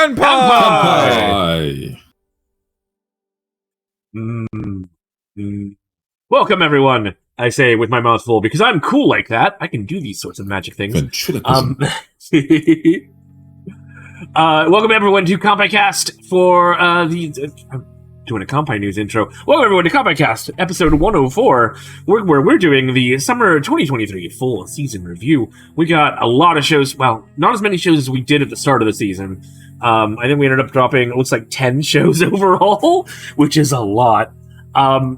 Kanpai! Welcome, everyone, I say with my mouth full, because I'm cool like that. I can do these sorts of magic things. Welcome, everyone, to Kanpai Cast for I'm doing a Kanpai news intro. Welcome, everyone, to Kanpai Cast, episode 104, where we're doing the summer 2023 full season review. We got a lot of shows, well, not as many shows as we did at the start of the season. I think we ended up dropping, it looks like 10 shows overall, which is a lot. But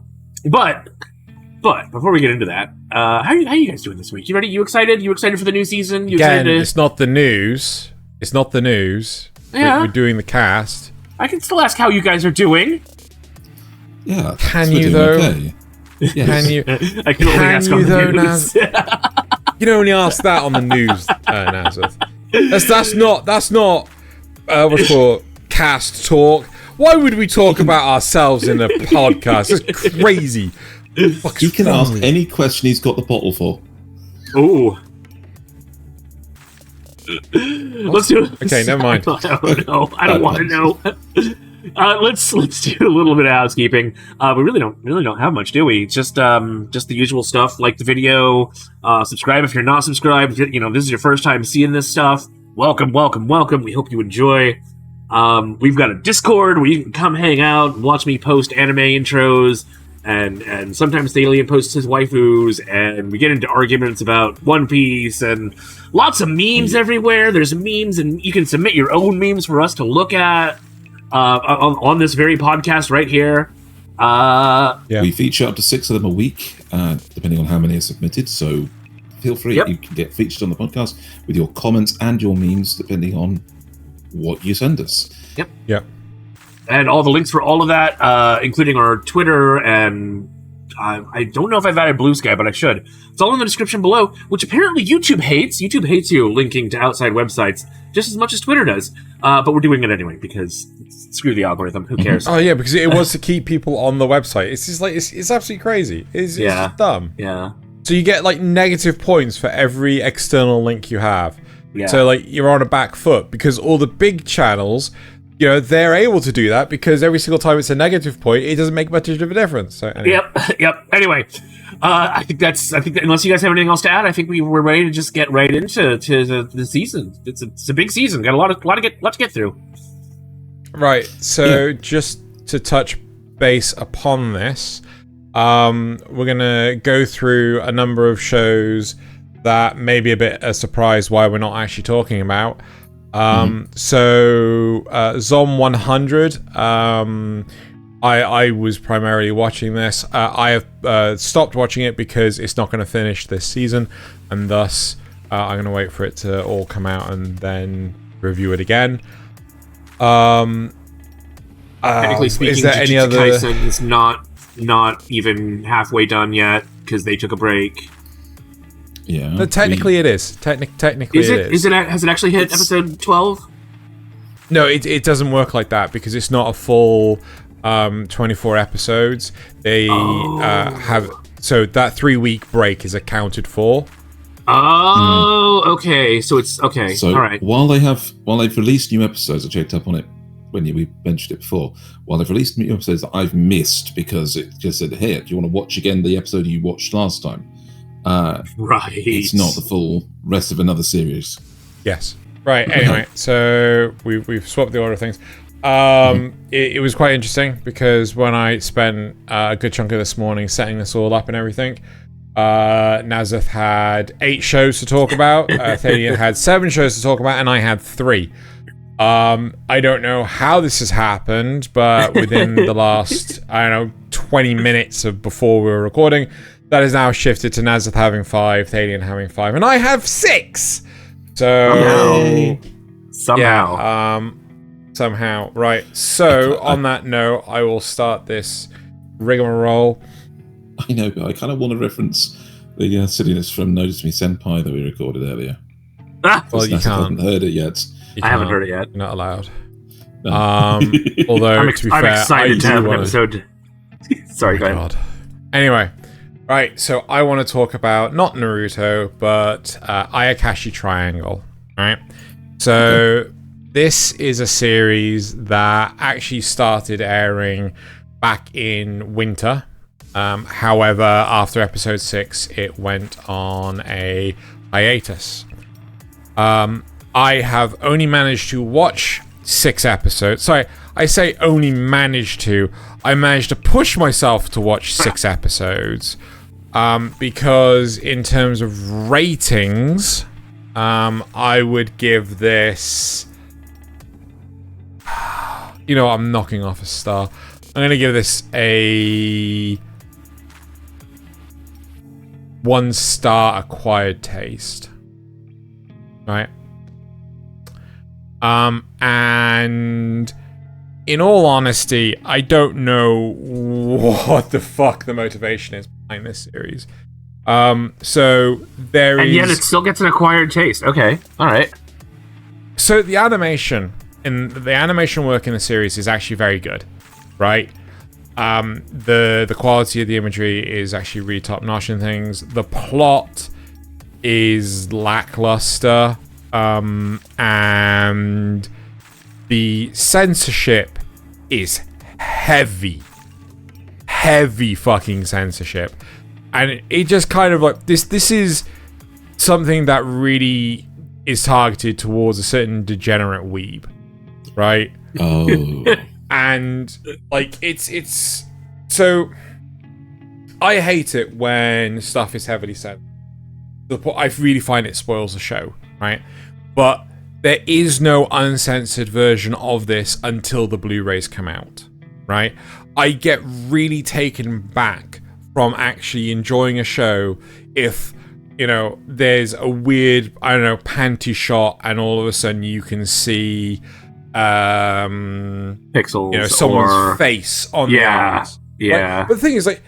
before we get into that, how are you guys doing this week? You ready? You excited? You excited for the new season? You Again, it's not the news. It's not the news. Yeah. We're doing the cast. I can still ask how you guys are doing. Yeah. Can you though? Okay. Yes. Can you? I can only ask on the news. You can only ask that on the news, Nasuth. That's not what's called cast talk. Why would we talk about ourselves in a podcast? It's crazy. He can ask any question he's got the bottle for. Ooh. Let's do it. Okay, never mind. I don't want to know. Let's do a little bit of housekeeping. We really don't have much, do we? Just the usual stuff, like the video, subscribe if you're not subscribed. You know, this is your first time seeing this stuff. Welcome. We hope you enjoy. We've got a Discord where you can come hang out and watch me post anime intros, and sometimes Thaylien posts his waifus, and we get into arguments about One Piece, and lots of memes everywhere. There's memes, and you can submit your own memes for us to look at on this very podcast right here. We feature up to 6 of them a week, depending on how many are submitted, so feel free. Yep. You can get featured on the podcast with your comments and your memes, depending on what you send us. Yep. And all the links for all of that, including our Twitter, and I don't know if I've added Blue Sky, but I should. It's all in the description below, which apparently YouTube hates. YouTube hates you linking to outside websites just as much as Twitter does. But we're doing it anyway, because screw the algorithm. Who cares? Oh yeah, because it was to keep people on the website. It's just like it's absolutely crazy. It's just dumb. Yeah. So you get like negative points for every external link you have. Yeah. So like you're on a back foot because all the big channels, you know, they're able to do that because every single time it's a negative point, it doesn't make much of a difference. So anyway. Yep. Anyway, I think that unless you guys have anything else to add, I think we're ready to just get right into the season. It's a big season. Got a lot to get through. Right. So just to touch base upon this, we're gonna go through a number of shows that may be a bit a surprise why we're not actually talking about. So Zom 100, I was primarily watching this. I have stopped watching it because it's not going to finish this season, and thus I'm going to wait for it to all come out and then review it again. Technically speaking, is there any other? Kaisen is not even halfway done yet because they took a break. Yeah. But technically it is. Technically is it is. Has it actually hit episode 12? No, it doesn't work like that because it's not a full 24 episodes. They have... So that 3-week break is accounted for. Oh, okay. So it's... Okay, so all right. While they've released new episodes, I checked up on it when we mentioned it before. While they've released new episodes that I've missed because it just said, hey, do you want to watch again the episode you watched last time? Right. It's not the full rest of another series. Yes. Right. Anyway, so we've swapped the order of things. It was quite interesting because when I spent a good chunk of this morning setting this all up and everything, Nasuth had 8 shows to talk about. Thaylien had 7 shows to talk about, and I had 3. I don't know how this has happened, but within the last 20 minutes of before we were recording, that is now shifted to Nasuth having 5, Thaylien having 5, and I have 6. So somehow, right. So on that note, I will start this rigmarole. I know, but I kind of want to reference the silliness from Notice Me Senpai that we recorded earlier. Well, you can't. I haven't heard it yet. I haven't heard it yet. You're not allowed. No. Although, to be fair, I'm excited to have an wanna... episode. Sorry, go ahead. Anyway, right, so I want to talk about not Naruto, but Ayakashi Triangle. Right, so this is a series that actually started airing back in winter. However, after episode 6, it went on a hiatus. I have only managed to watch 6 episodes. Sorry, I say only managed to. I managed to push myself to watch 6 episodes. Because in terms of ratings, I would give this... You know, I'm knocking off a star. I'm going to give this a 1-star acquired taste. Right? And in all honesty, I don't know what the fuck the motivation is behind this series. So there is... And yet it still gets an acquired taste. Okay. All right. So the animation work in the series is actually very good, right? The quality of the imagery is actually really top notch and things. The plot is lackluster, and the censorship is heavy fucking censorship, and it just kind of like this is something that really is targeted towards a certain degenerate weeb, right? Oh. And like it's so I hate it when stuff is heavily censored. I really find it spoils the show, right? But there is no uncensored version of this until the Blu-rays come out, right? I get really taken back from actually enjoying a show if, you know, there's a weird, I don't know, panty shot and all of a sudden you can see pixels, you know, someone's face on the eyes. Yeah. Like, but the thing is, like,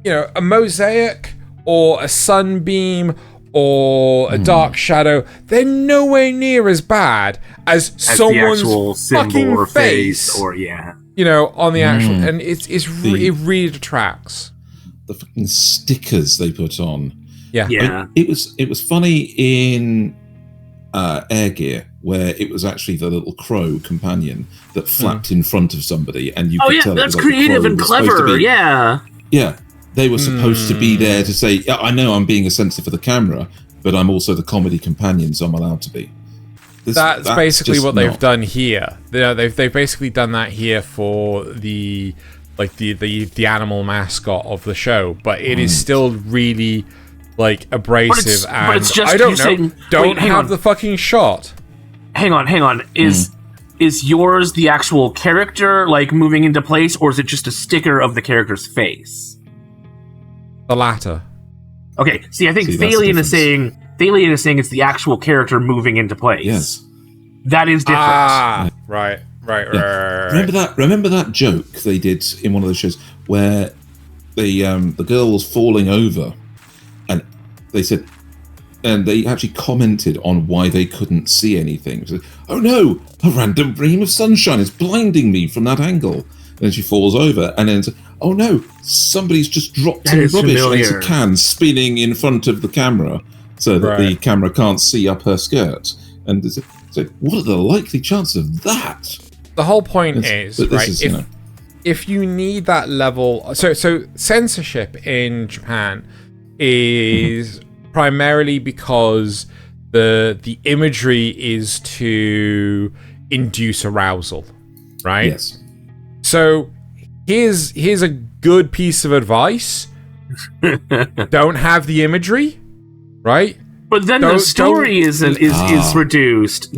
you know, a mosaic or a sunbeam or a dark shadow, they're nowhere near as bad as someone's fucking or face, or you know, on the actual, and it really detracts. The fucking stickers they put on. Yeah. It was funny in Air Gear, where it was actually the little crow companion that flapped in front of somebody, and you could tell that's it was like creative and clever. Yeah, they were supposed to be there to say, yeah, I know I'm being a censor for the camera, but I'm also the comedy companion, so I'm allowed to be. That's basically what they've done here. They've basically done that here for the animal mascot of the show, but it is still really like abrasive, and it's just, I don't have the fucking shot. Hang on. Is yours the actual character like moving into place, or is it just a sticker of the character's face? The latter. Okay, I think Thaylien is saying it's the actual character moving into place. Yes. That is different. Ah, right. Remember that joke they did in one of the shows where the girl was falling over, and they said, and they actually commented on why they couldn't see anything. So, oh no, a random beam of sunshine is blinding me from that angle. And then she falls over, and then, oh no, somebody's just dropped some rubbish into a can spinning in front of the camera so that the camera can't see up her skirt. And so, what are the likely chances of that? The whole point is, right, if you need that level... So censorship in Japan is primarily because the imagery is to induce arousal, right? Yes. So here's a good piece of advice. Don't have the imagery, right? But then the story is reduced.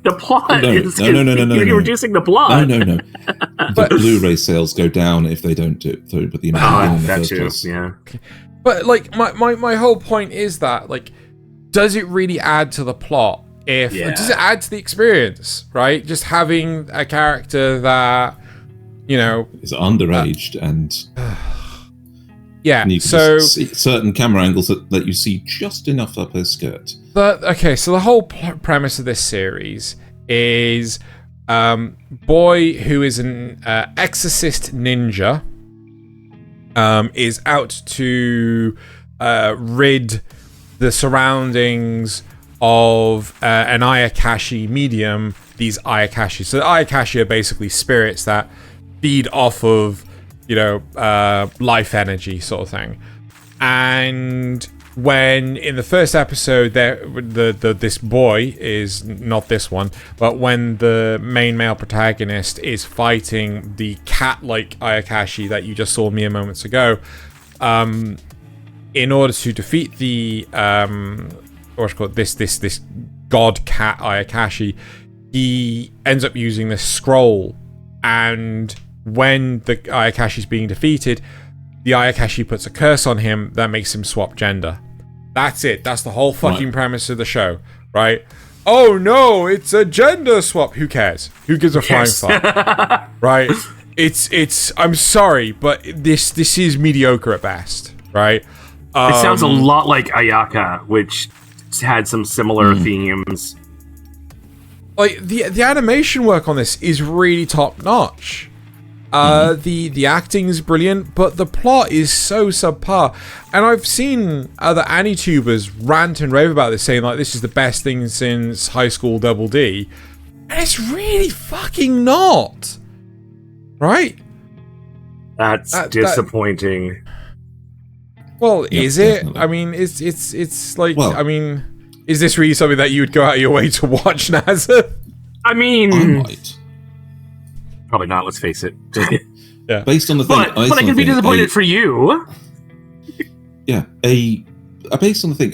The plot is... No. You're reducing the plot. No. The Blu-ray sales go down if they don't do it. But the imagery in the first place. Yeah. Okay. But like my whole point is that, like, does it really add to the plot? Does it add to the experience? Right? Just having a character that, you know, is underaged and you so see certain camera angles that you see just enough up her skirt. But okay, so the whole premise of this series is boy who is an exorcist ninja is out to rid the surroundings of an Ayakashi medium, these Ayakashi. So the Ayakashi are basically spirits that feed off of, life energy sort of thing. And when in the first episode, this boy is not this one, but when the main male protagonist is fighting the cat-like Ayakashi that you just saw mere moments ago, in order to defeat the this god cat Ayakashi, he ends up using this scroll, and when the Ayakashi is being defeated, the Ayakashi puts a curse on him that makes him swap gender. That's it. That's the whole fucking premise of the show, right? Oh no, it's a gender swap. Who cares? Who gives a flying fuck? Right? It's. I'm sorry, but this is mediocre at best, right? It sounds a lot like Ayaka, which had some similar themes. Like the animation work on this is really top notch. The acting is brilliant, but the plot is so subpar. And I've seen other AniTubers rant and rave about this, saying like this is the best thing since High School Double D, and it's really fucking not. Right? That's disappointing. Well, Yeah, is it? definitely. I mean, it's like, Well- I mean, is this really something that you would go out of your way to watch, Nasuth? I mean, I might. probably not. Let's face it. Based on the thing, but I can be disappointed for you. Based on the thing,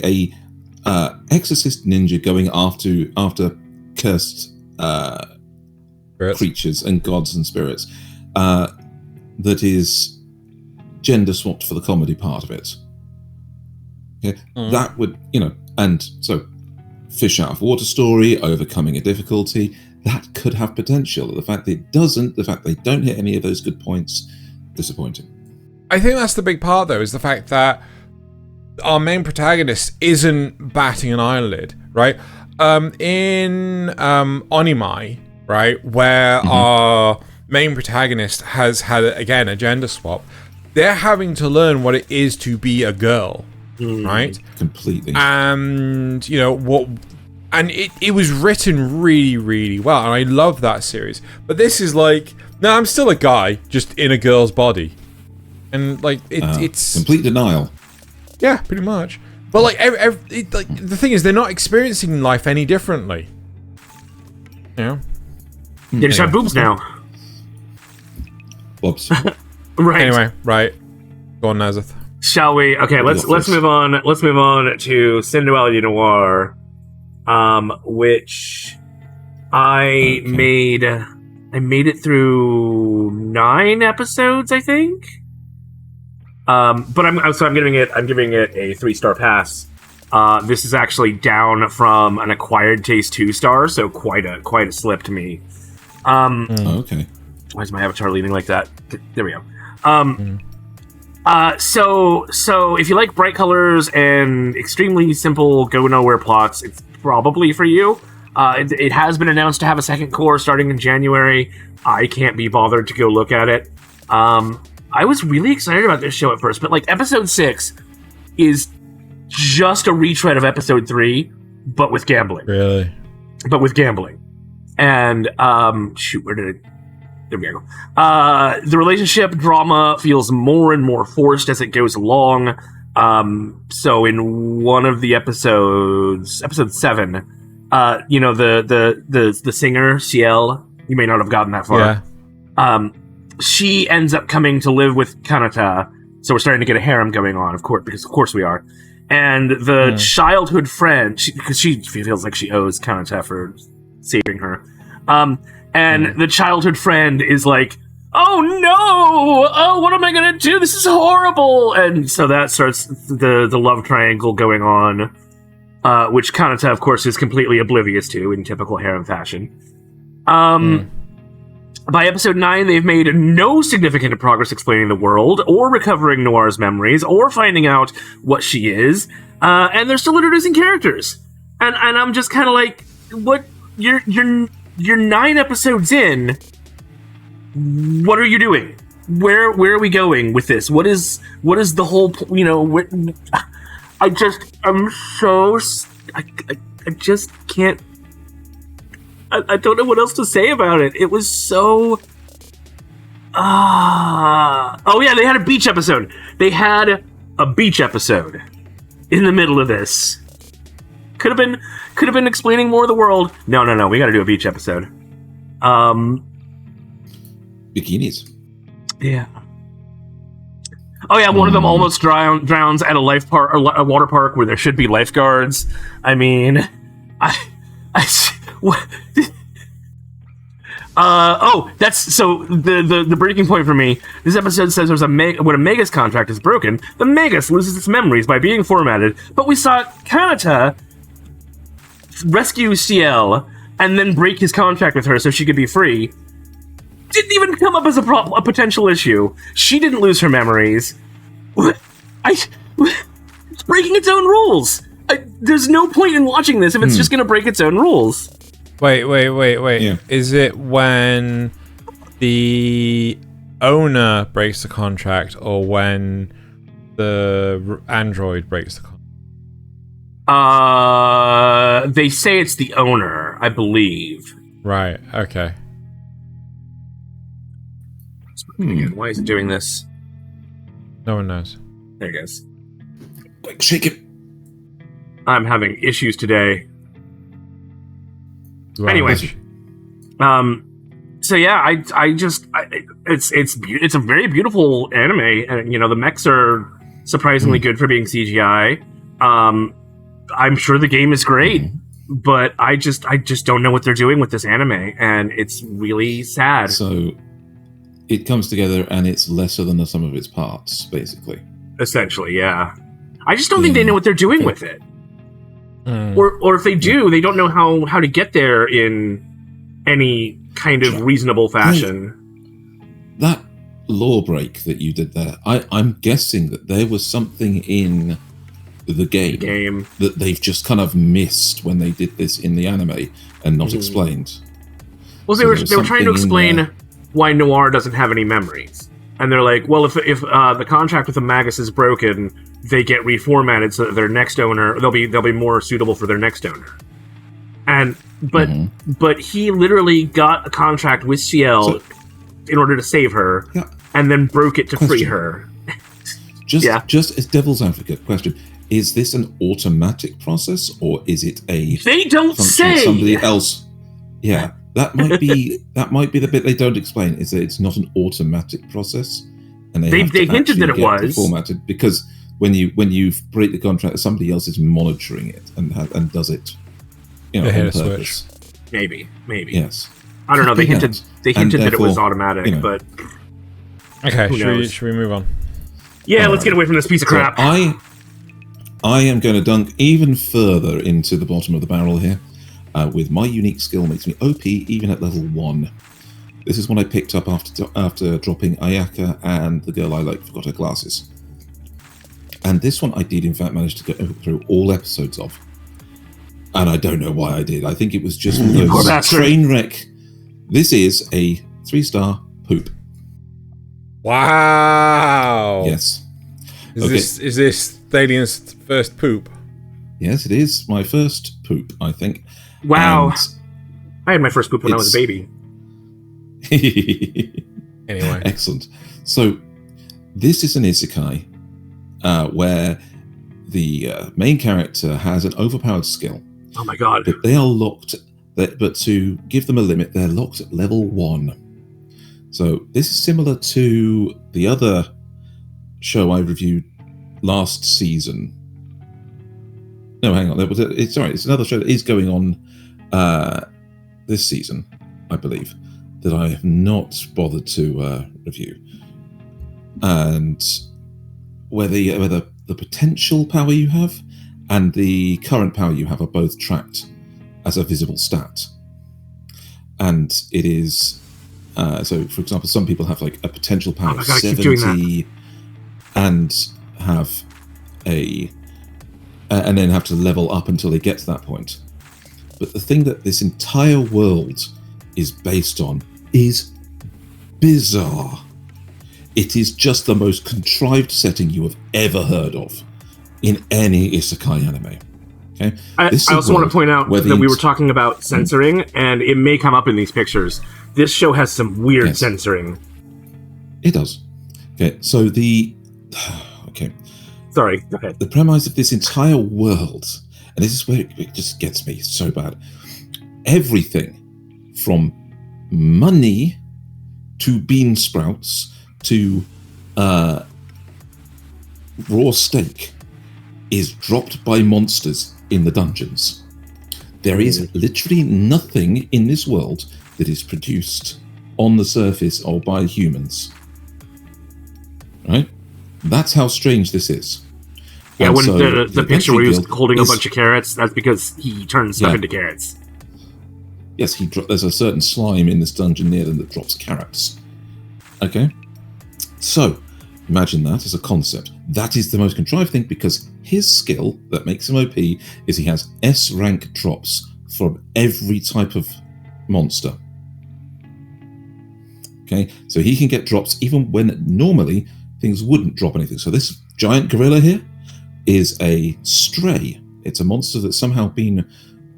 exorcist ninja going after cursed creatures and gods and spirits, that is gender swapped for the comedy part of it. Okay, that would, and so fish out of water story, overcoming a difficulty. That could have potential. The fact that it doesn't, the fact they don't hit any of those good points, disappointing. I think that's the big part, though, is the fact that our main protagonist isn't batting an eyelid, right? In Onimai, right, where our main protagonist has had, again, a gender swap, they're having to learn what it is to be a girl, right? Completely. And, and it was written really, really well, and I love that series. But this is like, no, I'm still a guy, just in a girl's body. And, like, it's... complete denial. Yeah, pretty much. But, like, the thing is, they're not experiencing life any differently. They just have boobs now. Whoops. Right. Anyway, right. Go on, Nasuth. Shall we? Okay, let's move on. Let's move on to Synduality Noir, which I made it through 9 episodes, I think. But I'm giving it a 3-star pass. This is actually down from an acquired taste 2-star, so quite a slip to me. Okay. Why is my avatar leaning like that? There we go. So if you like bright colors and extremely simple go nowhere plots, it's probably for you. It has been announced to have a second core starting in January. I can't be bothered to go look at it. I was really excited about this show at first, but like episode 6 is just a retread of episode 3, but with gambling. Really? But with gambling. And where did it? There we go. The relationship drama feels more and more forced as it goes along. So in one of the episodes, episode 7, the singer Ciel, you may not have gotten that far. Yeah. She ends up coming to live with Kanata, so we're starting to get a harem going on, of course we are. And the childhood friend, because she feels like she owes Kanata for saving her. And the childhood friend is like, oh no! Oh, what am I gonna do? This is horrible! And so that starts the love triangle going on, which Kanata, of course, is completely oblivious to in typical harem fashion. By episode 9, they've made no significant progress explaining the world, or recovering Noir's memories, or finding out what she is, and they're still introducing characters. And I'm just kind of like, what? You're 9 episodes in. What are you doing? Where are we going with this? What is the whole? I just can't. I don't know what else to say about it. It was so... Oh yeah, they had a beach episode. They had a beach episode in the middle of this. Could have been explaining more of the world. No. We got to do a beach episode. Bikinis. Yeah. Oh yeah, one of them almost drowns at a life park or a water park where there should be lifeguards. I mean, what? That's so the breaking point for me. This episode says there's when a Mega's contract is broken, the Megas loses its memories by being formatted. But we saw Kanata rescue CL and then break his contract with her so she could be free. Didn't even come up as a potential issue. She didn't lose her memories. It's breaking its own rules. There's no point in watching this if it's just going to break its own rules. Wait. Yeah. Is it when the owner breaks the contract or when the android breaks the contract? They say it's the owner, I believe. Right, okay. Why is it doing this? No one knows. There it goes. Like, shake it. I'm having issues today. Right. Anyway, so yeah, it's a very beautiful anime, and the mechs are surprisingly good for being CGI. I'm sure the game is great, but I just don't know what they're doing with this anime, and it's really sad. So it comes together and it's lesser than the sum of its parts, basically. Essentially, yeah. I just don't think they know what they're doing with it. Or if they do, they don't know how to get there in any kind of reasonable fashion. That law break that you did there, I'm guessing that there was something in the game that they've just kind of missed when they did this in the anime and not explained. Well, they were trying to explain why NieR doesn't have any memories. And they're like, well, if the contract with the Magus is broken, they get reformatted so that their next owner they'll be more suitable for their next owner. But he literally got a contract with CL in order to save her, and then broke it to free her. Just as devil's advocate question: is this an automatic process or is it a? They don't say. Somebody else. Yeah. That might be the bit they don't explain, is that it's not an automatic process, and they hinted that it was formatted because when you break the contract, somebody else is monitoring it and does it, on purpose. Maybe. Yes. I don't know. They hinted that it was automatic, but okay. Should we move on? Yeah, let's get away from this piece of crap. I am going to dunk even further into the bottom of the barrel here. With my unique skill makes me OP even at level 1. This is what I picked up after dropping Ayaka and the girl I forgot her glasses. And this one I did in fact manage to go through all episodes of. And I don't know why I did. I think it was just one of those train wreck. This is a 3-star poop. Wow. Yes. Is this Thalien's first poop? Yes, it is my first poop, I think. Wow. I had my first poop when I was a baby. Anyway. Excellent. So, this is an isekai where the main character has an overpowered skill. Oh my god. But they are locked, but to give them a limit, they're locked at level 1. So, this is similar to the other show I reviewed last season. No, hang on. It's another show that is going on this season, I believe, that I have not bothered to review. And where the potential power you have and the current power you have are both tracked as a visible stat. And it is so, for example, some people have a potential power of 70 and have and then have to level up until they get to that point. But the thing that this entire world is based on is bizarre. It is just the most contrived setting you have ever heard of in any isekai anime. Okay. I also want to point out that we were talking about censoring, and it may come up in these pictures. This show has some weird censoring. It does. Okay, so okay. Sorry, go ahead. The premise of this entire world, and this is where it just gets me so bad. Everything from money to bean sprouts to raw steak is dropped by monsters in the dungeons. There is literally nothing in this world that is produced on the surface or by humans. Right? That's how strange this is. Yeah, when the picture where he was holding a bunch of carrots, that's because he turns stuff into carrots. Yes, there's a certain slime in this dungeon near them that drops carrots. Okay? So, imagine that as a concept. That is the most contrived thing because his skill that makes him OP is he has S rank drops from every type of monster. Okay? So he can get drops even when normally things wouldn't drop anything. So this giant gorilla here is a stray. It's a monster that's somehow been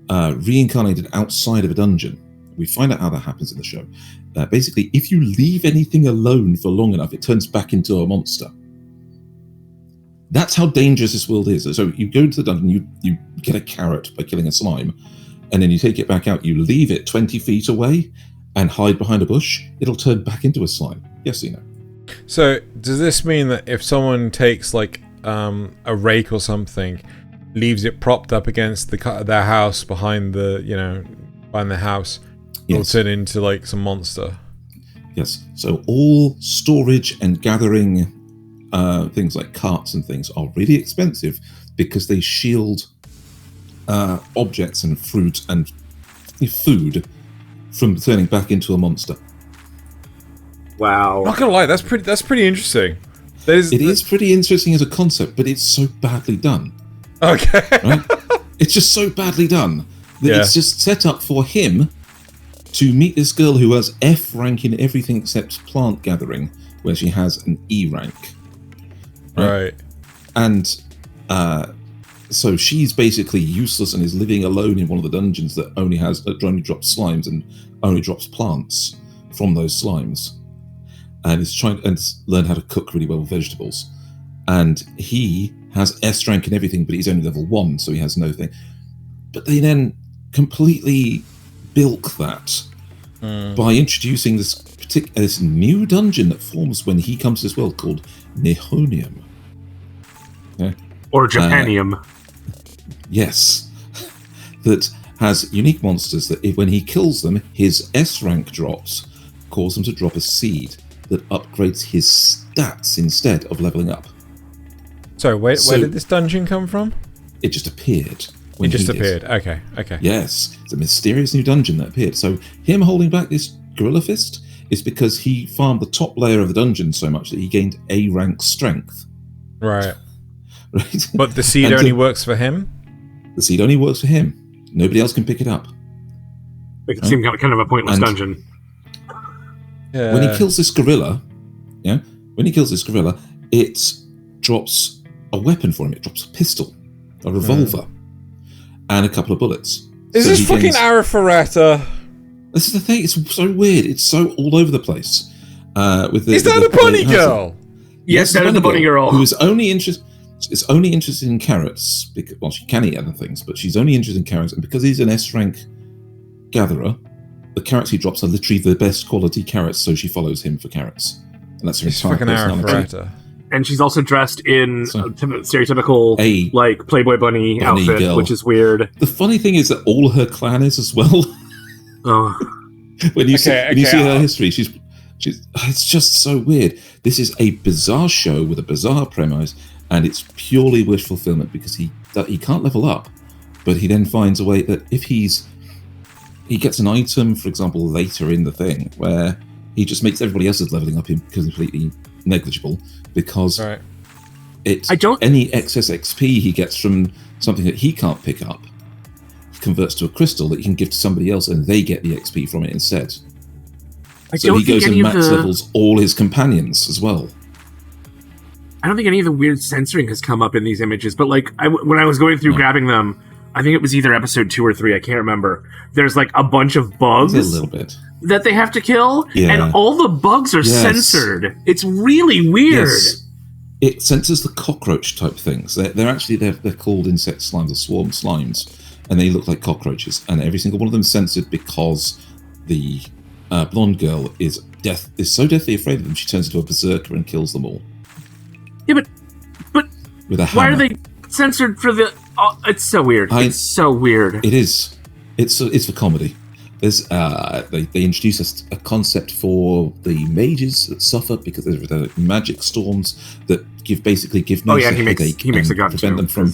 reincarnated outside of a dungeon. We find out how that happens in the show. Basically, if you leave anything alone for long enough, it turns back into a monster. That's how dangerous this world is. So you go into the dungeon, you get a carrot by killing a slime, and then you take it back out, you leave it 20 feet away and hide behind a bush, it'll turn back into a slime. Yes, Xeno. So does this mean that if someone takes like a rake or something, leaves it propped up against their house behind behind the house, it'll turn into like some monster? Yes. So all storage and gathering things like carts and things are really expensive because they shield objects and fruit and food from turning back into a monster. Wow. Not gonna lie, that's pretty interesting. It is pretty interesting as a concept, but it's so badly done. Okay. Right? It's just so badly done that it's just set up for him to meet this girl who has F rank in everything except plant gathering, where she has an E rank. Right. And so she's basically useless and is living alone in one of the dungeons that only drops slimes and only drops plants from those slimes. And is trying to learn how to cook really well with vegetables. And he has S rank in everything, but he's only level 1, so he has no thing. But they then completely bilk that by introducing this new dungeon that forms when he comes to this world called Nihonium. Okay? Or Japanium. Yes. That has unique monsters that when he kills them, his S rank drops, cause them to drop a seed that upgrades his stats instead of leveling up. Sorry, where did this dungeon come from? It just appeared. It just appeared. Okay. Yes, it's a mysterious new dungeon that appeared. So him holding back this gorilla fist is because he farmed the top layer of the dungeon so much that he gained A rank strength. Right. Right. But the seed only works for him? The seed only works for him. Nobody else can pick it up. It seemed kind of a pointless dungeon. Yeah. When he kills this gorilla, it drops a weapon for him. It drops a pistol, a revolver, and a couple of bullets. Is this fucking Arifureta? This is the thing. It's so weird. It's so all over the place. Is that a bunny girl? Yes, that is the bunny girl. Who is only interested in carrots. Because, well, she can eat other things, but she's only interested in carrots. And because he's an S rank gatherer, the carrots he drops are literally the best quality carrots, so she follows him for carrots. And that's her entire personality. And she's also dressed in stereotypical like Playboy bunny outfit, girl. Which is weird. The funny thing is that all her clan is as well. When you see her history, she's it's just so weird. This is a bizarre show with a bizarre premise, and it's purely wish fulfillment because he can't level up, but he then finds a way that if he gets an item, for example, later in the thing, where he just makes everybody else's leveling up completely negligible because any excess XP he gets from something that he can't pick up converts to a crystal that he can give to somebody else and they get the XP from it instead. So he goes and max levels all his companions as well. I don't think any of the weird censoring has come up in these images, but like when I was going through grabbing them, I think it was either episode 2 or 3. I can't remember. There's like a bunch of bugs a little bit that they have to kill, Yeah. and all the bugs are censored. It's really weird. Yes. It censors the cockroach type things. They're called insect slimes or swarm slimes, and they look like cockroaches. And every single one of them is censored because the blonde girl is so deathly afraid of them she turns into a berserker and kills them all. Yeah, but with a hammer. Why are they censored for the? Oh, it's so weird. It's so weird. It is. It's for comedy. There's they introduce a concept for the mages that suffer because of the magic storms that give mages a headache. He makes a gun prevent them from.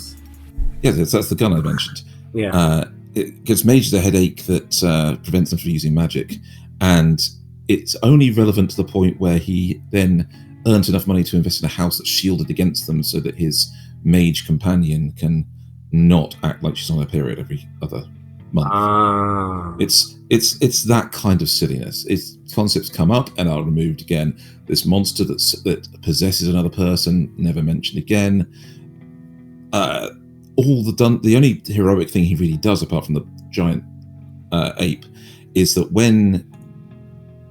Yeah, that's the gun I mentioned. Yeah. It gives mages a headache that prevents them from using magic, and it's only relevant to the point where he then earns enough money to invest in a house that's shielded against them, so that his mage companion can not act like she's on her period every other month. It's that kind of silliness. Its concepts come up and are removed again. This monster that possesses another person, never mentioned again. The only heroic thing he really does, apart from the giant ape, is that when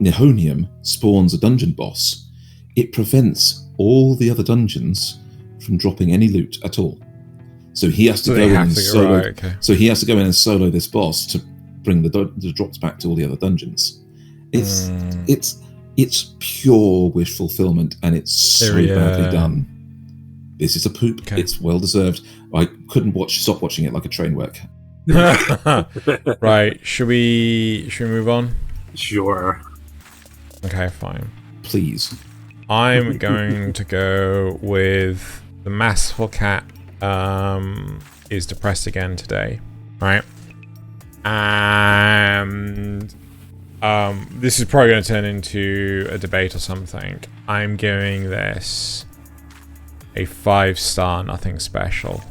Nihonium spawns a dungeon boss, it prevents all the other dungeons from dropping any loot at all. So he has to go in and solo. Right, okay. So he has to go in and solo this boss to bring the drops back to all the other dungeons. It's pure wish fulfillment, and it's so badly done. This is a poop. Okay. It's well deserved. I couldn't stop watching it like a train wreck. Right. Should we move on? Sure. Okay, fine. Please. I'm going to go with the Masterful Cat is depressed again today, right? And this is probably going to turn into a debate or something. I'm giving this a 5-star, nothing special.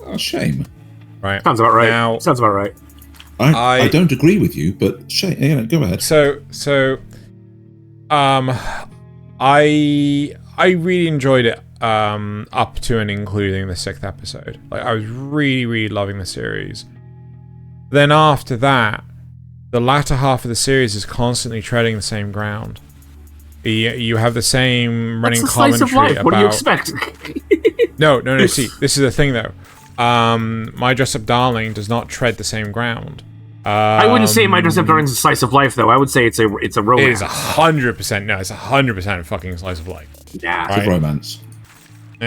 Oh, shame. Right. Sounds about right. Now, sounds about right. I don't agree with you, but shame. Go ahead. I really enjoyed it up to and including the 6th episode. Like, I was really, really loving the series. Then after that, the latter half of the series is constantly treading the same ground. You have the same running commentary slice of life. about... What do you expect? No. See, this is the thing though. My Dress Up Darling does not tread the same ground. I wouldn't say My Dress Up Darling is a slice of life, though. I would say it's a romance. It is 100%. No, it's 100% fucking slice of life. Yeah, it's a romance. I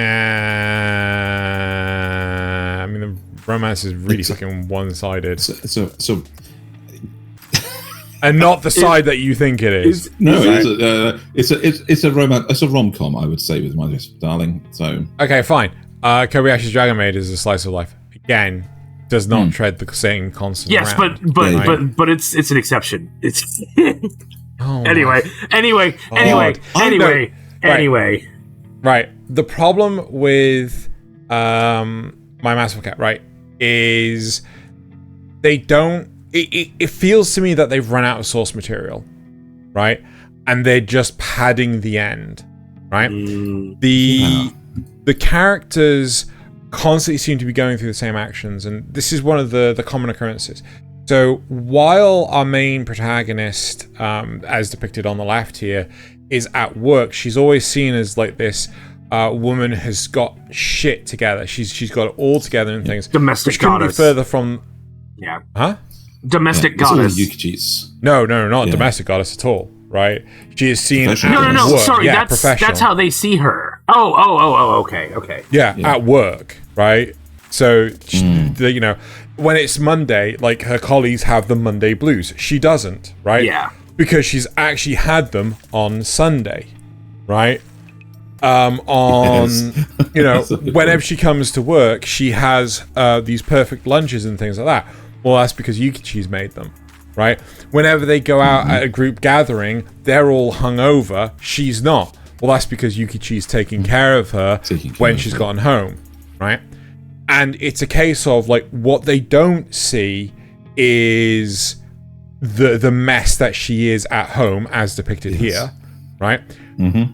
mean, the romance is really fucking one-sided. So and not the side that you think it is. It's a romance. It's a rom-com, I would say, with My Dress Up Darling. So okay, fine. Kobayashi's Dragon Maid is a slice of life. Again, does not tread the same constant. Yes, ground. but it's an exception. It's oh anyway. Right. The problem with My Masterful Cat, right, is they don't. It feels to me that they've run out of source material, right, and they're just padding the end, right. The characters constantly seem to be going through the same actions, and this is one of the common occurrences. So while our main protagonist, as depicted on the left here, is at work, she's always seen as like this woman has got shit together. She's got it all together and things. Domestic goddess. Be further from. Yeah. Huh? Domestic goddess. No, not domestic goddess at all. Right? She is seen at no. work. Sorry, yeah, that's how they see her. Oh. Okay. Yeah, at work, right? So when it's Monday, like her colleagues have the Monday blues. She doesn't, right? Yeah. Because she's actually had them on Sunday, right? Whenever she comes to work, she has these perfect lunches and things like that. Well, that's because Yukichi's made them, right? Whenever they go out at a group gathering, they're all hungover. She's not. Well, that's because Yukichi's taking care of her when she's gotten home, right? And it's a case of, like, what they don't see is the mess that she is at home, as depicted here, right? Mm-hmm.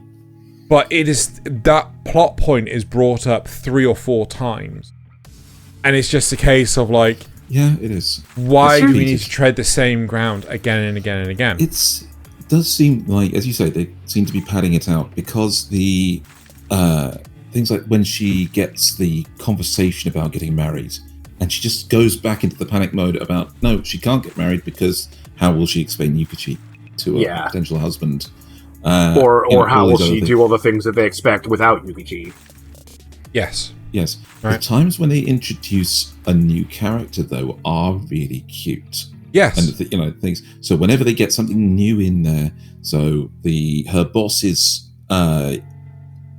But it is that plot point is brought up 3 or 4 times, And it's just a case of like, yeah, it is. Why do we need to tread the same ground again and again and again? It does seem like, as you say, they seem to be padding it out because the things like when she gets the conversation about getting married, and she just goes back into the panic mode about, no, she can't get married because how will she explain Yukichi to a potential husband? Or how will she do all the things that they expect without Yukichi? Yes. Right. The times when they introduce a new character, though, are really cute. Yes. And things. So whenever they get something new in there, so her boss's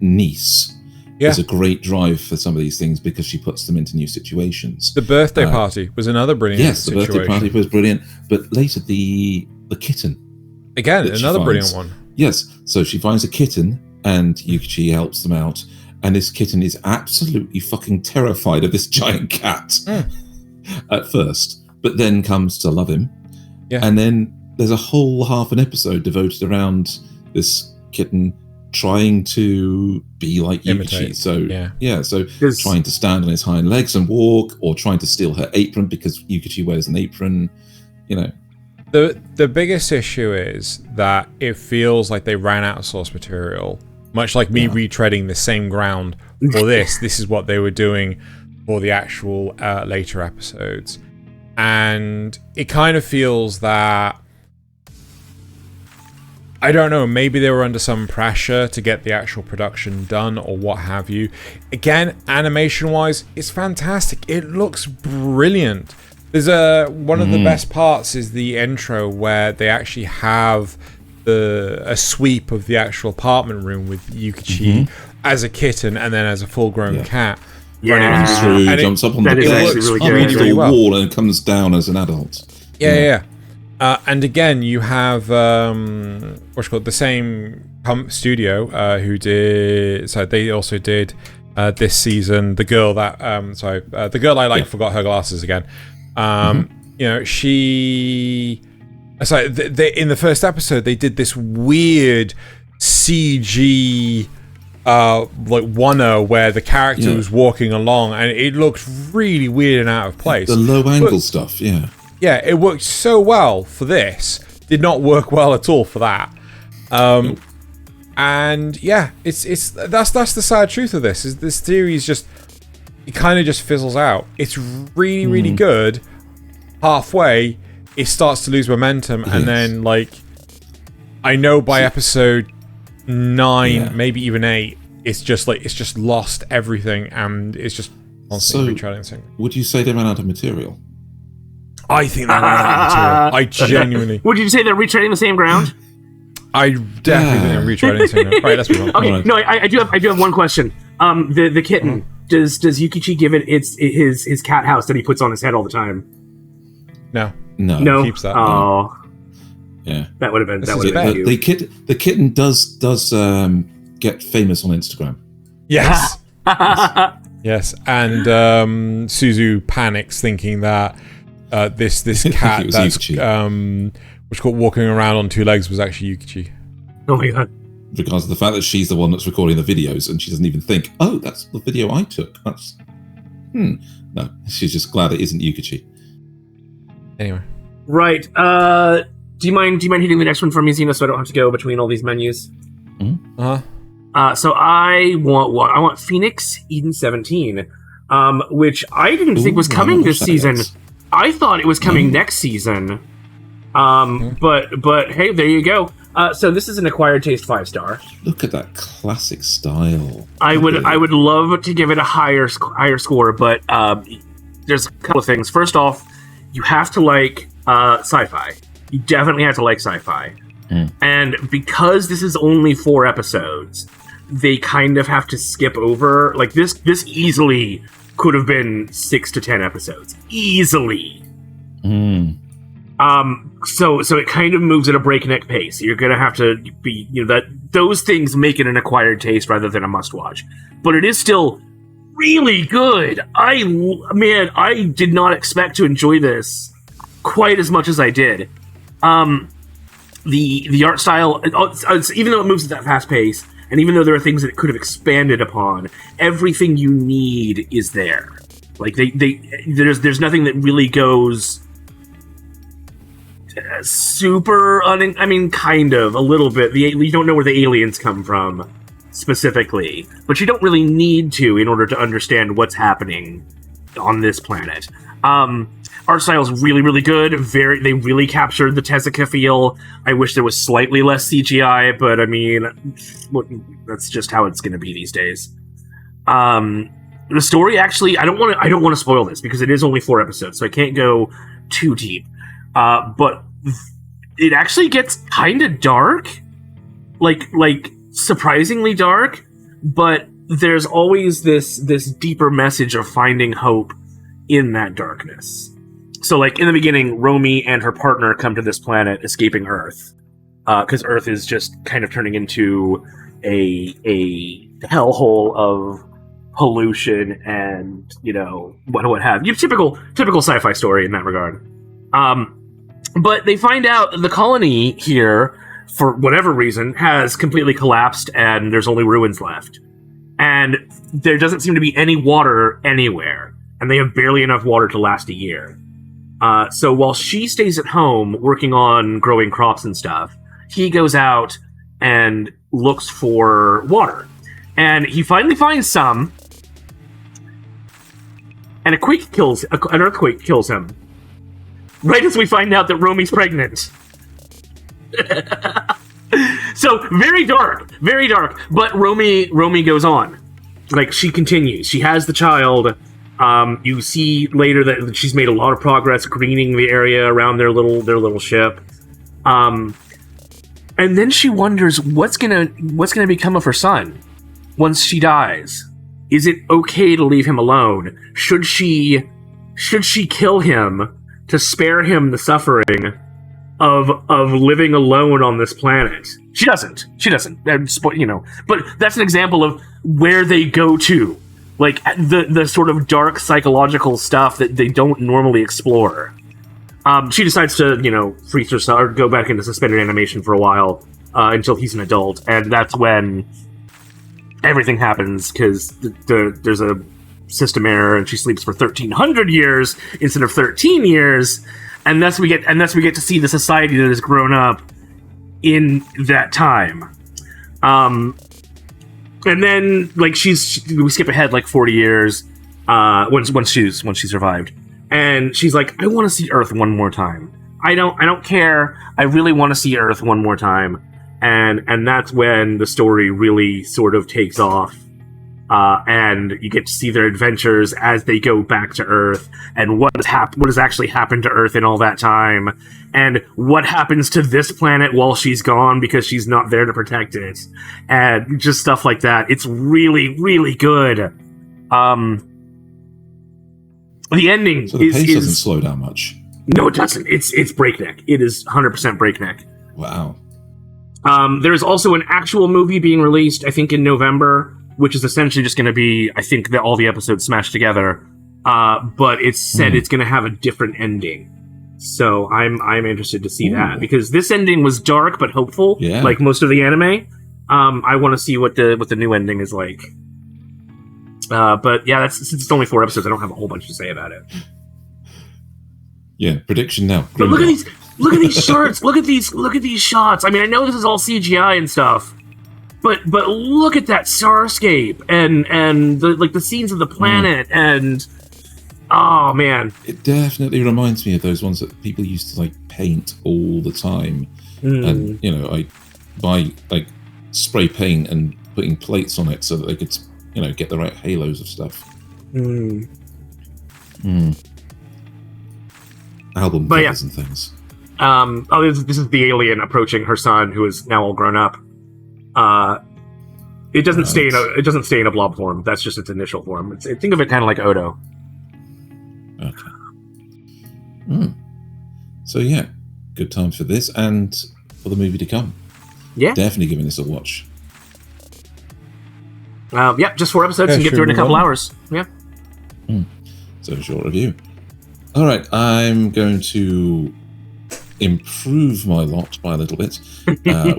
niece is a great drive for some of these things because she puts them into new situations. The birthday party was another brilliant situation. Yes, the birthday party was brilliant. But later, the kitten. Again, another brilliant one. Yes, so she finds a kitten and Yukichi helps them out. And this kitten is absolutely fucking terrified of this giant cat at first, but then comes to love him. Yeah. And then there's a whole half an episode devoted around this kitten trying to be like Yukichi. So trying to stand on his hind legs and walk, or trying to steal her apron because Yukichi wears an apron, The biggest issue is that it feels like they ran out of source material. Much like me retreading the same ground for this is what they were doing for the actual later episodes. And it kind of feels that, I don't know, maybe they were under some pressure to get the actual production done or what have you. Again, animation-wise, it's fantastic. It looks brilliant. There's one of the best parts is the intro where they actually have a sweep of the actual apartment room with Yukichi as a kitten and then as a full-grown cat. Runs through, jumps up on the bed, really well. Wall, and comes down as an adult. And again, you have the same studio who did. So they also did this season. The girl that the girl I like forgot her glasses again. She. So in the first episode, they did this weird CG where the character was walking along, and it looked really weird and out of place. The low angle stuff, Yeah, it worked so well for this. Did not work well at all for that. And yeah, it's that's the sad truth of this. Is this series it kind of just fizzles out. It's really really good. Halfway, it starts to lose momentum, and then I know by episode 9, maybe even 8, it's just lost everything, and it's just constantly retreading. Would you say they ran out of material? I think they ran out of material. I genuinely. Would you say they're retreading the same ground? I definitely think they're retreading the same ground. Right, let's move on. Okay, no, I do have one question. The kitten, does Yukichi give it his cat house that he puts on his head all the time? No. No. Keeps that. Oh. Yeah. That would have been the kitten does get famous on Instagram. Yes. Yes. And Suzu panics thinking that this cat that's which got walking around on 2 legs was actually Yukichi. Oh my god. Because of the fact that she's the one that's recording the videos and she doesn't even think, oh, that's the video I took. That's no, she's just glad it isn't Yukichi. Anyway. Right. Do you mind hitting the next one for me, Xeno, so I don't have to go between all these menus? So I want Phoenix Eden 17, which I didn't think was coming this season. I thought it was coming next season. But hey, there you go. So this is an acquired taste 5-star. Look at that classic style. I would love to give it a higher score, but there's a couple of things. First off, you have to like sci-fi. You definitely have to like sci-fi. And because this is only 4 episodes, they kind of have to skip over. Like this easily could have been 6 to 10 episodes. Easily. So it kind of moves at a breakneck pace. You're gonna have to be, that those things make it an acquired taste rather than a must-watch. But it is still really good. I did not expect to enjoy this quite as much as I did. The art style, even though it moves at that fast pace, and even though there are things that it could have expanded upon, everything you need is there. Like there's nothing that really goes super I mean, kind of a little bit. You don't know where the aliens come from specifically, but you don't really need to in order to understand what's happening on this planet. Art style is really, really good. They really captured the Tezuka feel. I wish there was slightly less CGI, but I mean, that's just how it's going to be these days. The story actually, I don't want to spoil this because it is only 4 episodes, so I can't go too deep. But it actually gets kind of dark, like surprisingly dark. But there's always this deeper message of finding hope in that darkness. So, like in the beginning, Romy and her partner come to this planet, escaping Earth, because Earth is just kind of turning into a hellhole of pollution and what have you. Typical sci-fi story in that regard. But they find out that the colony here, for whatever reason, has completely collapsed and there's only ruins left. And there doesn't seem to be any water anywhere. And they have barely enough water to last a year. So while she stays at home working on growing crops and stuff, he goes out and looks for water. And he finally finds some. And an earthquake kills him. Right as we find out that Romy's pregnant. So very dark. But Romy goes on. Like, she continues. She has the child. You see later that she's made a lot of progress greening the area around their little ship. And then she wonders what's gonna become of her son once she dies. Is it okay to leave him alone? Should she kill him to spare him the suffering of living alone on this planet? She doesn't. But that's an example of where they go to. Like, the sort of dark psychological stuff that they don't normally explore. She decides to, freeze herself or go back into suspended animation for a while until he's an adult, and that's when everything happens, because there's a system error, and she sleeps for 1,300 years instead of 13 years, and thus we get to see the society that has grown up in that time. And then, like, we skip ahead like 40 years, once she survived, and she's like, I want to see Earth one more time. I don't care. I really want to see Earth one more time, and that's when the story really sort of takes off, and you get to see their adventures as they go back to Earth, and what has actually happened to Earth in all that time, and what happens to this planet while she's gone because she's not there to protect it, and just stuff like that. It's really, really good. The ending so the pace doesn't slow down much. No, it doesn't. It's breakneck. It is 100% breakneck. Wow. There is also an actual movie being released, I think, in November, which is essentially just going to be, I think, all the episodes smashed together. But it's said it's going to have a different ending. So I'm interested to see that, because this ending was dark but hopeful, like most of the anime. I want to see what the new ending is like. But yeah, since it's only 4 episodes, I don't have a whole bunch to say about it. Yeah, prediction now. But look at these shots. Look at these shots. I mean, I know this is all CGI and stuff, but look at that starscape and the scenes of the planet and oh man, it definitely reminds me of those ones that people used to like paint all the time. And I buy like spray paint and putting plates on it so that they could get the right halos of stuff. Album covers and things. This is the alien approaching her son, who is now all grown up. It doesn't stay in a blob form. That's just its initial form. Think of it kind of like Odo. Okay. So yeah, good times for this and for the movie to come. Yeah, definitely giving this a watch. Just 4 episodes and get through it in a couple hours. Yeah. So a short review. All right, I'm going to improve my lot by a little bit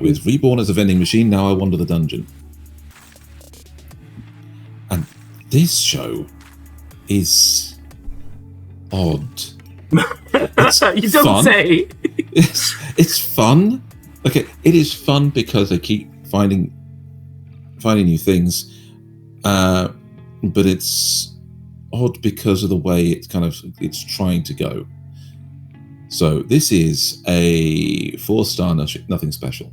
with Reborn as a vending machine. Now I wander the dungeon. And this show is odd. You don't fun. say. It's fun. Okay, it is fun because they keep finding new things, but it's odd because of the way it's trying to go. So this is a 4-star, nothing special.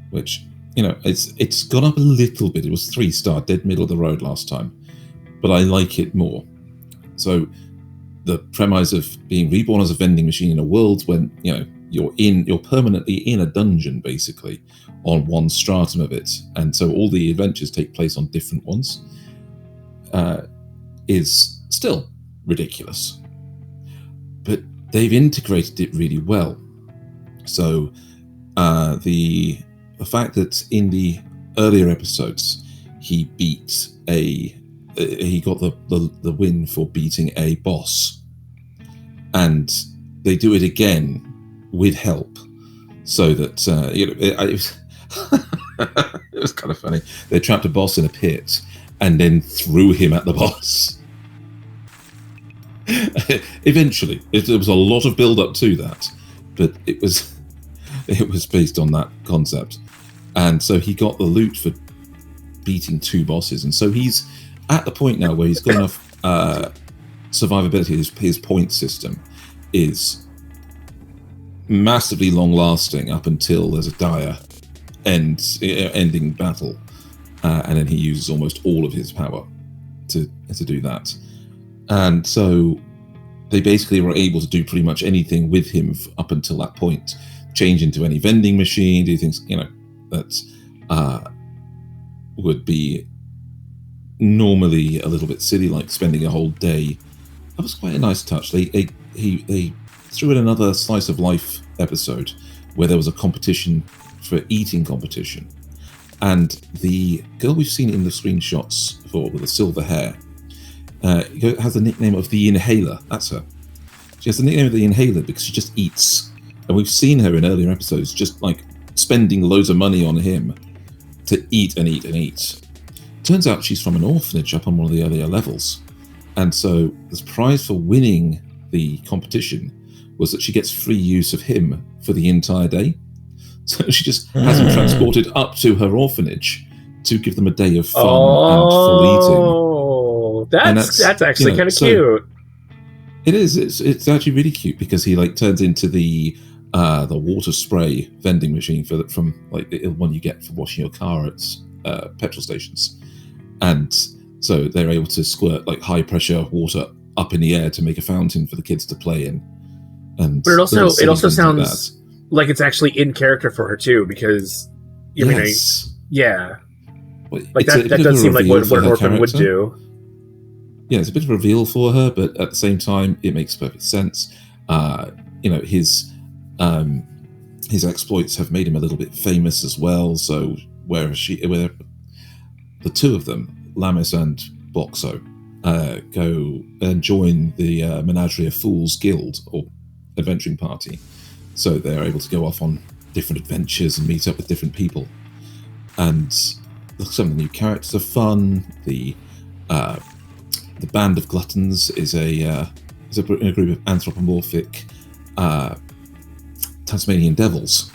Which, it's gone up a little bit. It was 3-star, dead middle of the road last time, but I like it more. So the premise of being reborn as a vending machine in a world when you're permanently in a dungeon, basically, on one stratum of it, and so all the adventures take place on different ones, is still ridiculous. But they've integrated it really well. So the fact that in the earlier episodes he got the win for beating a boss, and they do it again with help, so that it was kind of funny. They trapped a boss in a pit and then threw him at the boss. Eventually, there was a lot of build up to that, but it was based on that concept, and so he got the loot for beating 2 bosses, and so he's at the point now where he's got enough survivability. His point system is massively long-lasting up until there's a dire ending battle, and then he uses almost all of his power to do that. And so they basically were able to do pretty much anything with him up until that point. Change into any vending machine, do things that would be normally a little bit silly, like spending a whole day. That was quite a nice touch. They threw in another slice of life episode where there was a competition for eating competition, and the girl we've seen in the screenshots before with the silver hair has the nickname of the Inhaler. That's her. She has the nickname of the Inhaler because she just eats, and we've seen her in earlier episodes just like spending loads of money on him to eat and eat and eat. Turns out she's from an orphanage up on one of the earlier levels, and so the prize for winning the competition was that she gets free use of him for the entire day. So she just has him transported up to her orphanage to give them a day of fun and full eating. Oh, that's actually kind of cute. It is. It's actually really cute because he turns into the water spray vending machine from the one you get for washing your car at petrol stations, and so they're able to squirt high pressure water up in the air to make a fountain for the kids to play in. And but it also sounds like it's actually in character for her too, because that does seem like what an orphan would do. Yeah, it's a bit of a reveal for her, but at the same time, it makes perfect sense. His exploits have made him a little bit famous as well. So where the two of them, Lamis and Boxo, go and join the Menagerie of Fools Guild or adventuring party, so they're able to go off on different adventures and meet up with different people. And some of the new characters are fun. The Band of Gluttons is a group of anthropomorphic Tasmanian devils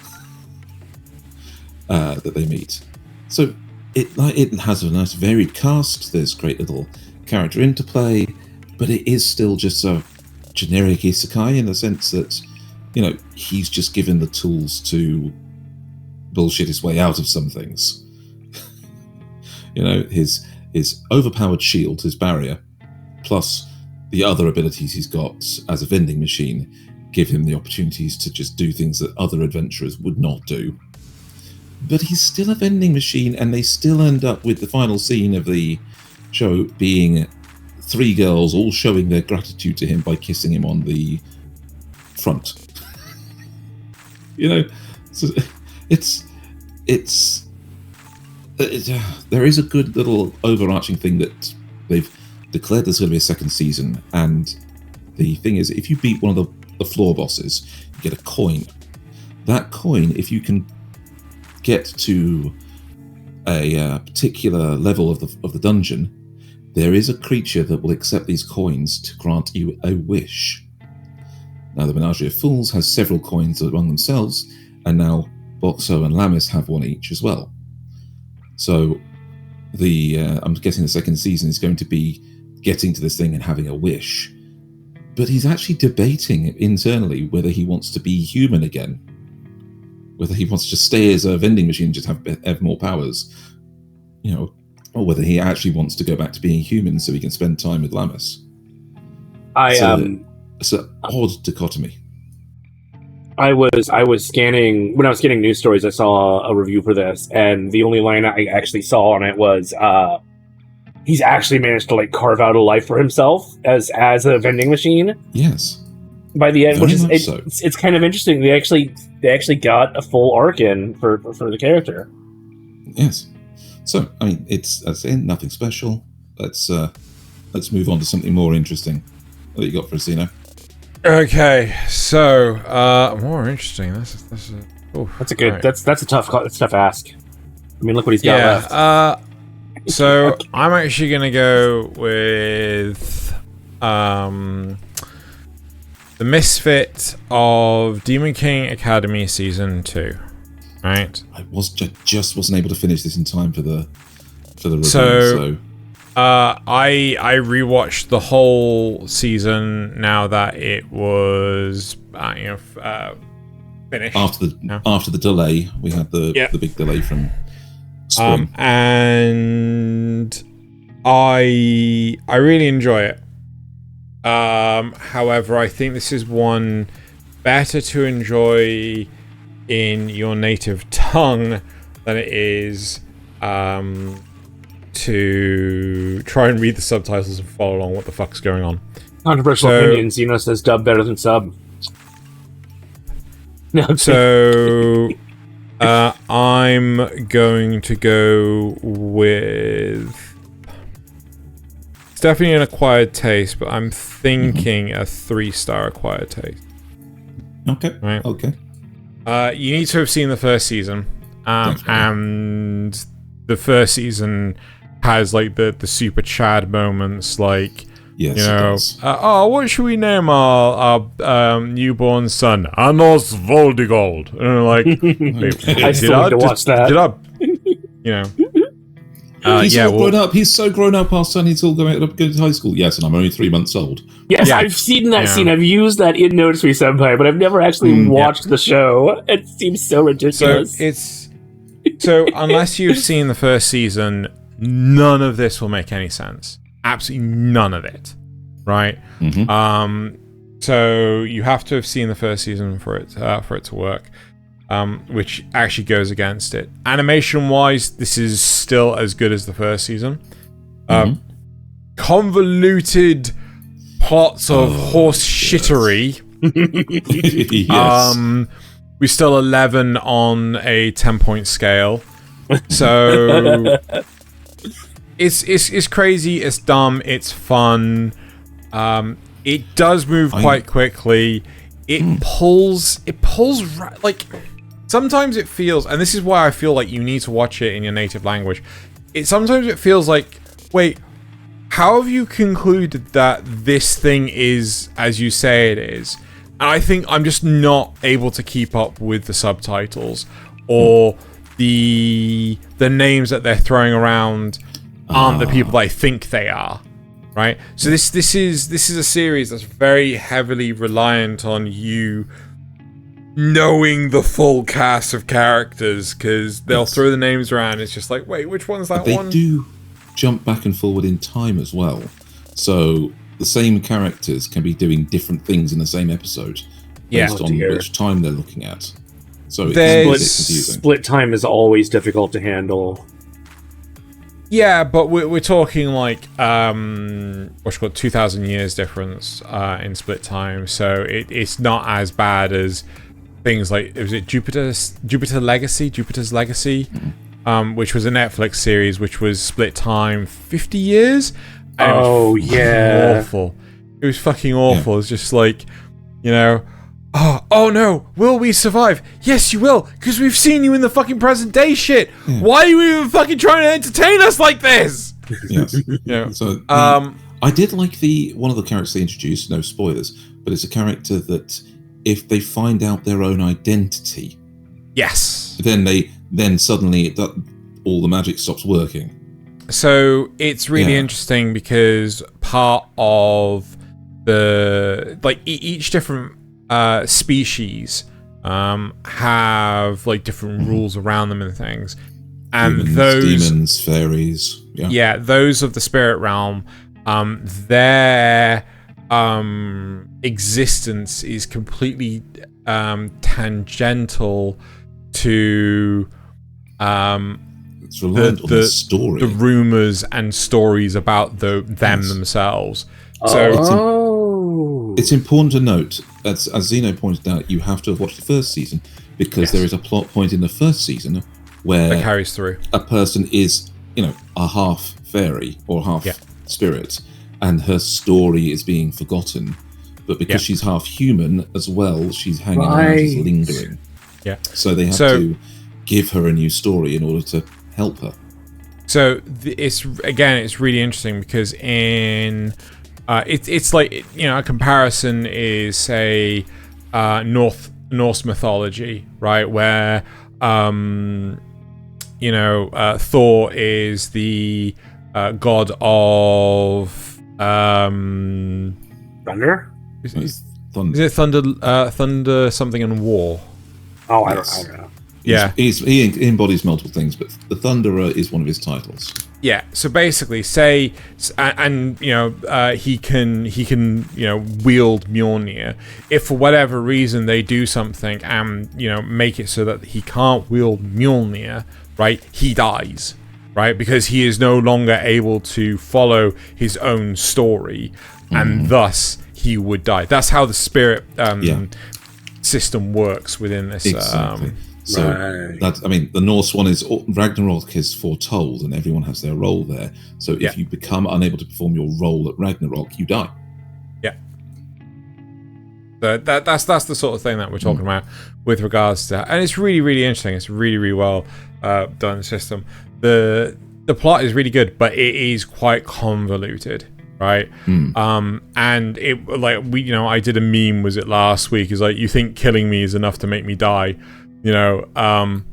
that they meet. So it has a nice varied cast. There's great little character interplay, but it is still just a generic isekai in the sense that he's just given the tools to bullshit his way out of some things. His overpowered shield, his barrier, plus the other abilities he's got as a vending machine give him the opportunities to just do things that other adventurers would not do. But he's still a vending machine, and they still end up with the final scene of the show being 3 girls all showing their gratitude to him by kissing him on the front. So there is a good little overarching thing that they've declared there's going to be a second season, and the thing is, if you beat one of the floor bosses, you get a coin. That coin, if you can get to a particular level of the dungeon, there is a creature that will accept these coins to grant you a wish. Now, the Menagerie of Fools has several coins among themselves, and now Boxo and Lamis have one each as well. So, I'm guessing the second season is going to be getting to this thing and having a wish. But he's actually debating internally whether he wants to be human again. Whether he wants to stay as a vending machine and just have more powers. Or whether he actually wants to go back to being human so he can spend time with Lamis. It's an odd dichotomy. I was scanning when I was scanning news stories. I saw a review for this, and the only line I actually saw on it was, he's actually managed to carve out a life for himself as a vending machine. Yes. By the end, Very which is much so. it's kind of interesting. They actually got a full arc in for the character. Yes. So, I mean, it's nothing special. Let's move on to something more interesting. What you got for us, Xeno? Okay, so more interesting. That's a good. right. That's a tough ask. I mean, look what he's got left. So I'm actually gonna go with the Misfit of Demon King Academy Season 2. Right. I just wasn't able to finish this in time for the review. So I rewatched the whole season now that it was finished. After the delay, we had the big delay from spring. And I really enjoy it. However, I think this is one better to enjoy in your native tongue than it is to try and read the subtitles and follow along what the fuck's going on. Controversial opinion. Xeno says dub better than sub. No, so I'm going to go with... It's definitely an acquired taste, but I'm thinking a 3-star acquired taste. Okay. Right. Okay. You need to have seen the first season, and the first season has the super Chad moments, yes, what should we name our newborn son? Anos Voldigold. And I still need to watch that. He's all grown up. He's so grown up. Our son, he's all going to go to high school. Yes, and I'm only 3 months old. Yes, I've seen that scene. I've used that in Notice Me Senpai, but I've never actually watched the show. It seems so ridiculous. So unless you've seen the first season, none of this will make any sense. Absolutely none of it. Right? Mm-hmm. So you have to have seen the first season for it to work. Which actually goes against it. Animation-wise, this is still as good as the first season. Convoluted plots of horse shittery. Yes. We're still 11 on a 10-point scale. So it's crazy, it's dumb, it's fun. It does move quite quickly. It pulls sometimes it feels, and this is why I feel like you need to watch it in your native language. Sometimes it feels like, wait, how have you concluded that this thing is as you say it is? And I think I'm just not able to keep up with the subtitles, or the names that they're throwing around aren't the people that I think they are. Right? So this is a series that's very heavily reliant on you knowing the full cast of characters, because they'll throw the names around. It's just like, wait, which one's that one? They do jump back and forward in time as well. So the same characters can be doing different things in the same episode based on which time they're looking at. So it's a bit confusing. Split time is always difficult to handle. Yeah, but we're talking what's called 2,000 years difference in split time. So it's not as bad as things like, was it Jupiter's Legacy, which was a Netflix series which was split time 50 years. And awful. It was fucking awful. It's just like, oh no, will we survive? Yes, you will, because we've seen you in the fucking present day shit. Yeah. Why are you even fucking trying to entertain us like this? Yes. Yeah. So, I did like one of the characters they introduced, no spoilers, but it's a character that if they find out their own identity, yes, then suddenly all the magic stops working. So it's really interesting because part of the each different species have like different rules around them and things, and humans, demons, fairies, those of the spirit realm, their existence is completely tangential to it's reliant on the story, the rumors and stories about them themselves. So it's important to note, as Xeno pointed out, you have to have watched the first season because there is a plot point in the first season where that carries through. A person is, a half fairy or half spirit, and her story is being forgotten. But because she's half human as well, she's hanging around, as lingering. Yeah. So they have to give her a new story in order to help her. So it's really interesting because in it's like, a comparison is, say, Norse mythology, right, where Thor is the god of thunder. Is it thunder something and war? Oh, I don't know. Yeah, he embodies multiple things, but the Thunderer is one of his titles. Yeah, so basically, he can wield Mjolnir. If for whatever reason they do something and make it so that he can't wield Mjolnir, right, he dies, right, because he is no longer able to follow his own story, and thus he would die. That's how the spirit system works within this. Exactly. So the Norse one is Ragnarok is foretold, and everyone has their role there. So if you become unable to perform your role at Ragnarok, you die. Yeah. So that's the sort of thing that we're talking about with regards to that. And it's really, really interesting. It's really, really well done system. The plot is really good, but it is quite convoluted. Right, and it I did a meme. Was it last week? Is like, you think killing me is enough to make me die? That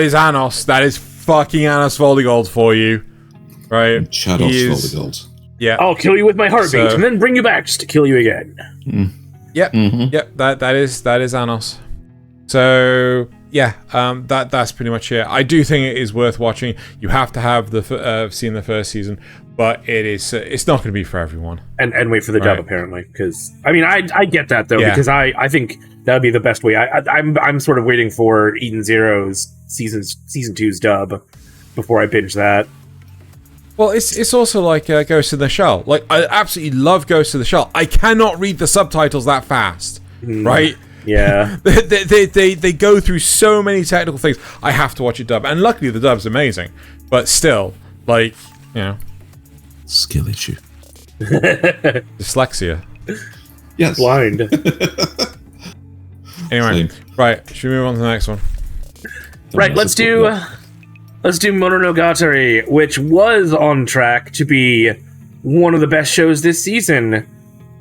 is Anos. That is fucking Anos Voldigold for you, right? Chados Voldigold. Yeah, I'll kill you with my heartbeat and then bring you back just to kill you again. Yep, yep. That is Anos. So that's pretty much it. I do think it is worth watching. You have to have seen the first season, but it's not going to be for everyone. And wait for the dub, apparently, because I get that though, because I think that would be the best way. I'm sort of waiting for Eden Zero's season 2's dub before I binge that. Well, it's also like Ghost in the Shell. Like, I absolutely love Ghost in the Shell. I cannot read the subtitles that fast, right? Yeah. they go through so many technical things. I have to watch it dub, and luckily the dub's amazing. But still, skill issue. Dyslexia. Yes. Blind. Anyway, right. Should we move on to the next one? Right. Let's do Mononogatari, which was on track to be one of the best shows this season.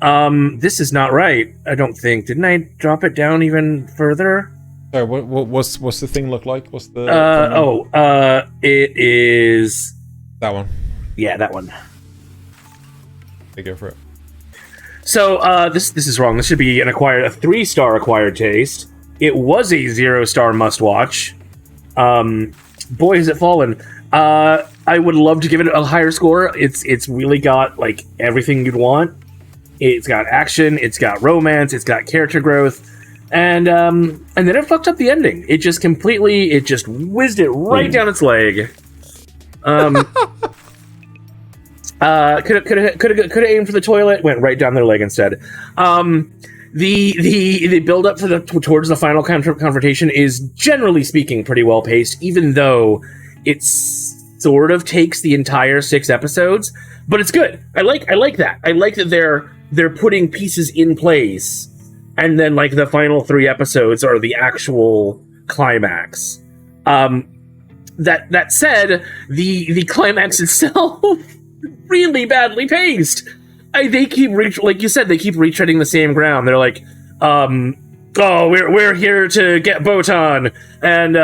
This is not right, I don't think. Didn't I drop it down even further? Sorry, what's the thing look like? What's the it is that one. Yeah, that one. They go for it. So this is wrong. This should be a 3-star acquired taste. It was a 0-star must watch. Boy, has it fallen. I would love to give it a higher score. It's really got like everything you'd want. It's got action, it's got romance, it's got character growth, and then it fucked up the ending. It just whizzed it right down its leg. Could have aimed for the toilet, went right down their leg instead. The build up towards the final confrontation is, generally speaking, pretty well paced, even though it's sort of takes the entire 6 episodes, but it's good. I like that. I like that they're putting pieces in place, and then like the final 3 episodes are the actual climax. That said, the climax itself really badly paced. They keep like you said, they keep retreading the same ground. They're like, oh, we're here to get Botan, and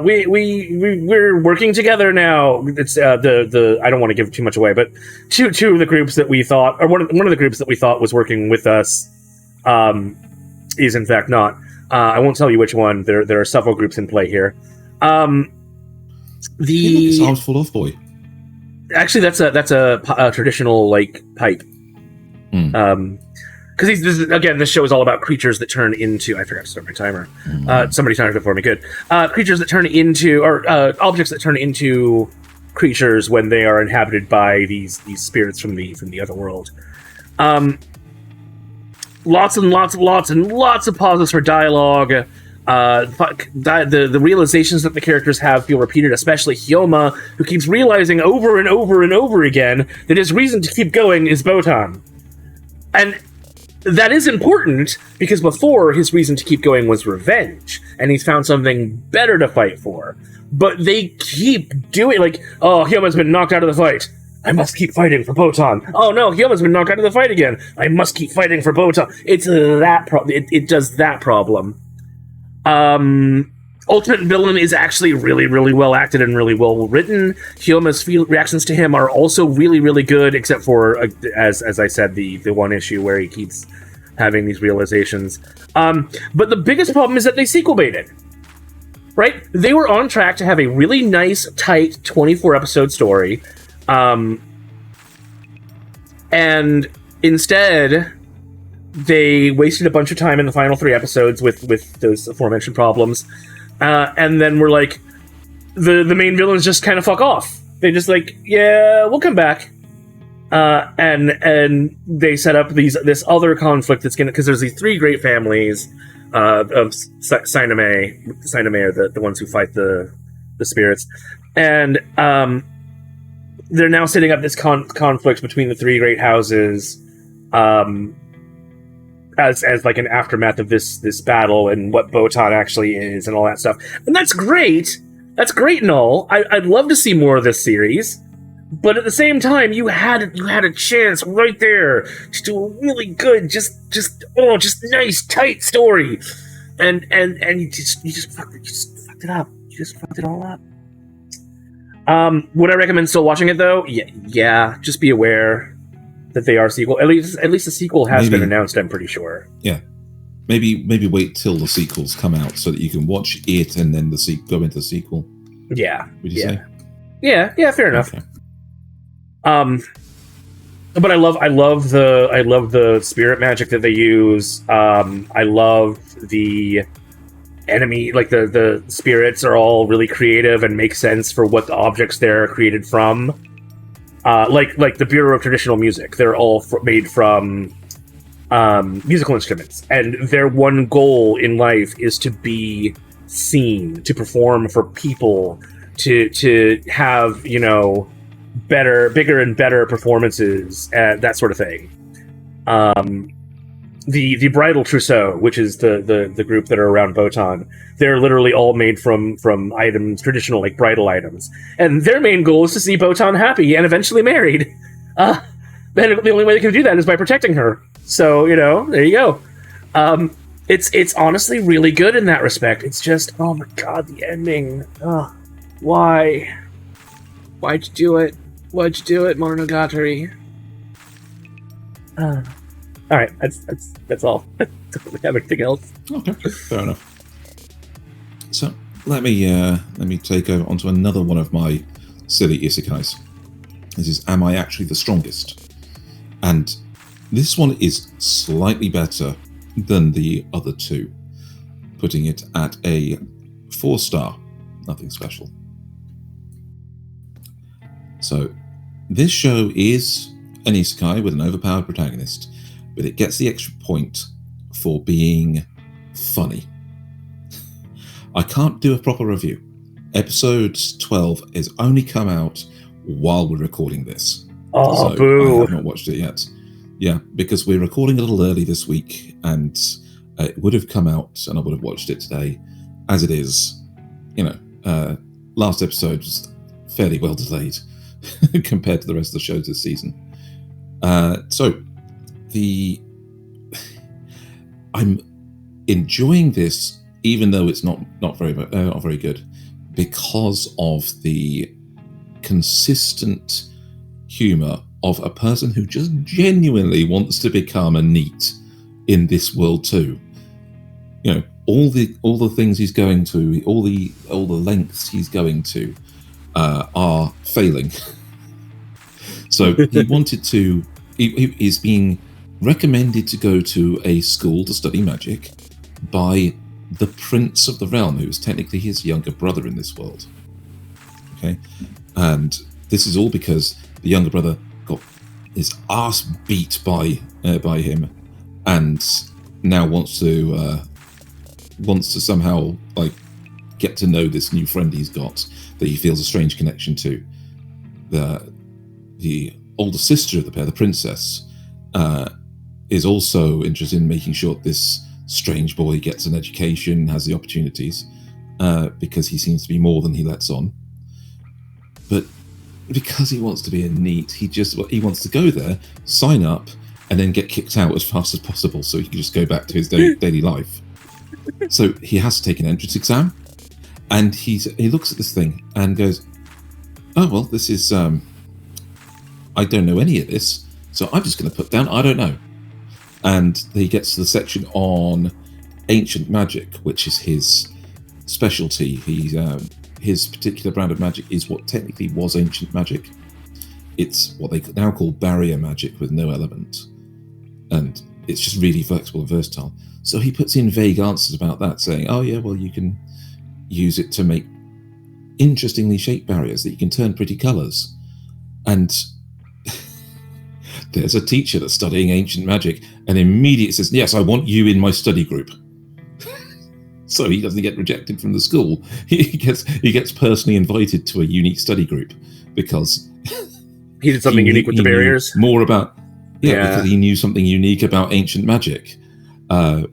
we're working together now. It's the I don't want to give too much away, but two of the groups that we thought, or one of the groups that we thought was working with us, is in fact not. I won't tell you which one. There are several groups in play here. It's Arms Full Off Boy. Actually, that's a traditional like pipe. Because this show is all about creatures that turn into. I forgot to start my timer. Somebody timed it for me. Good. Creatures that turn into, or objects that turn into creatures when they are inhabited by these spirits from the other world. Lots and lots of pauses for dialogue. The realizations that the characters have feel repeated, especially Hyoma, who keeps realizing over and over and over again that his reason to keep going is Botan. And that is important, because before, his reason to keep going was revenge, and he's found something better to fight for. But they keep doing, like, oh, Hyoma's been knocked out of the fight. I must keep fighting for Botan. Oh no, Hyoma's been knocked out of the fight again. I must keep fighting for Botan. It's that problem. It does that problem. Ultimate Villain is actually really, really well acted and really well written. Hyoma's reactions to him are also really, really good, except for, as I said, the one issue where he keeps having these realizations. But the biggest problem is that they sequel baited. Right? They were on track to have a really nice, tight 24-episode story. And instead, they wasted a bunch of time in the final 3 episodes with those aforementioned problems. And then we're like, the main villains just kind of fuck off. They just like, yeah, we'll come back. And they set up this other conflict that's gonna, because there's these 3 great families of Syname. Syname are the ones who fight the spirits, and they're now setting up this conflict between the 3 great houses, as like an aftermath of this battle and what Botan actually is and all that stuff. And that's great. That's great and all. I'd love to see more of this series. But at the same time, you had a chance right there to do a really good, just nice, tight story. And you just fucked it up. You just fucked it all up. Would I recommend still watching it though? Yeah. Just be aware that they are sequel. At least the sequel has been announced, I'm pretty sure. Yeah. Maybe wait till the sequels come out so that you can watch it and then go into the sequel. Yeah. Would you say? Yeah, fair enough. Okay. But I love the spirit magic that they use. I love the enemy, like the spirits are all really creative and make sense for what the objects they're created from. Like the Bureau of Traditional Music, they're all made from musical instruments, and their one goal in life is to be seen, to perform for people, to have, bigger and better performances, that sort of thing. The Bridal Trousseau, which is the group that are around Botan, they're literally all made from items, traditional like bridal items, and their main goal is to see Botan happy and eventually married. And the only way they can do that is by protecting her. So there you go. It's honestly really good in that respect. It's just, oh my god, the ending. Why'd you do it? Why'd you do it, Mononogatari? All right, that's all. Don't really have anything else. Okay, fair enough. So let me take over onto another one of my silly isekais. This is Am I Actually the Strongest? And this one is slightly better than the other 2, putting it at a 4-star. Nothing special. So this show is an isekai with an overpowered protagonist, but it gets the extra point for being funny. I can't do a proper review. Episode 12 has only come out while we're recording this. Oh, so boo. I have not watched it yet. Yeah, because we're recording a little early this week, and it would have come out, and I would have watched it today. As it is, last episode was fairly well delayed compared to the rest of the shows this season. I'm enjoying this, even though it's not very good, because of the consistent humor of a person who just genuinely wants to become a NEET in this world too. All the things he's going to, all the lengths he's going to, are failing. So he wanted to. He is being recommended to go to a school to study magic by the Prince of the Realm, who is technically his younger brother in this world. Okay, and this is all because the younger brother got his ass beat by him, and now wants to somehow get to know this new friend he's got that he feels a strange connection to. The older sister of the pair, the princess, is also interested in making sure this strange boy gets an education, has the opportunities, because he seems to be more than he lets on. But because he wants to be a NEET, he wants to go there, sign up, and then get kicked out as fast as possible so he can just go back to his daily life. So he has to take an entrance exam, and he looks at this thing and goes, "Oh well, this is I don't know any of this, so I'm just going to put down I don't know." And he gets to the section on ancient magic, which is his specialty. His particular brand of magic is what technically was ancient magic. It's what they now call barrier magic with no element, and it's just really flexible and versatile. So he puts in vague answers about that, saying, "Oh yeah, well you can use it to make interestingly shaped barriers that you can turn pretty colours." And there's a teacher that's studying ancient magic and immediately says, "Yes, I want you in my study group." So he doesn't get rejected from the school. He gets personally invited to a unique study group because he did something unique with the barriers. More about because he knew something unique about ancient magic. So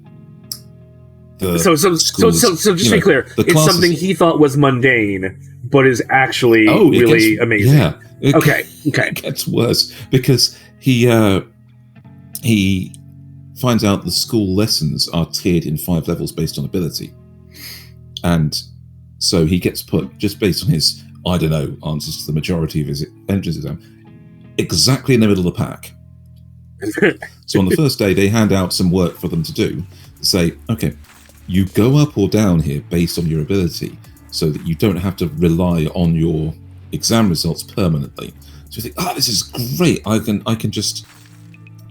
just to be clear, it's something he thought was mundane, but is actually really amazing. Yeah. Okay. It gets worse because he finds out the school lessons are tiered in 5 levels based on ability, and so he gets put, just based on his I don't know answers to the majority of his entrance exam, exactly in the middle of the pack. So on the first day, they hand out some work for them to do, to say, okay, you go up or down here based on your ability, so that you don't have to rely on your exam results permanently. So you think, this is great. I can just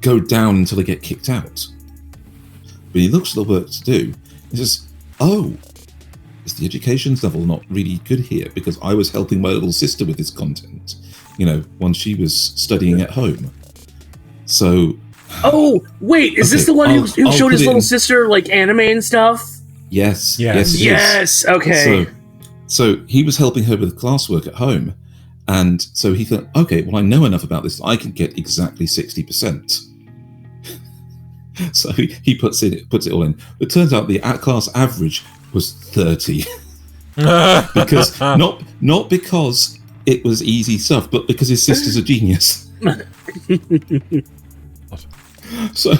go down until I get kicked out. But he looks at the work to do. He says, is the education level not really good here? Because I was helping my little sister with this content, when she was studying at home. So. Oh, wait, is this the one who showed his little sister anime and stuff? Yes. Yes. Okay. So he was helping her with classwork at home, and so he thought, okay, well, I know enough about this, I can get exactly 60%. So he puts it all in. It turns out the class average was 30, because not because it was easy stuff, but because his sister's a genius. So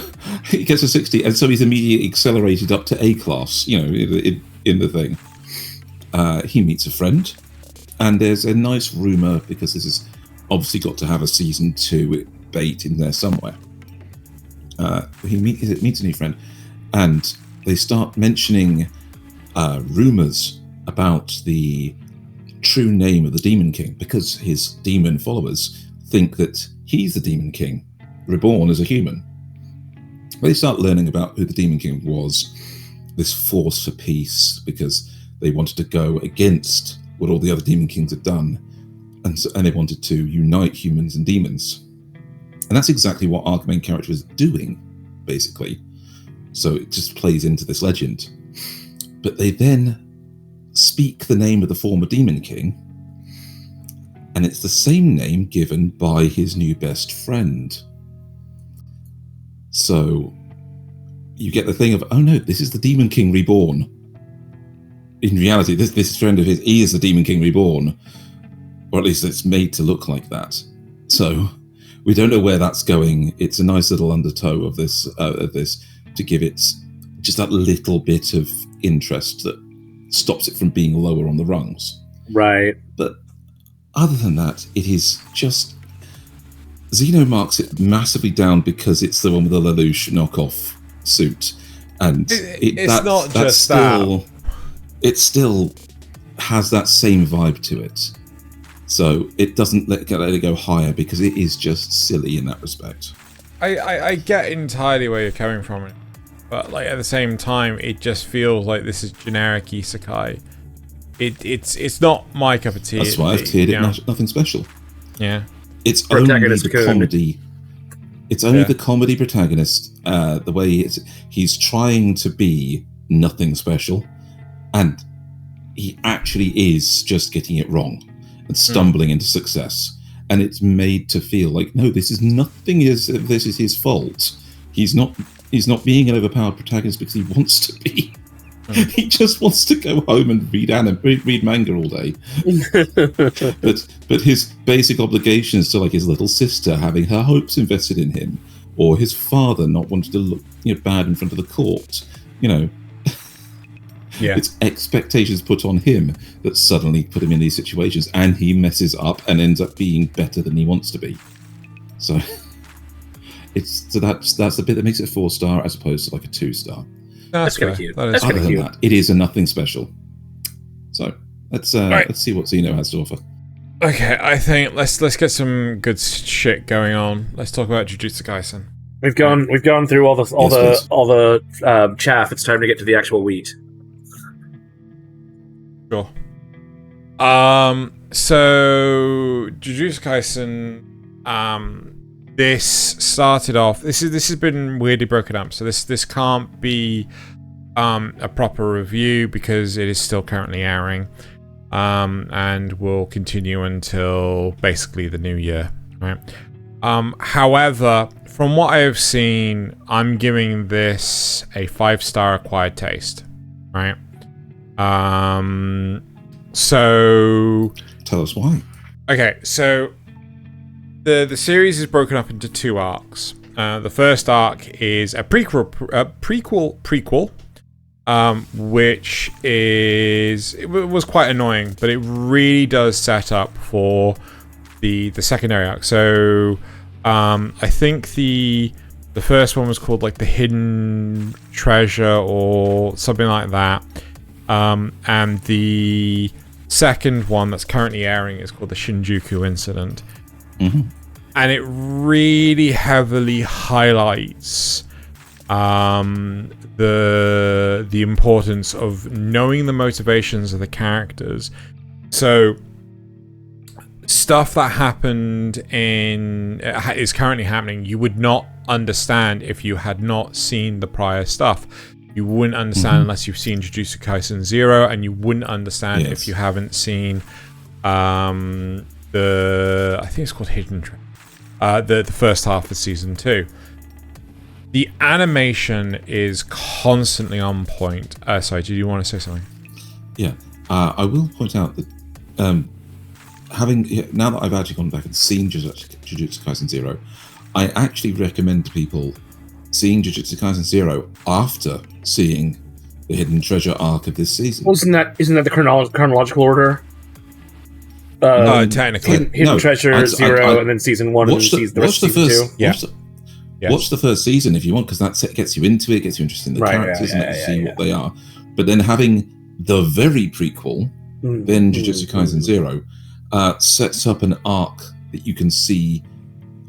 he gets a 60, and so he's immediately accelerated up to A class, in the thing. He meets a friend, and there's a nice rumour, because this has obviously got to have a season 2 bait in there somewhere. He meets a new friend, and they start mentioning rumours about the true name of the Demon King, because his demon followers think that he's the Demon King, reborn as a human. They start learning about who the Demon King was, this force for peace, because they wanted to go against what all the other Demon Kings had done, and they wanted to unite humans and demons. And that's exactly what our main character is doing, basically. So it just plays into this legend. But they then speak the name of the former Demon King, and it's the same name given by his new best friend. So you get the thing of, oh no, this is the Demon King Reborn. In reality, this friend of his, he is the Demon King Reborn, or at least it's made to look like that. So we don't know where that's going. It's a nice little undertow of this to give it just that little bit of interest that stops it from being lower on the rungs. Right. But other than that, it is just... Xeno marks it massively down because it's the one with the Lelouch knockoff suit. And it still has that same vibe to it. So it doesn't let it go higher because it is just silly in that respect. I get entirely where you're coming from, but like at the same time, it just feels like this is generic isekai. It's not my cup of tea. That's why I've tiered it nothing special. Yeah, it's only the comedy. It's only the comedy protagonist. The way he's trying to be nothing special, and he actually is just getting it wrong and stumbling into success. And it's made to feel like, no, this is nothing. This is his fault. He's not being an overpowered protagonist because he wants to be. He just wants to go home and read manga all day. but his basic obligations to like his little sister having her hopes invested in him, or his father not wanting to look bad in front of the court. It's expectations put on him that suddenly put him in these situations, and he messes up and ends up being better than he wants to be. So that's the bit that makes it 4-star as opposed to like a 2-star. That's kind of cute. That's Other than that, it is a nothing special. So let's see what Xeno has to offer. Okay, I think let's get some good shit going on. Let's talk about Jujutsu Kaisen. We've gone through all the chaff. It's time to get to the actual wheat. Sure. So Jujutsu Kaisen, this started off. This has been weirdly broken up. So this can't be a proper review because it is still currently airing, and will continue until basically the new year, right? However, from what I have seen, I'm giving this a 5-star acquired taste, right? So tell us why. Okay, so the series is broken up into 2 arcs. The first arc is a prequel, which was quite annoying, but it really does set up for the secondary arc. So I think the first one was called like the Hidden Treasure or something like that. And the second one that's currently airing is called the Shinjuku Incident. Mm-hmm. And it really heavily highlights the importance of knowing the motivations of the characters. So stuff that happened is currently happening, you would not understand if you had not seen the prior stuff. You wouldn't understand unless you've seen Jujutsu Kaisen 0, and you wouldn't understand if you haven't seen I think it's called Hidden Treasure, the first half of season 2. The animation is constantly on point. Sorry, did you want to say something? Yeah, I will point out that now that I've actually gone back and seen Jujutsu Kaisen 0, I actually recommend to people seeing Jujutsu Kaisen 0 after seeing the Hidden Treasure arc of this season. Well, isn't that the chronological order? No, technically. Hidden Treasure 0, and then season 1 and the rest of season 2. Watch the first season if you want, because that gets you into it, gets you interested in the characters and see what they are. But then having the very prequel, then Jujutsu Kaisen 0, sets up an arc that you can see,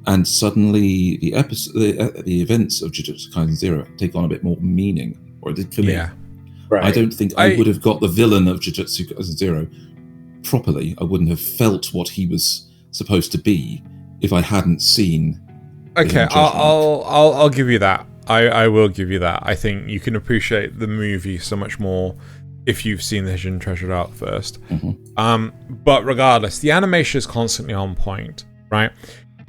and suddenly the events of Jujutsu Kaisen 0 take on a bit more meaning, or it did for me. Yeah. Right. I don't think I would have got the villain of Jujutsu Kaisen 0 properly. I wouldn't have felt what he was supposed to be if I hadn't seen. Okay, I'll give you that. I will give you that. I think you can appreciate the movie so much more if you've seen the Hidden Treasured Arc first. But regardless, the animation is constantly on point, right?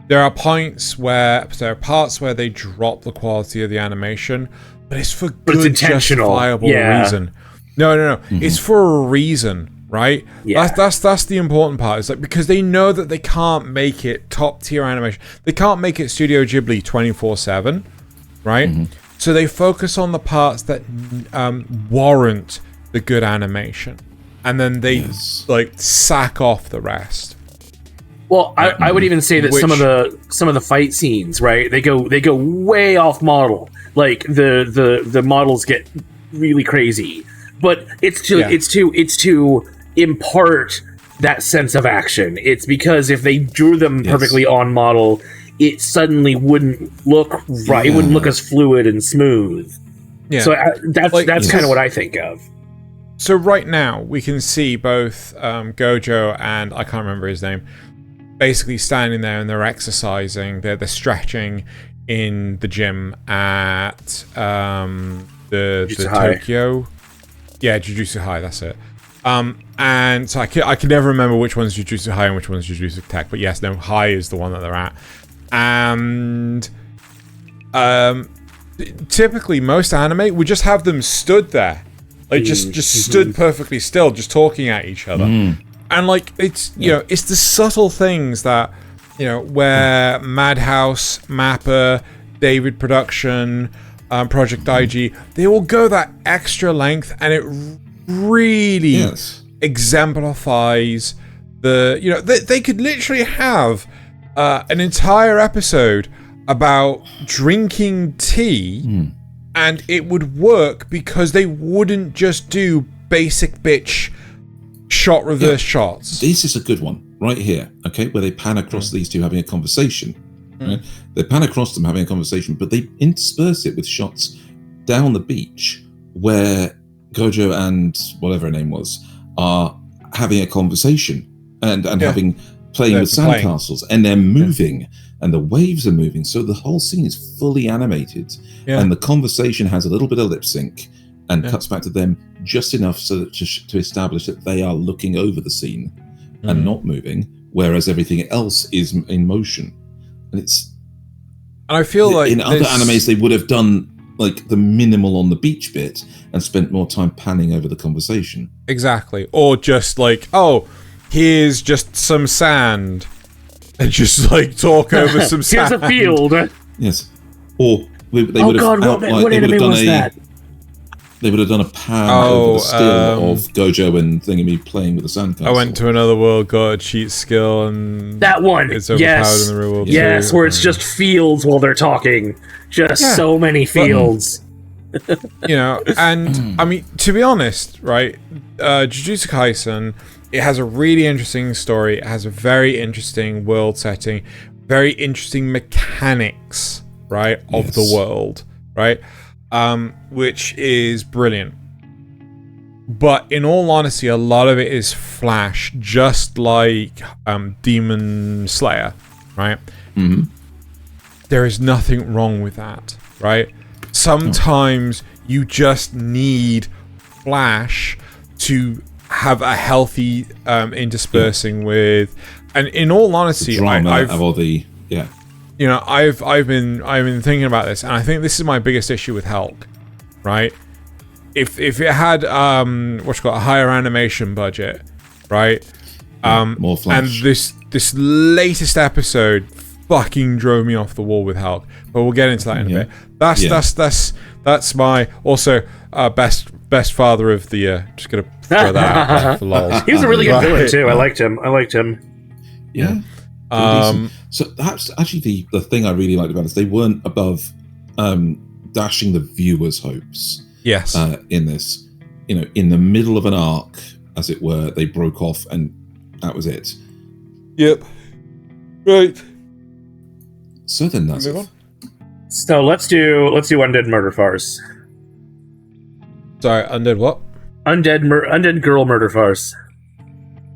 There are parts where they drop the quality of the animation, but it's for good, justifiable reason. No. It's for a reason, right? Yeah. That's the important part. It's like, because they know that they can't make it top tier animation. They can't make it Studio Ghibli 24/7, right? So they focus on the parts that warrant the good animation, and then they like sack off the rest. Well, I would even say that some of the fight scenes, right? They go way off model. Like the models get really crazy, but it's to impart that sense of action. It's because if they drew them perfectly on model, it suddenly wouldn't look right. It wouldn't look as fluid and smooth. Yeah. So that's kind of what I think of. So right now we can see both Gojo and I can't remember his name, basically standing there and they're exercising. They're stretching in the gym at the Tokyo. Yeah, Jujutsu High. That's it. And so I can never remember which one's Jujutsu High and which one's Jujutsu Tech. But yes, no, High is the one that they're at. And typically most anime would just have them stood there. Like just stood perfectly still, just talking at each other. And like it's it's the subtle things that where Madhouse, Mappa, David Production, Project IG, they will go that extra length, and it really exemplifies the they could literally have an entire episode about drinking tea. And it would work because they wouldn't just do basic bitch shot reverse shots. This is a good one right here, okay, where they pan across these two having a conversation. Right? They pan across them having a conversation, but they intersperse it with shots down the beach where Gojo and whatever her name was are having a conversation and playing with sandcastles, and they're moving. And the waves are moving, so the whole scene is fully animated, and the conversation has a little bit of lip sync and cuts back to them just enough so that to establish that they are looking over the scene and not moving, whereas everything else is in motion. And I feel like in other animes they would have done like the minimal on the beach bit and spent more time panning over the conversation. Exactly, or just like, oh, here's just some sand. And just like talk over some sand. Here's a field. Yes. Or they would have what anime was that? They would have done a pan over the still of Gojo and Thingamy playing with the sandcastle. I went to another world, got a cheat skill, and that one. It's overpowered in the real world. Yes, where it's just fields while they're talking. Just so many fields. And I mean, to be honest, right? Jujutsu Kaisen. It has a really interesting story. It has a very interesting world setting, very interesting mechanics, right, of the world, right, which is brilliant. But in all honesty, a lot of it is flash, just like Demon Slayer, right? There is nothing wrong with that, right? Sometimes you just need flash to have a healthy interspersing with, and in all honesty, I've been thinking about this, and I think this is my biggest issue with Helk, right? If it had a higher animation budget, right? More flash. And this latest episode fucking drove me off the wall with Helk, but we'll get into that in a bit. That's my also best father of the year. Just gonna throw that out there for lols. He was a really good villain too. I liked him. Yeah. So that's actually the thing I really liked about this. They weren't above dashing the viewers' hopes. Yes. In this, in the middle of an arc, as it were, they broke off, and that was it. Yep. Right. So then that's move on. So let's do Undead Murder Farce. Sorry, Undead what? Undead Girl Murder Farce.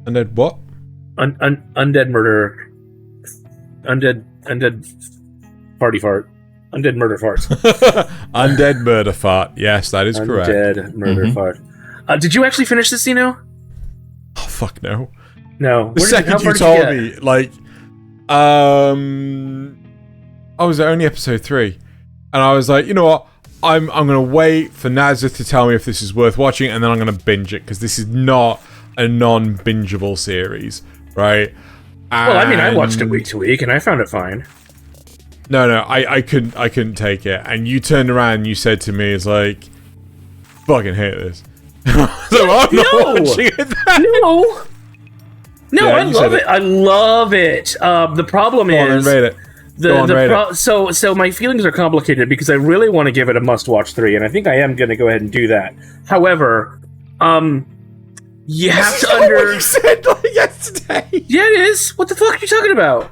Undead what? Undead Murder. Undead Party Fart. Undead Murder Farce. Undead Murder Fart. Yes, that is correct. Undead Murder Fart. Did you actually finish this, Xeno? Oh, fuck no. No. The second you told me, like, I was at only episode 3, and I was like, you know what? I'm gonna wait for Nasuth to tell me if this is worth watching, and then I'm gonna binge it because this is not a non-bingeable series, right? Well, I mean, I watched it week to week, and I found it fine. No, I couldn't take it, and you turned around and you said to me, "It's like, fucking hate this." So I'm not watching it then. No, I love it. I love it. The problem is, rate it. So my feelings are complicated because I really want to give it a must-watch 3, and I think I am going to go ahead and do that. However, you have to what you said like yesterday. Yeah, it is. What the fuck are you talking about?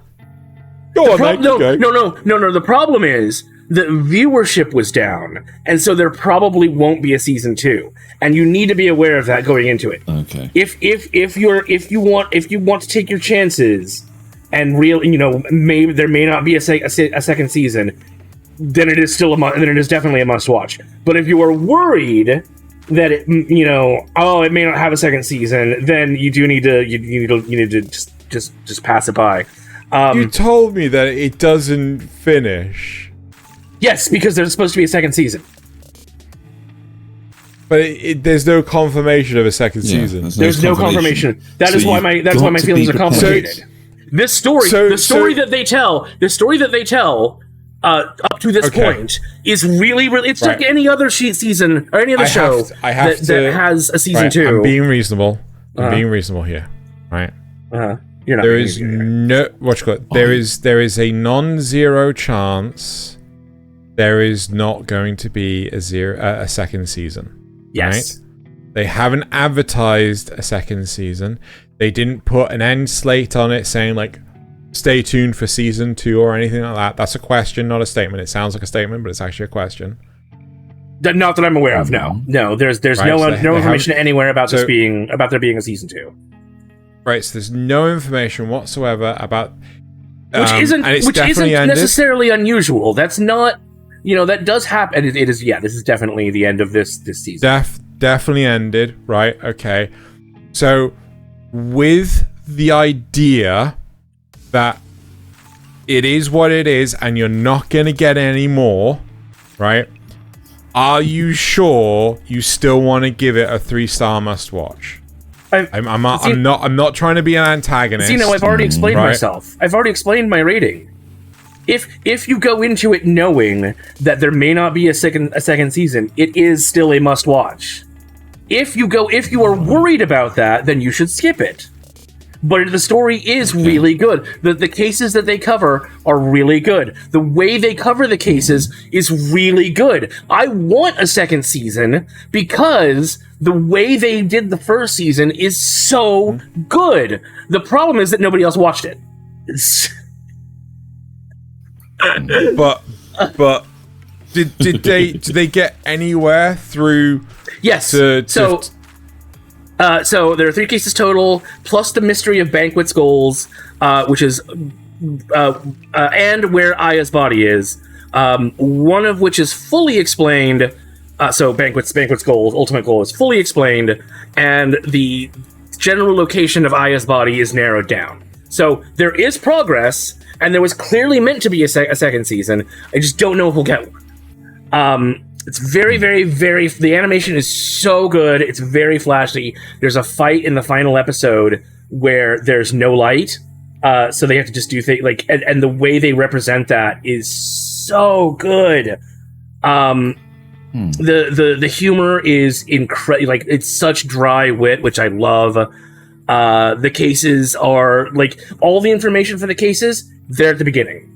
Go on, mate. No. The problem is the viewership was down, and so there probably won't be a season 2, and you need to be aware of that going into it. Okay. If you want to take your chances, and maybe there may not be a second season, then it is definitely a must watch. But if you are worried that it may not have a second season, then you need to just pass it by. You told me that it doesn't finish. Yes, because there's supposed to be a second season. But there's no confirmation of a second season. There's no confirmation. That's why my feelings are complicated. The story that they tell up to this point is really it's like any other season or any other show that has a season 2. I'm being reasonable. I'm being reasonable here, right? You're not. There is no There is a non-zero chance there is not going to be a second season. Yes. Right? They haven't advertised a second season. They didn't put an end slate on it saying like stay tuned for season 2 or anything like that. That's a question, not a statement. It sounds like a statement, but it's actually a question. Not that I'm aware of. No. There's no information anywhere about there being a season 2. Right. So there's no information whatsoever about which isn't necessarily unusual. That's not. That does happen. It is. Yeah, this is definitely the end of this season. Definitely ended. Right. Okay. So, with the idea that it is what it is, and you're not gonna get any more, right? Are you sure you still want to give it a 3-star must-watch? I'm not trying to be an antagonist. I've already explained myself. I've already explained my rating. If you go into it knowing that there may not be a second season, it is still a must watch. If you are worried about that, then you should skip it. But the story is really good. The cases that they cover are really good. The way they cover the cases is really good. I want a second season because the way they did the first season is so good. The problem is that nobody else watched it. But did they get anywhere through? Yes. So there are 3 cases total, plus the mystery of Banquet's goals, which is and where Aya's body is. One of which is fully explained. So Banquet's goals, ultimate goal, is fully explained, and the general location of Aya's body is narrowed down. So there is progress, and there was clearly meant to be a second season. I just don't know if we'll get one. It's very, very, very... The animation is so good. It's very flashy. There's a fight in the final episode where there's no light, so they have to just do things like... And the way they represent that is so good. The humor is incredible. Like, it's such dry wit, which I love. The cases are... Like, all the information for the cases, they're at the beginning.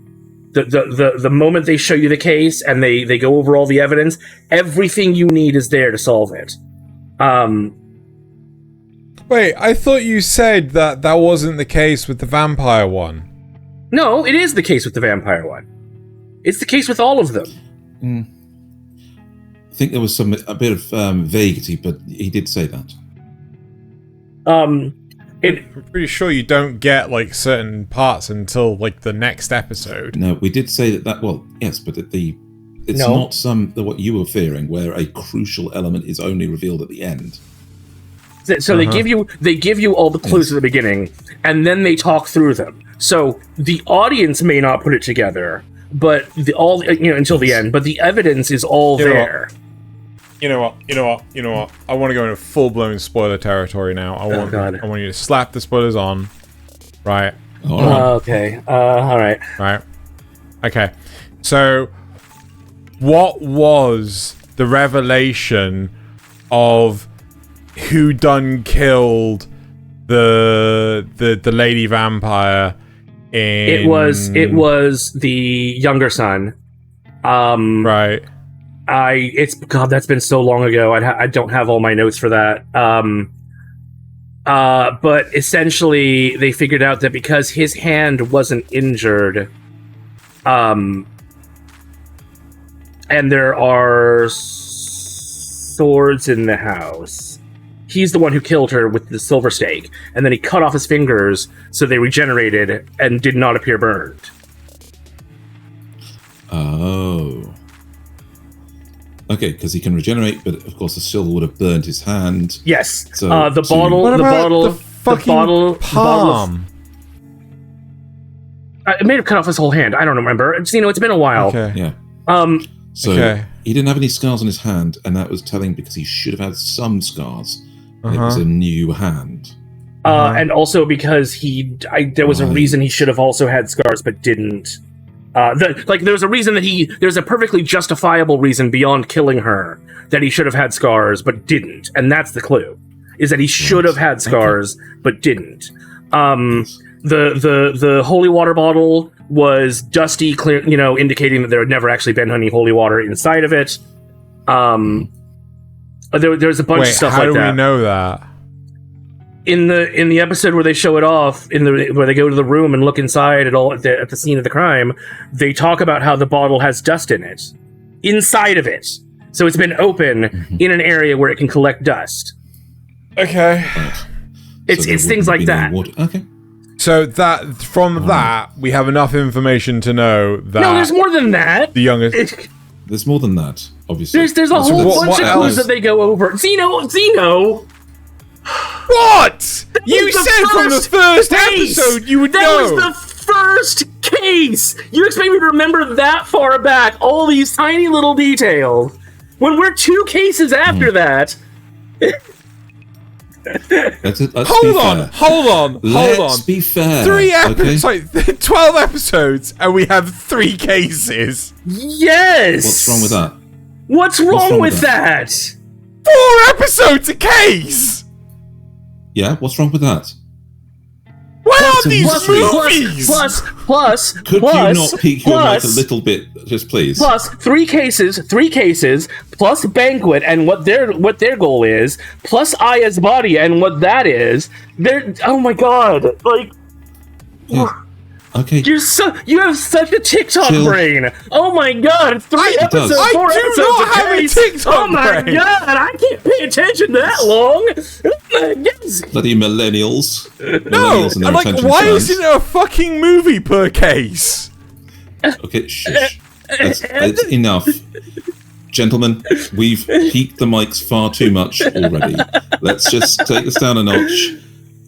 The moment they show you the case and they go over all the evidence, everything you need is there to solve it. Wait, I thought you said that wasn't the case with the vampire one. No, it is the case with the vampire one. It's the case with all of them. I think there was a bit of vaguity, but he did say that. I'm pretty sure you don't get like certain parts until like the next episode. No, we did say that. Well, yes, but it's not what you were fearing, where a crucial element is only revealed at the end. So they give you all the clues at the beginning, and then they talk through them. So the audience may not put it together, but until the end. But the evidence is all there. You know what? I want to go into full-blown spoiler territory now. I want you to slap the spoilers on. Right. Okay. All right. Right. Okay. So, what was the revelation of who done killed the lady vampire? It was the younger son. Right. That's been so long ago. I don't have all my notes for that. But essentially, they figured out that because his hand wasn't injured, and there are swords in the house, he's the one who killed her with the silver stake, and then he cut off his fingers so they regenerated and did not appear burned. Oh. Okay, because he can regenerate, but of course the silver would have burned his hand. Yes. So, the bottle. Palm. It may have cut off his whole hand. I don't remember. It's been a while. Okay. Yeah. So he didn't have any scars on his hand, and that was telling because he should have had some scars. It was a new hand. And also because there was a reason he should have also had scars, but didn't. There's a reason there's a perfectly justifiable reason beyond killing her that he should have had scars but didn't, and that's the clue, is that he should have had scars but didn't. The holy water bottle was dusty, clear, indicating that there had never actually been any holy water inside of it. There's a bunch of stuff like that. How do we know that? In the episode where they show it off, where they go to the room and look inside at the scene of the crime, they talk about how the bottle has dust in it, inside of it. So it's been open in an area where it can collect dust. Okay. It's things like that. Okay. So that we have enough information to know that. No, there's more than that. The youngest. There's more than that. Obviously, there's a whole bunch of clues that they go over. Xeno. What? You said from the first episode you would know. That was the first case. You expect me to remember that far back all these tiny little details when we're 2 cases after that? Hold on. Let's be fair. 12 episodes, and we have 3 cases. Yes. What's wrong with that? What's wrong with that? 4 episodes a case. Yeah, what's wrong with that? What are these movies? Plus, Could you not peek your mic a little bit, just please? Plus 3 cases, plus Banquet and what their goal is, plus Aya's body and what that is. Oh my god, like. Yeah. Okay. You have such a TikTok brain. Oh my god, 3 episodes, 4 episodes. I do not have a TikTok Oh my brain. god, I can't pay attention that long. Yes. Bloody millennials. No, and their like, attention why spans. isn't there a fucking movie per case? Okay, shush. That's enough. Gentlemen, we've peaked the mics far too much already. Let's just take this down a notch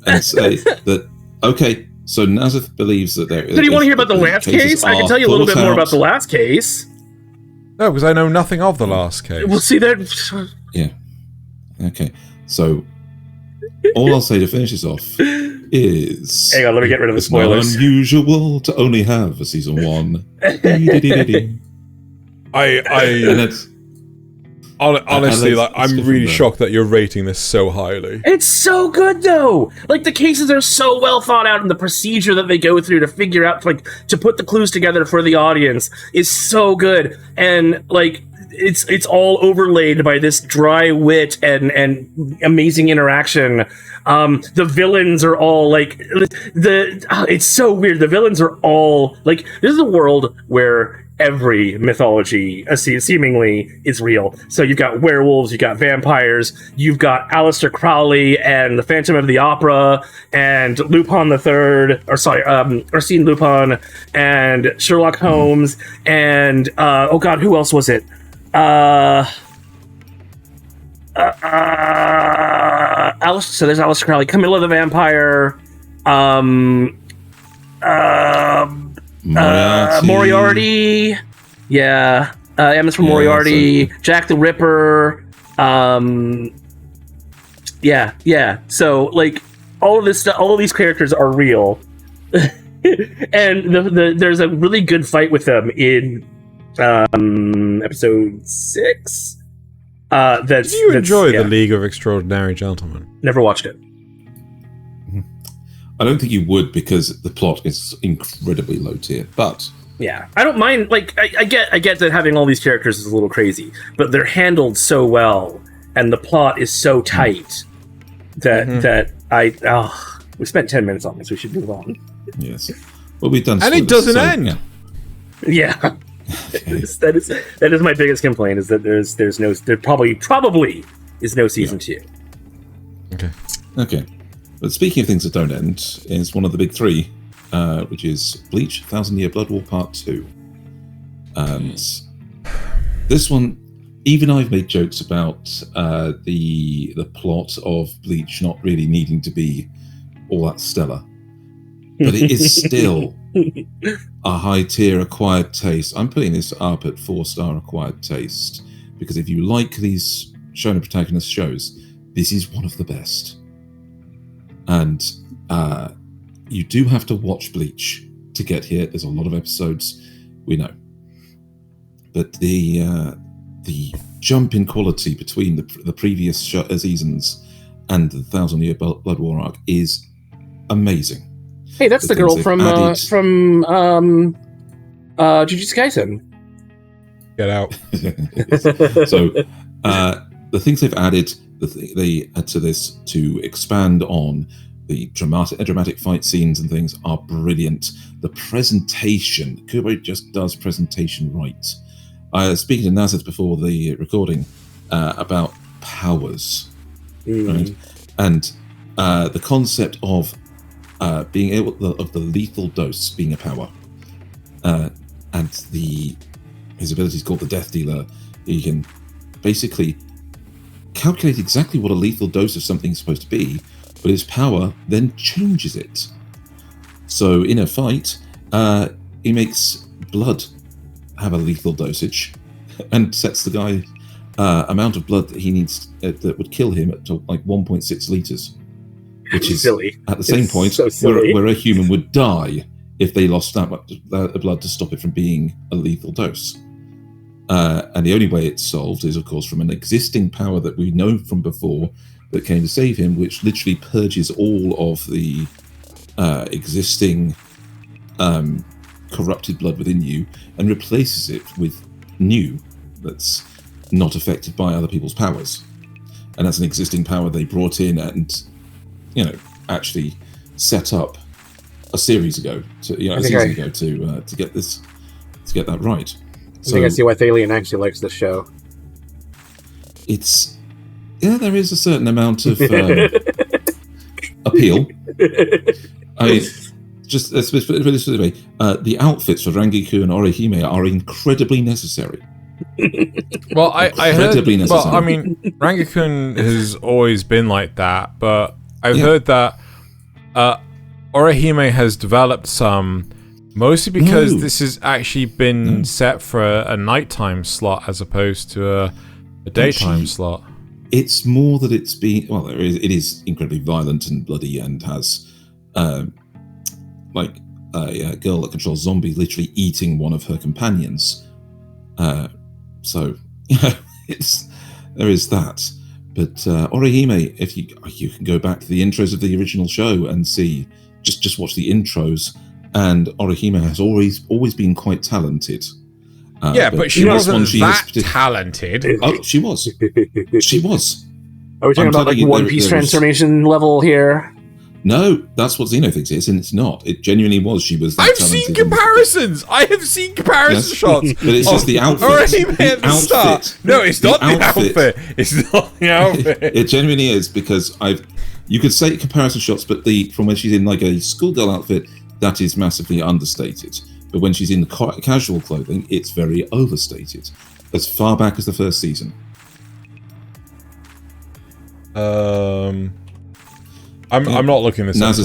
and say that, okay, so Nasuth believes that there is... Do you want to hear about the last case? I can tell you a little bit more about the last case. No, because I know nothing of the last case. We'll see that... Yeah. Okay, so all I'll say to finish this off is... Hang on, let me get rid of the spoilers. It's not unusual to only have a season 1. Honestly, I'm really shocked that you're rating this so highly. It's so good, though. Like, the cases are so well thought out, and the procedure that they go through to figure out, to put the clues together for the audience is so good. And it's all overlaid by this dry wit and amazing interaction. The villains are all it's so weird. The villains are all this is a world where every mythology seemingly is real. So you've got werewolves, you've got vampires, you've got Aleister Crowley and the Phantom of the Opera and Lupin III, Arsène Lupin and Sherlock Holmes and oh god, who else was it? Alice. So there's Alice Crowley, Camilla the Vampire, Moriarty. Yeah, Emma's from Moriarty. So Jack the Ripper. Yeah. So like all of this stuff, all of these characters are real, and there's a really good fight with them in episode 6. Did you enjoy the League of Extraordinary Gentlemen? Never watched it. I don't think you would, because the plot is incredibly low tier. But yeah, I don't mind. Like, I get that having all these characters is a little crazy, but they're handled so well, and the plot is so tight that we spent 10 minutes on this. We should move on. Yes, well, we've done, and it doesn't end. Yeah. that is my biggest complaint, is that there probably is no season 2. Okay. But speaking of things that don't end, is one of the big 3, which is Bleach: 1,000-Year Blood War Part 2. And this one, even I've made jokes about the plot of Bleach not really needing to be all that stellar, but it is still a high-tier acquired taste. I'm putting this up at 4-star acquired taste, because if you like these shonen protagonist shows, this is one of the best. And you do have to watch Bleach to get here. There's a lot of episodes, we know. But the jump in quality between the previous seasons and the 1,000-Year Blood War arc is amazing. Hey, that's the girl from Jujutsu Kaisen. Get out. So the things they've added, they add to this to expand on the dramatic fight scenes and things are brilliant. The presentation, Kubo just does presentation right. I was speaking to Nasuth before the recording about powers, right? And the concept of being able of the lethal dose being a power, and his ability is called the Death Dealer. He can basically calculate exactly what a lethal dose of something is supposed to be, but his power then changes it. So in a fight, he makes blood have a lethal dosage and sets the guy amount of blood that he needs that would kill him at like 1.6 liters, which is silly. At the same point so where a human would die if they lost that much blood to stop it from being a lethal dose. And the only way it's solved is, of course, from an existing power that we know from before that came to save him, which literally purges all of the existing corrupted blood within you and replaces it with new that's not affected by other people's powers. And that's an existing power they brought in and, actually set up a series ago, to get that right. I think I see why Thaylien actually likes this show. There is a certain amount of appeal. I mean, just let's put it this way: the outfits for Rangiku and Orihime are incredibly necessary. Well, I heard. Well, I mean, Rangiku has always been like that, but I've heard that Orihime has developed some. Mostly because this has actually been set for a nighttime slot as opposed to a daytime slot. It's more that it's been... Well, it is incredibly violent and bloody and has like a girl that controls zombies literally eating one of her companions. So, there is that. But Orihime, if you can go back to the intros of the original show and see... Just watch the intros... And Orihime has always been quite talented. But she wasn't that talented. Oh, she was. She was. Are we talking about like One Piece transformation level here? No, that's what Xeno thinks it is, and it's not. It genuinely was. She was. I've seen comparisons. I have seen comparison shots. But it's just the outfit. Orihime at the start. No, it's not the outfit. It's not the outfit. It genuinely is, because you could say comparison shots, but from when she's in like a schoolgirl outfit. That is massively understated. But when she's in casual clothing, it's very overstated. As far back as the first season. I'm not looking this up.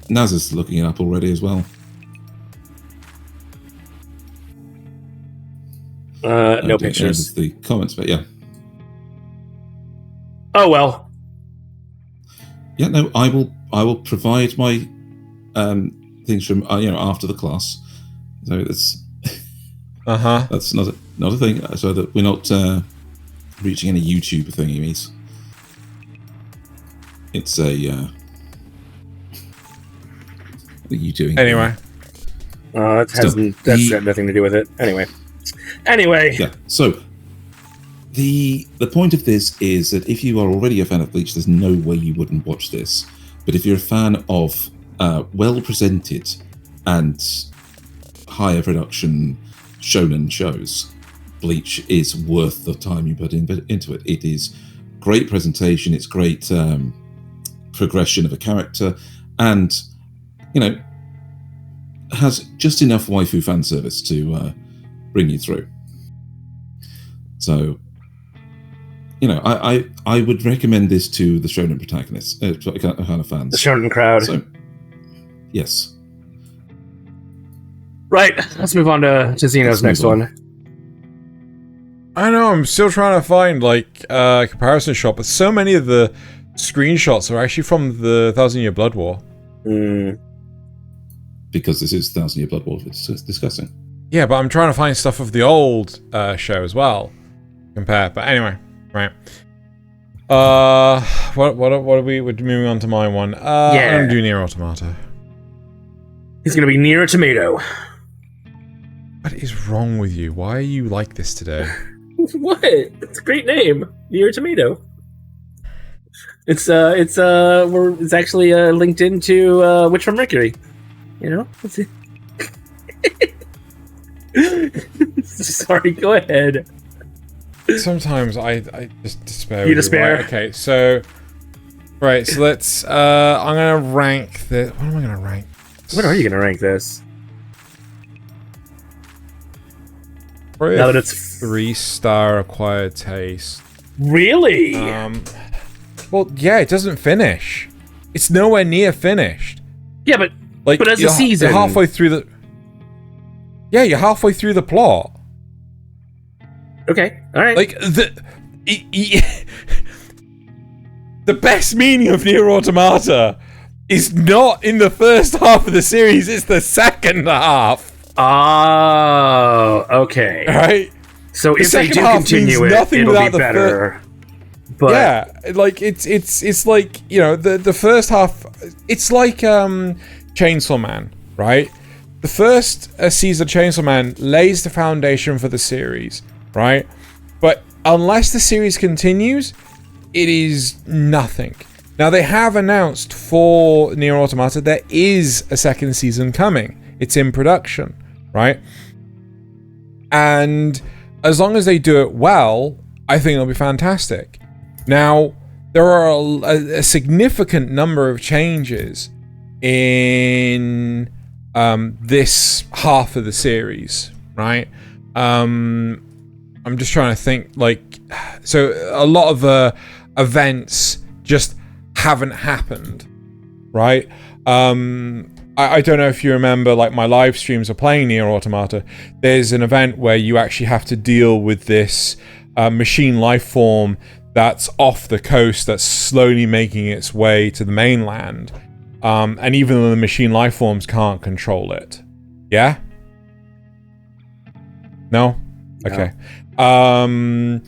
Naz is looking it up already as well. No pictures. The comments, but yeah. Oh well. Yeah, no, I will provide my things from after the class. So that's that's not a thing. So that we're not reaching any YouTube thingies. It's a. What are you doing? Anyway, that's got nothing to do with it. Anyway. Yeah. So the point of this is that if you are already a fan of Bleach, there's no way you wouldn't watch this. But if you're a fan of well presented and higher production shonen shows, Bleach is worth the time you put into it. It is great presentation. It's great progression of a character, and has just enough waifu fan service to bring you through. So, I would recommend this to the shonen protagonists, kind of fans. The shonen crowd. So, yes. Right, let's move on to Xeno's next one. I know, I'm still trying to find a comparison shot, but so many of the screenshots are actually from the 1,000-Year Blood War. Because this is 1,000-Year Blood War we're discussing. Yeah, but I'm trying to find stuff of the old show as well. Compare, but anyway, right. What are we? We're moving on to my one. I'm gonna do NieR Automata. He's gonna be NieR Tomato. What is wrong with you? Why are you like this today? What? It's a great name, NieR Tomato. It's actually linked into Witch from Mercury. Let's see. Sorry, go ahead. Sometimes I just despair. You despair? Right, okay, so let's I'm gonna rank this. What am I gonna rank? What are you gonna rank this? Probably now that it's 3-star acquired taste. Really? Well, yeah, it doesn't finish. It's nowhere near finished. Yeah, but as a season, you're halfway through the. Yeah, you're halfway through the plot. Okay, all right. The best meaning of NieR Automata is not in the first half of the series, it's the second half. Oh, okay. Right? So if they do continue it, it'll be better. But yeah, it's like, the first half, it's like Chainsaw Man, right? The first season of Chainsaw Man lays the foundation for the series, right? But unless the series continues, it is nothing. Now, they have announced for NieR Automata there is a second season coming. It's in production, right? And as long as they do it well, I think it'll be fantastic. Now, there are a significant number of changes in this half of the series, right? I'm just trying to think, so a lot of events just haven't happened, right? I don't know if you remember, my live streams of playing NieR Automata. There's an event where you actually have to deal with this machine life form that's off the coast, that's slowly making its way to the mainland. And even the machine life forms can't control it. Yeah? No? Okay. No.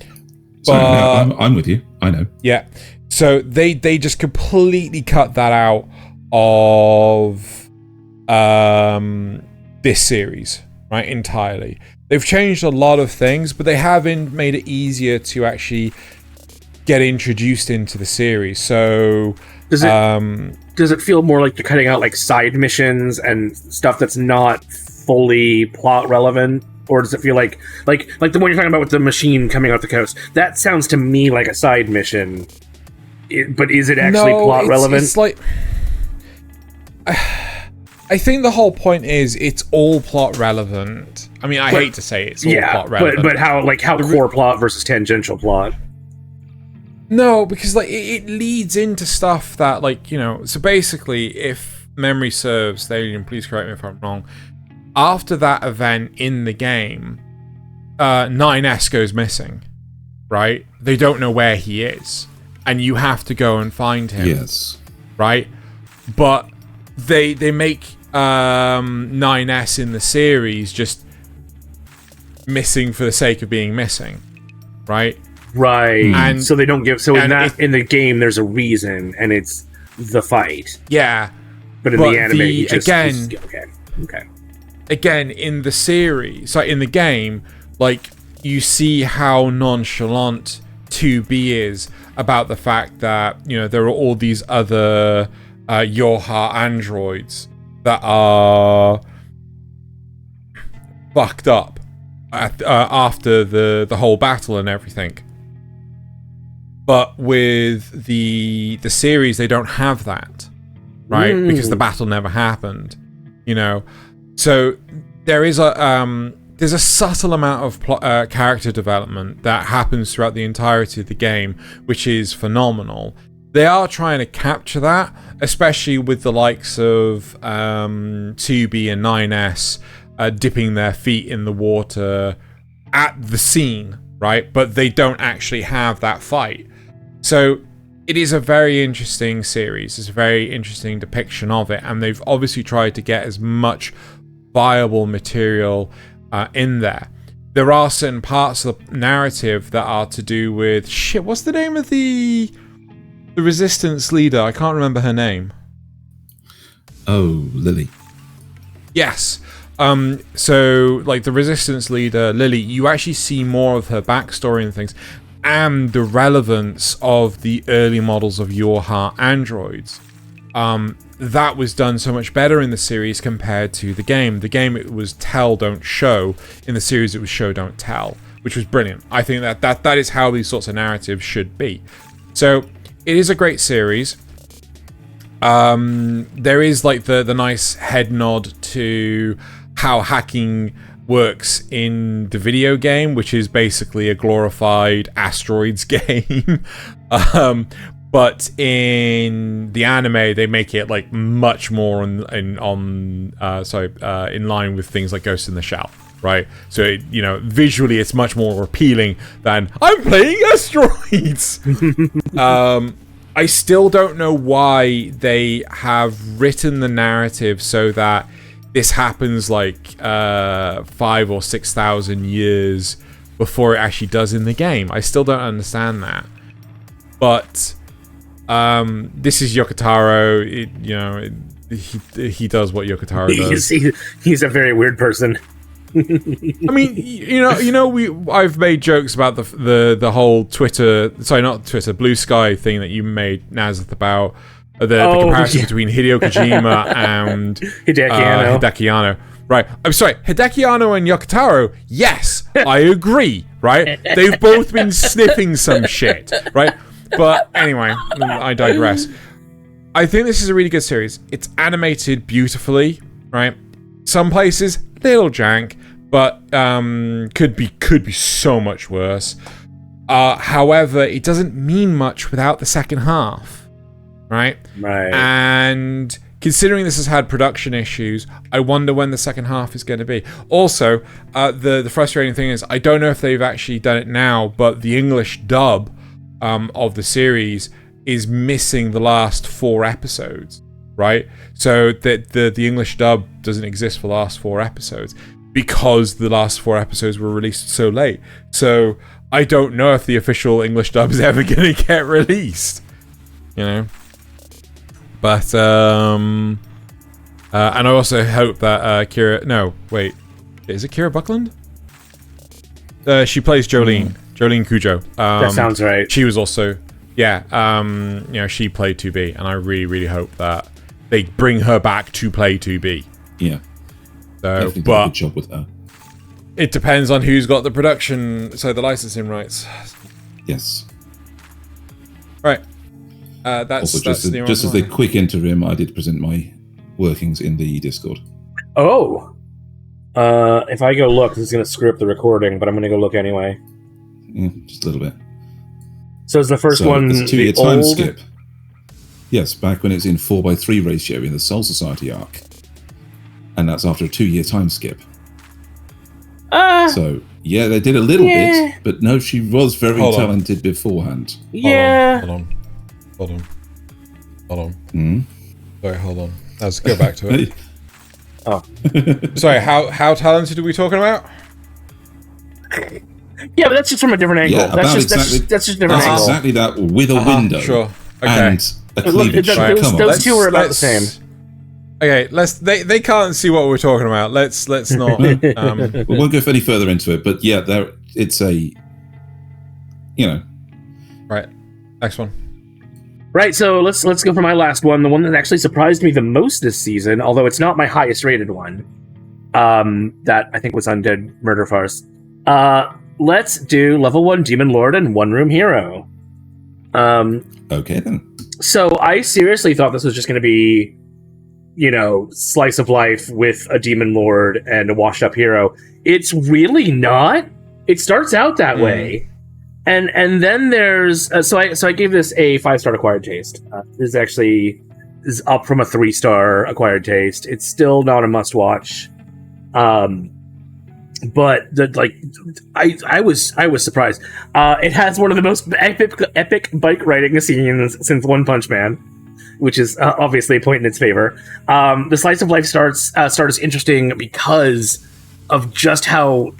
I'm with you. I know. Yeah. So they just completely cut that out of this series, right? Entirely. They've changed a lot of things, but they haven't made it easier to actually get introduced into the series. So does it feel more like you're cutting out side missions and stuff that's not fully plot relevant? Or does it feel like the one you're talking about with the machine coming out the coast? That sounds to me like a side mission. But is it actually plot relevant? It's I think the whole point is it's all plot relevant. I mean, I hate to say it's all plot relevant. But how core plot versus tangential plot? No, because like it leads into stuff that, like, you know. So basically, if memory serves, Thaylien, please correct me if I'm wrong. After that event in the game, 9S goes missing. Right? They don't know where he is, and you have to go and find him. Yes. Right? But they make 9S in the series just missing for the sake of being missing. Right? Right. And so they don't give. So in the game, there's a reason, and it's the fight. Yeah. But in the anime, he just, okay. Again, in the series, like in the game, like, you see how nonchalant 2B is about the fact that, you know, there are all these other Yoha androids that are fucked up after the whole battle and everything. But with the series, they don't have that, right? Because the battle never happened, you know. So there is there's a subtle amount of character development that happens throughout the entirety of the game, which is phenomenal. They are trying to capture that, especially with the likes of 2B and 9S dipping their feet in the water at the scene, right? But they don't actually have that fight. So it is a very interesting series. It's a very interesting depiction of it, and they've obviously tried to get as much viable material in there. There are certain parts of the narrative that are to do with what's the name of the resistance leader? I can't remember her name. Oh, Lily. Yes. So like the resistance leader Lily, you actually see more of her backstory and things, and the relevance of the early models of Yoha androids. That was done so much better in the series compared to the game. The game, it was tell, don't show. In the series, it was show, don't tell, which was brilliant. I think that is how these sorts of narratives should be. So it is a great series. There is like the nice head nod to how hacking works in the video game, which is basically a glorified asteroids game. But in the anime, they make it like much more in line with things like Ghost in the Shell, right? So it, you know, visually, it's much more appealing than I'm playing asteroids. I still don't know why they have written the narrative so that this happens like 5,000 or 6,000 years before it actually does in the game. I still don't understand that. But this is Yokotaro. He does what Yokotaro does. He's a very weird person. I mean, I've made jokes about the whole Blue Sky thing that you made, Nasuth, about the comparison between Hideo Kojima and Hideaki Anno. Right. I'm sorry, Hideaki Anno and Yokotaro, yes, I agree, right? They've both been sniffing some shit, right? But anyway, I digress. I think this is a really good series. It's animated beautifully, right? Some places, little jank, but could be so much worse. However, it doesn't mean much without the second half, right? Right. And considering this has had production issues, I wonder when the second half is going to be. Also, the frustrating thing is, I don't know if they've actually done it now, but the English dub of the series is missing the last 4 episodes, right? So that the English dub doesn't exist for the last 4 episodes because the last 4 episodes were released so late. So I don't know if the official English dub is ever going to get released, you know. But and I also hope that Kira. No, wait, is it Kira Buckland? She plays Jolene. Jolene Cujo. That sounds right. She was also, she played 2B, and I really, really hope that they bring her back to play 2B. Yeah. So, but but good job with her. It depends on who's got the production, so the licensing rights. Yes. Right. That's just as a quick interim, I did present my workings in the Discord. Oh. If I go look, this is going to screw up the recording, but I'm going to go look anyway. Yeah, just a little bit. So is the first one it's a 2-year the time old? skip. Yes, back when it's in 4:3 ratio in the Soul Society arc. And that's after a 2-year time skip. So, yeah, they did a little bit, but no, she was very talented beforehand. Yeah. Hold on. Mm? Sorry, hold on. Let's go back to it. Oh. Sorry, how talented are we talking about? Yeah, but that's just from a different angle. Yeah, that's just a different angle. Exactly that, with a window. Sure. Okay. And a cleavage. Those two are about the same. Okay, they can't see what we're talking about. Let's not. We won't go any further into it, but yeah, it's a, Right. Next one. Right, so let's go for my last one, the one that actually surprised me the most this season, although it's not my highest rated one. That I think was Undead Murder Farce. Let's do level 1 Demon Lord and One Room Hero. Okay then. So I seriously thought this was just going to be, slice of life with a Demon Lord and a washed up hero. It's really not. It starts out that way. And then there's so I gave this a 5-star acquired taste. This is up from a 3-star acquired taste. It's still not a must watch. But I was surprised. It has one of the most epic bike riding scenes since One Punch Man, which is obviously a point in its favor. The slice of life starts as interesting because of just how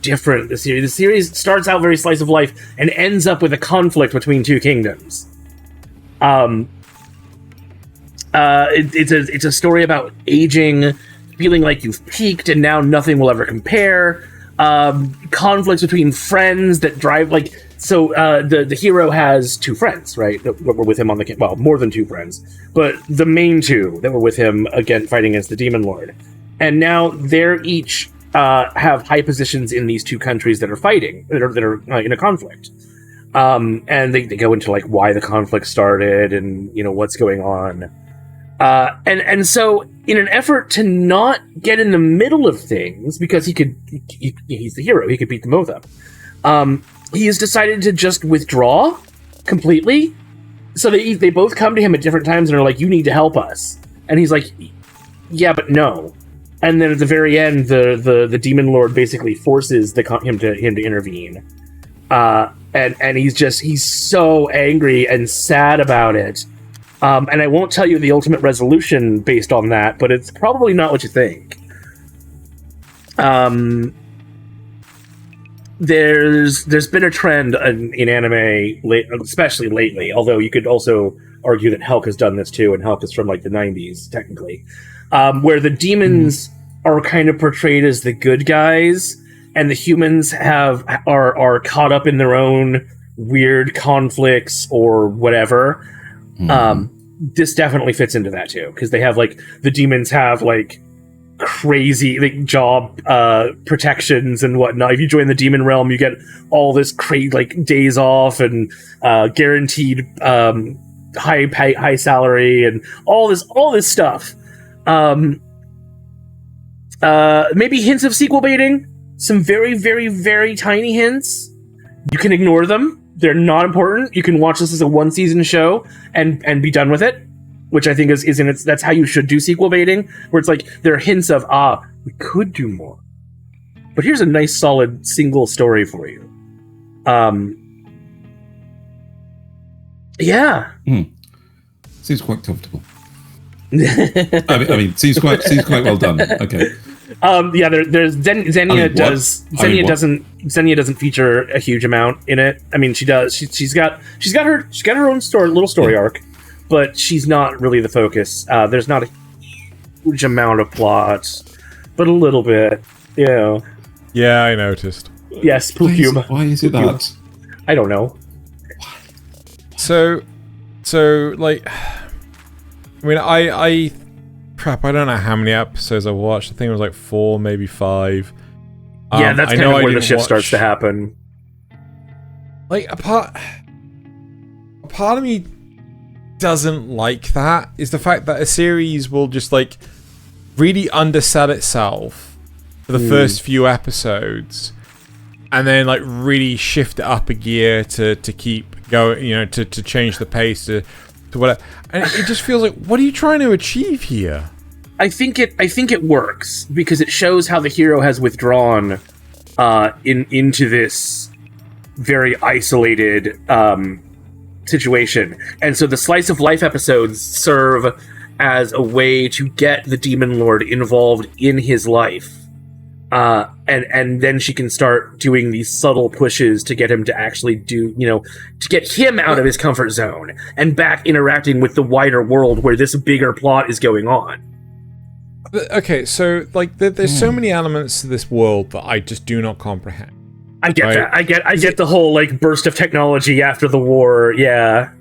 different the series. The series starts out very slice of life and ends up with a conflict between two kingdoms. It's a story about aging, feeling like you've peaked and now nothing will ever compare. Conflicts between friends that drive the hero has 2 friends, right, that were with him on more than 2 friends, but the main 2 that were with him fighting against the Demon Lord, and now they're each have high positions in these 2 countries that are fighting, that are in a conflict, and they go into why the conflict started and what's going on. And so in an effort to not get in the middle of things, because he's the hero, he could beat them both up, he has decided to just withdraw completely. So they both come to him at different times and are like, you need to help us. And he's like, yeah, but no. And then at the very end, the Demon Lord basically forces him to intervene. And he's so angry and sad about it. And I won't tell you the ultimate resolution based on that, but it's probably not what you think. There's been a trend in anime, especially lately, although you could also argue that Helk has done this too, and Helk is from the 90s, technically, where the demons are kind of portrayed as the good guys, and the humans are caught up in their own weird conflicts or whatever. This definitely fits into that too, because they have the demons have crazy job protections and whatnot. If you join the demon realm, you get all this crazy days off and guaranteed high salary and all this stuff. Maybe hints of sequel baiting, some very, very, very tiny hints. You can ignore them. They're not important. You can watch this as a 1-season show and be done with it, which I think is in its. That's how you should do sequel baiting, where it's there are hints of we could do more, but here's a nice solid single story for you. Yeah. Seems quite comfortable. I mean, seems quite well done. Okay. Yeah, there's Xenia Xenia doesn't feature a huge amount in it. I mean, she does. She's got her own little story arc, but she's not really the focus. There's not a huge amount of plot, but a little bit. Yeah. Yeah, I noticed. Yes, Pookium. Why is it that? I don't know. So I mean, I don't know how many episodes I watched. I think it was 4, maybe 5. Yeah, that's kind of where the shift starts to happen. A part of me doesn't like that, is the fact that a series will just really undersell itself for the first few episodes, and then really shift it up a gear to keep go, to change the pace to whatever. And it just feels like, what are you trying to achieve here? I think it works because it shows how the hero has withdrawn into this very isolated situation, and so the slice of life episodes serve as a way to get the Demon Lord involved in his life, and then she can start doing these subtle pushes to get him to actually do, to get him out of his comfort zone and back interacting with the wider world where this bigger plot is going on. Okay, so there's so many elements to this world that I just do not comprehend. I get that. I get the whole burst of technology after the war. Yeah.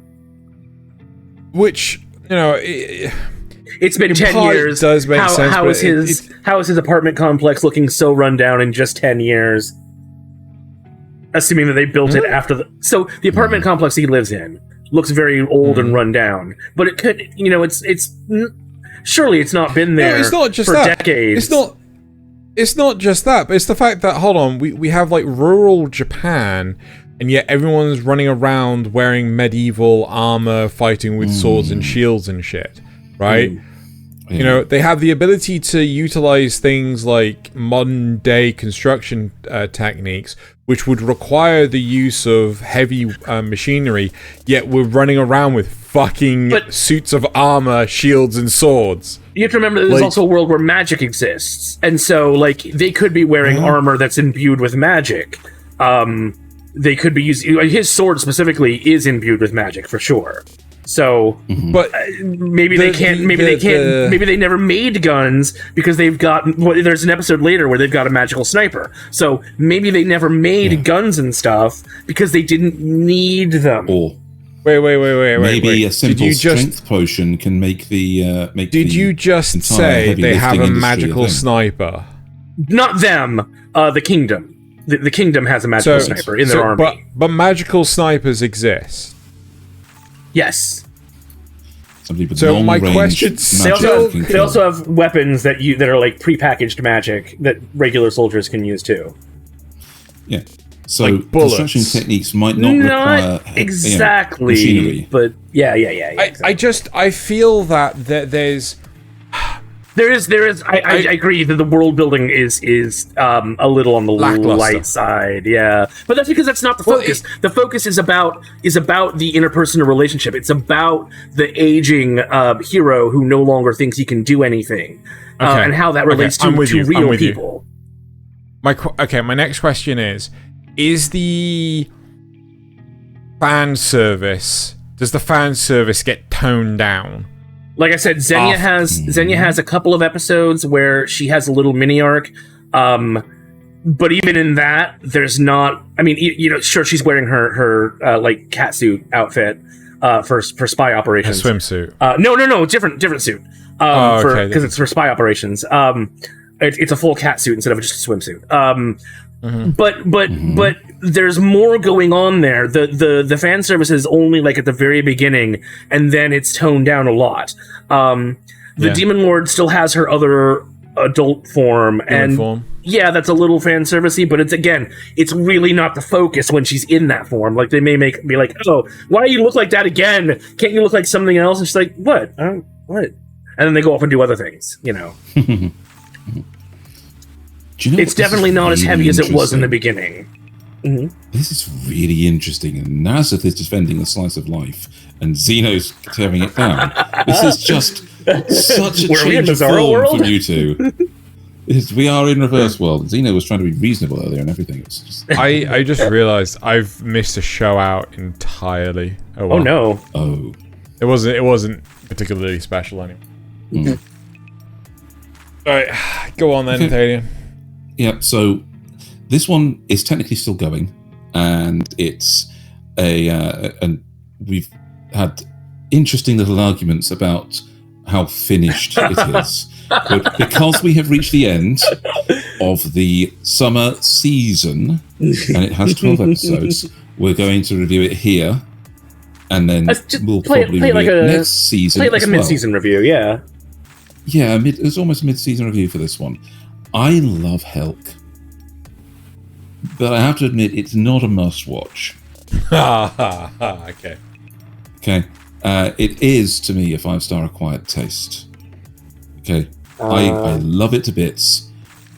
Which it's been 10 years. Does make sense. How is his apartment complex looking so run down in just 10 years? Assuming that they built it after so the apartment complex he lives in looks very old and run down. But it could, it's surely it's not been there. No, it's not just for that. Decades. It's not just that, but it's the fact that, hold on, we have rural Japan, and yet everyone's running around wearing medieval armor, fighting with swords and shields and shit, right? They have the ability to utilize things like modern day construction techniques, which would require the use of heavy machinery, yet we're running around with fucking suits of armor, shields, and swords. You have to remember that there's also a world where magic exists, and so they could be wearing armor that's imbued with magic. They could be using his sword specifically is imbued with magic for sure. So, but maybe they can't. Maybe they can't. Maybe they never made guns because they've got. Well, there's an episode later where they've got a magical sniper. So maybe they never made guns and stuff because they didn't need them. Or wait. Maybe a simple strength potion can make the Did you just say they have a magical sniper? Not them. The kingdom. The kingdom has a magical sniper in their army. But magical snipers exist. Yes. So my question: they also have weapons that are prepackaged magic that regular soldiers can use too. Yeah. So construction techniques might not require exactly machinery. But yeah. Exactly. I feel that there's. There is. I agree that the world building is a little on the light side, yeah. But that's because that's not the focus. The focus is about the interpersonal relationship. It's about the aging hero who no longer thinks he can do anything, and how that relates to real people. My next question is the fan service? Does the fan service get toned down? Like I said, Xenia has a couple of episodes where she has a little mini arc, but even in that, there's not. I mean, sure, she's wearing her catsuit outfit for spy operations. A swimsuit. No, different suit. Because it's for spy operations. It's a full catsuit instead of just a swimsuit. But there's more going on there. The fan service is only at the very beginning, and then it's toned down a lot. The Demon Lord still has her other adult form, yeah, that's a little fan servicey, but it's really not the focus when she's in that form. They may be like, oh, why do you look like that again? Can't you look like something else? And she's like, what? What? And then they go off and do other things, It's definitely not as heavy as it was in the beginning. This is really interesting. And Nasuth is defending a slice of life, and Xeno's tearing it down. This is just such a change of form from you two. We are in reverse world. Xeno was trying to be reasonable earlier and everything. It's just... I just realized I've missed a show out entirely. Oh, well. Oh no! Oh, it wasn't particularly special anyway. All right, go on then, Thaylien. Yeah, so this one is technically still going, and it's and we've had interesting little arguments about how finished it is. But because we have reached the end of the summer season, and it has 12 episodes, we're going to review it here, and then we'll probably review it next season. Play it like a mid-season review, yeah. Yeah, it's almost a mid-season review for this one. I love Helk, but I have to admit it's not a must-watch. Okay. Okay. It is, to me, a 5-star acquired taste. Okay. I love it to bits,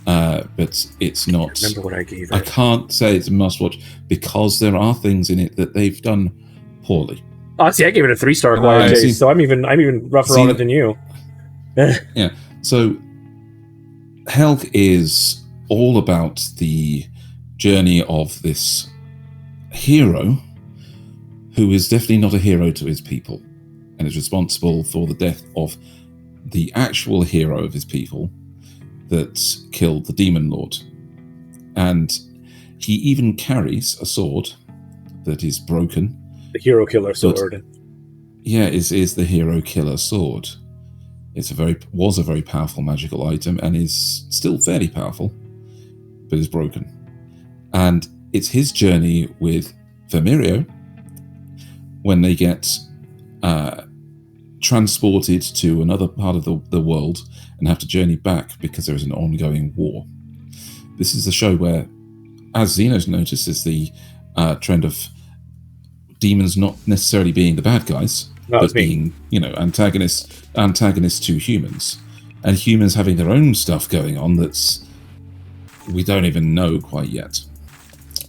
but it's not... Remember what I gave it. I can't say it's a must-watch because there are things in it that they've done poorly. Oh, see, I gave it a 3-star acquired taste, so I'm even rougher on it than you. Yeah. So, Helk is all about the journey of this hero who is definitely not a hero to his people and is responsible for the death of the actual hero of his people that killed the Demon Lord. And he even carries a sword that is broken. The hero killer sword. Yeah, is the hero killer sword. Was a very powerful magical item and is still fairly powerful, but is broken. And it's his journey with Vermirio when they get transported to another part of the world and have to journey back because there is an ongoing war. This is the show where, as Xeno's notices, the trend of demons not necessarily being the bad guys, but being, antagonists to humans, and humans having their own stuff going on that's we don't even know quite yet.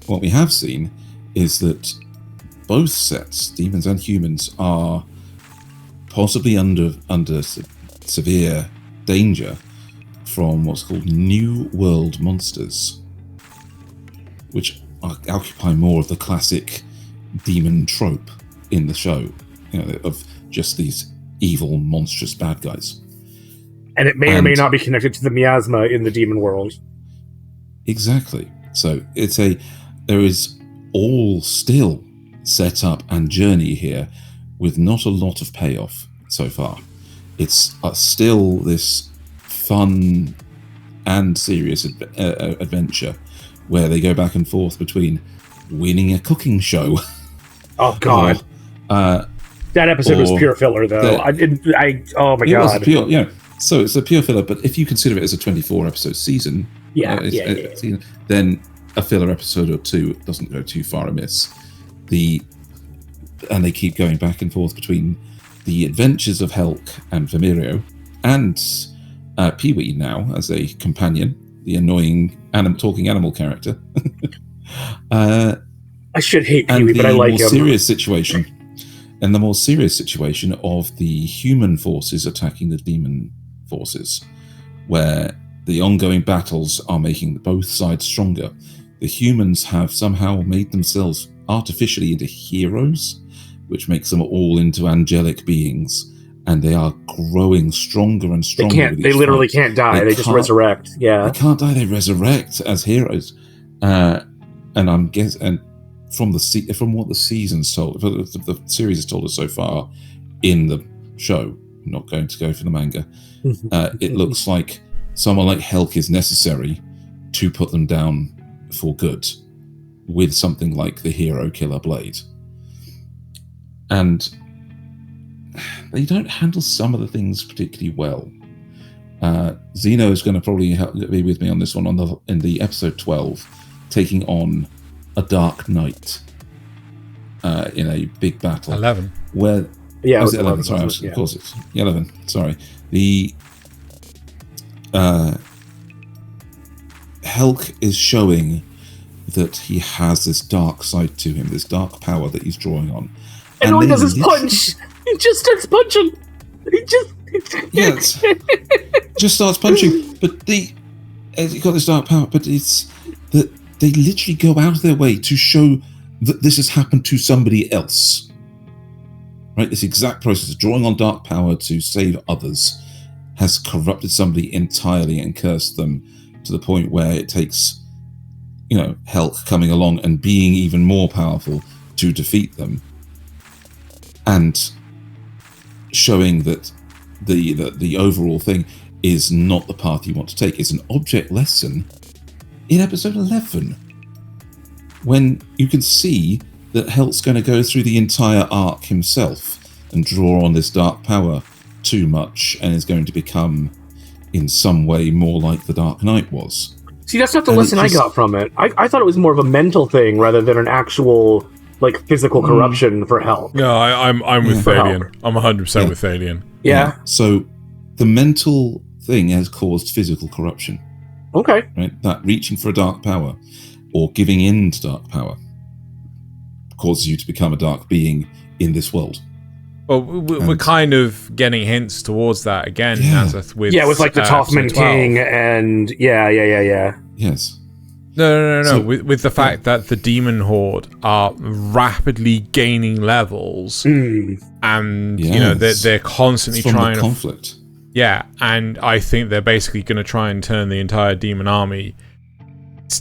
What we have seen is that both sets, demons and humans, are possibly under severe danger from what's called New World monsters, which occupy more of the classic demon trope in the show, of just these evil, monstrous bad guys. And it may or may not be connected to the miasma in the demon world. Exactly. So there is all still set up and journey here with not a lot of payoff so far. It's still this fun and serious adventure where they go back and forth between winning a cooking show. Oh God, that episode was pure filler, though. Oh my God, was pure, So it's a pure filler, but if you consider it as a 24-episode season, then a filler episode or two doesn't go too far amiss. And they keep going back and forth between the adventures of Helk and Vermirio and Pee-wee now as a companion, the annoying talking animal character. I should hate Pee-wee, but I like him. And the more serious situation of the human forces attacking the demon forces, where the ongoing battles are making both sides stronger. The humans have somehow made themselves artificially into heroes, which makes them all into angelic beings, and they are growing stronger and stronger. They literally can't die. They just resurrect. Yeah, they can't die. They resurrect as heroes. And I'm guessing, from what the season's told, the series has told us so far in the show, I'm not going to go for the manga. It looks like someone like Helk is necessary to put them down for good, with something like the hero killer blade. And they don't handle some of the things particularly well. Xeno is going to probably be with me on this one in the episode 12, taking on a Dark Knight in a big battle. 11. Where it was 11. Sorry, of course it's 11. Sorry. The Helk is showing that he has this dark side to him, this dark power that he's drawing on. And all he does is punch. He just starts punching. Just starts punching. But he's got this dark power. But it's that they literally go out of their way to show that this has happened to somebody else. Right, this exact process of drawing on dark power to save others has corrupted somebody entirely and cursed them to the point where it takes, Helk coming along and being even more powerful to defeat them, and showing that the overall thing is not the path you want to take. It's an object lesson in episode 11, when you can see that Helk's going to go through the entire arc himself and draw on this dark power too much, and is going to become in some way more like the Dark Knight was. See, that's not the lesson I got from it. I thought it was more of a mental thing rather than an actual like physical corruption for Helk. No, I'm with Thaylien. I'm 100% with Thaylien. Yeah. So the mental thing has caused physical corruption. Okay. Right? That reaching for a dark power or giving in to dark power causes you to become a dark being in this world. Well, we're kind of getting hints towards that again, Nasuth, with like the Toffman King and Yes. No. So, with the fact that the demon horde are rapidly gaining levels, and you know they're constantly trying the conflict. And I think they're basically going to try and turn the entire demon army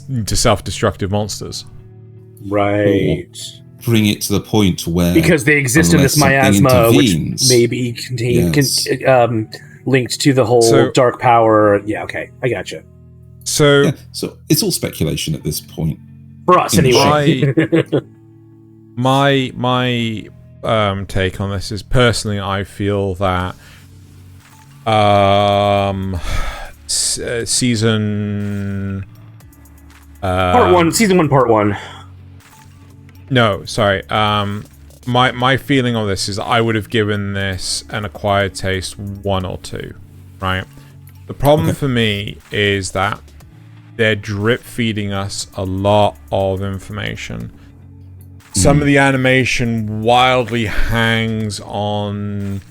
into self-destructive monsters. Right. Or bring it to the point where because they exist in this miasma, which may be linked to the whole dark power. Yeah. Okay, I gotcha. So it's all speculation at this point. For us, anyway. My take on this is, personally, I feel that season part one. No, sorry. My feeling on this is I would have given this an acquired taste 1 or 2, right? The problem for me is that they're drip feeding us a lot of information. Some of the animation wildly hangs on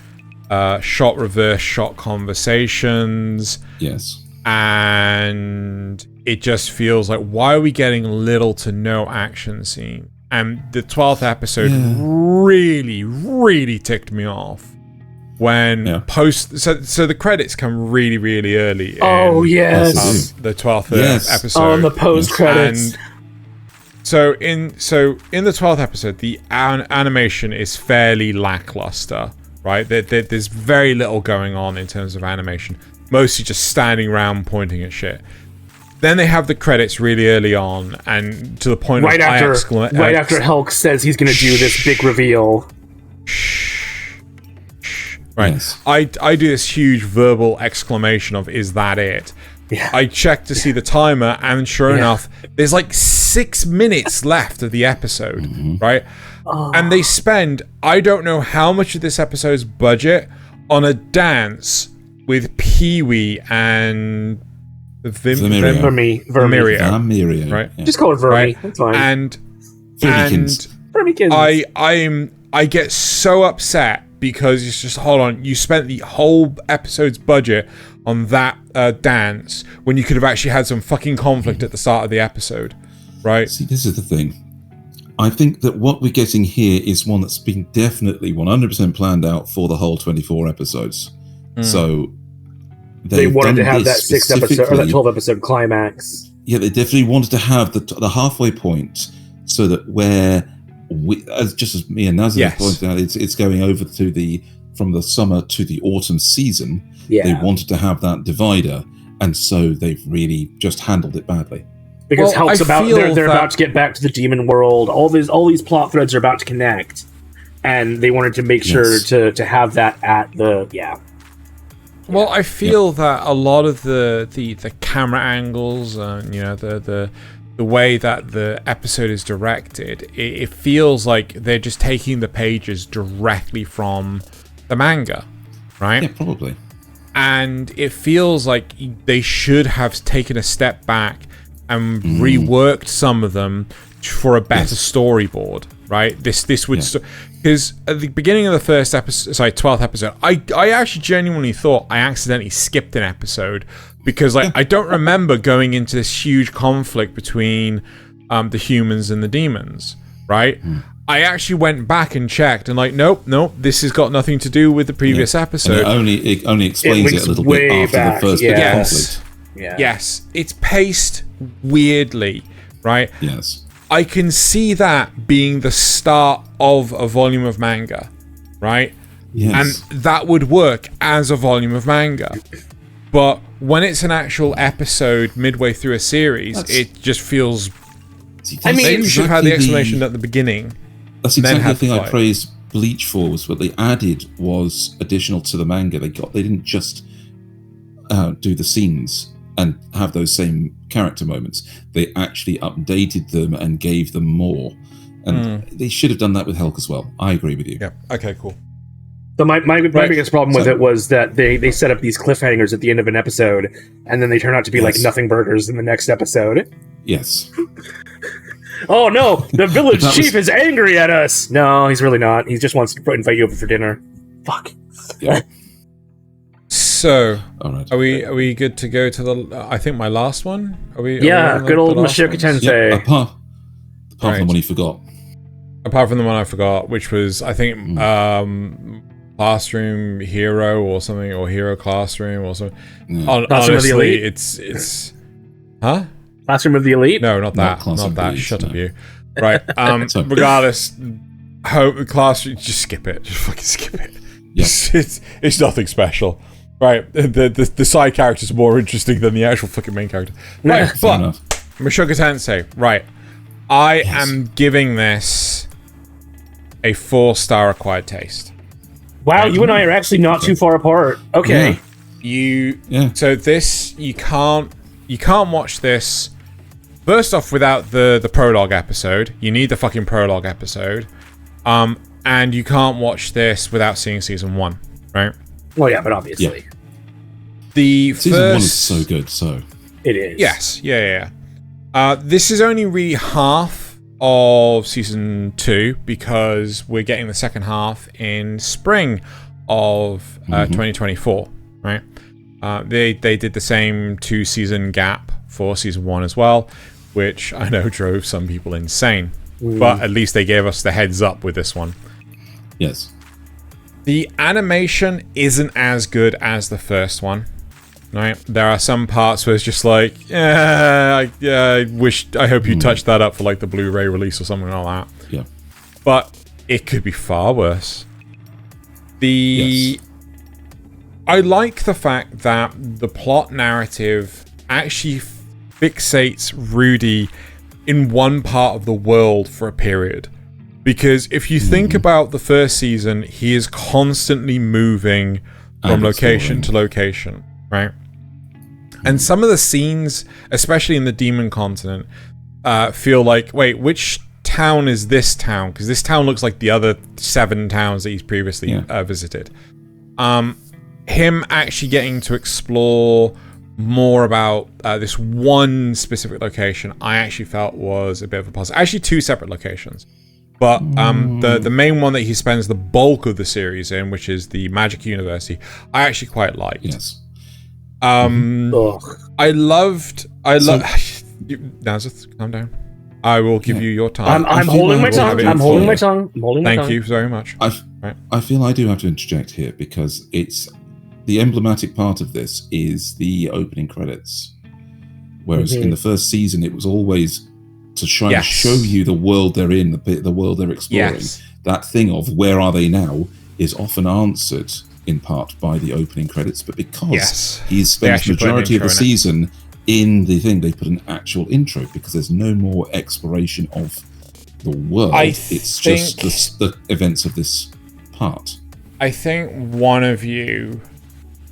shot reverse shot conversations. Yes. And it just feels like, why are we getting little to no action scene? And the 12th episode really, really ticked me off when so the credits come really, really early. Oh, yes. The 12th episode. On the post credits. And so in the 12th episode, the animation is fairly lackluster, right? There's very little going on in terms of animation. Mostly just standing around pointing at shit. Then they have the credits really early on, and to the point right after Helk says he's going to do this big reveal. Right. Yes. I do this huge verbal exclamation of, "Is that it?" Yeah. I check to see the timer, and sure enough, there's like 6 minutes left of the episode, right? And they spend, I don't know how much of this episode's budget on a dance with Pee-wee and Vermirio, right? Yeah. Just call it Vermi. Right? That's fine. And Vermikins. I get so upset because it's just, hold on, you spent the whole episode's budget on that dance when you could have actually had some fucking conflict at the start of the episode, right? See, this is the thing. I think that what we're getting here is one that's been definitely 100% planned out for the whole 24 episodes. So they wanted to have that 6 episode or that 12 episode climax. Yeah, they definitely wanted to have the halfway point, so that where as me and Nasuth pointed out, it's going over to from the summer to the autumn season. Yeah. They wanted to have that divider, and so they've really just handled it badly. Because they're about to get back to the demon world. All these plot threads are about to connect, and they wanted to make sure to have that at the Well, I feel that a lot of the camera angles and the way that the episode is directed, it feels like they're just taking the pages directly from the manga, right? Yeah, probably. And it feels like they should have taken a step back and reworked some of them for a better storyboard, right? This would because at the beginning of the 12th episode, I actually genuinely thought I accidentally skipped an episode because I don't remember going into this huge conflict between the humans and the demons, right? I actually went back and checked and nope, this has got nothing to do with the previous episode. And it only explains it a little bit after the first bit of conflict. Yeah. Yes, it's paced weirdly, right? Yes. I can see that being the start of a volume of manga, right? Yes. And that would work as a volume of manga. But when it's an actual episode midway through a series, it just feels... maybe you should have had the explanation at the beginning. That's exactly the thing I praised Bleach for, was what they added was additional to the manga. They didn't just do the scenes and have those same character moments. They actually updated them and gave them more. And they should have done that with Helk as well. I agree with you. Yeah. Okay, cool. So my biggest problem with it was that they set up these cliffhangers at the end of an episode, and then they turn out to be like nothing burgers in the next episode. Yes. Oh no, the village chief is angry at us. No, he's really not. He just wants to invite you over for dinner. Fuck. Yeah. So, all right. Are we good to go to the? I think my last one. Are we? Yeah, are we good old Mushoku Tensei. Yeah, apart from the one you forgot. Apart from the one I forgot, which was I think Classroom Hero or something, or Hero Classroom or something. Yeah. Honestly, it's huh? Classroom of the Elite? No, not that. Not that. Bleach, Shut no. up, you. Right. Regardless, hope the Classroom. Just skip it. Just fucking skip it. Yeah. It's nothing special. Right, the side characters are more interesting than the actual fucking main character. Right, but Mushoku Tensei. Right, I am giving this a 4-star acquired taste. Wow, you and I are actually not too far apart. Okay, So this you can't watch this. First off, without the prologue episode, you need the fucking prologue episode. And you can't watch this without seeing season 1, right? Well, yeah, but obviously. Yeah. Season 1 is so good, so... It is. Yes, yeah. This is only really half of season 2 because we're getting the second half in spring of 2024, right? They did the same 2-season gap for season 1 as well, which I know drove some people insane. But at least they gave us the heads up with this one. Yes. The animation isn't as good as the first one, right? There are some parts where it's just like, I hope you touched that up for like the Blu-ray release or something like that. Yeah. But it could be far worse. I like the fact that the plot narrative actually fixates Rudy in one part of the world for a period. Because if you think about the first season, he is constantly moving from location to location, right? And some of the scenes, especially in the Demon Continent, feel like, wait, which town is this town? Because this town looks like the other 7 towns that he's previously visited. Him actually getting to explore more about this one specific location, I actually felt was a bit of a positive. Actually, 2 separate locations. But the main one that he spends the bulk of the series in, which is the Magic University, I actually quite liked. Yes. I loved. Nasuth, calm down. I will give you your time. I'm holding my tongue. I'm holding my tongue. Thank you very much. I feel I do have to interject here because it's the emblematic part of this is the opening credits. Whereas in the first season, it was always to try to show you the world they're in, the world they're exploring. Yes. That thing of where are they now is often answered in part by the opening credits, but because he's spent the majority of the season in the thing, they put an actual intro because there's no more exploration of the world. It's just the events of this part. I think one of you,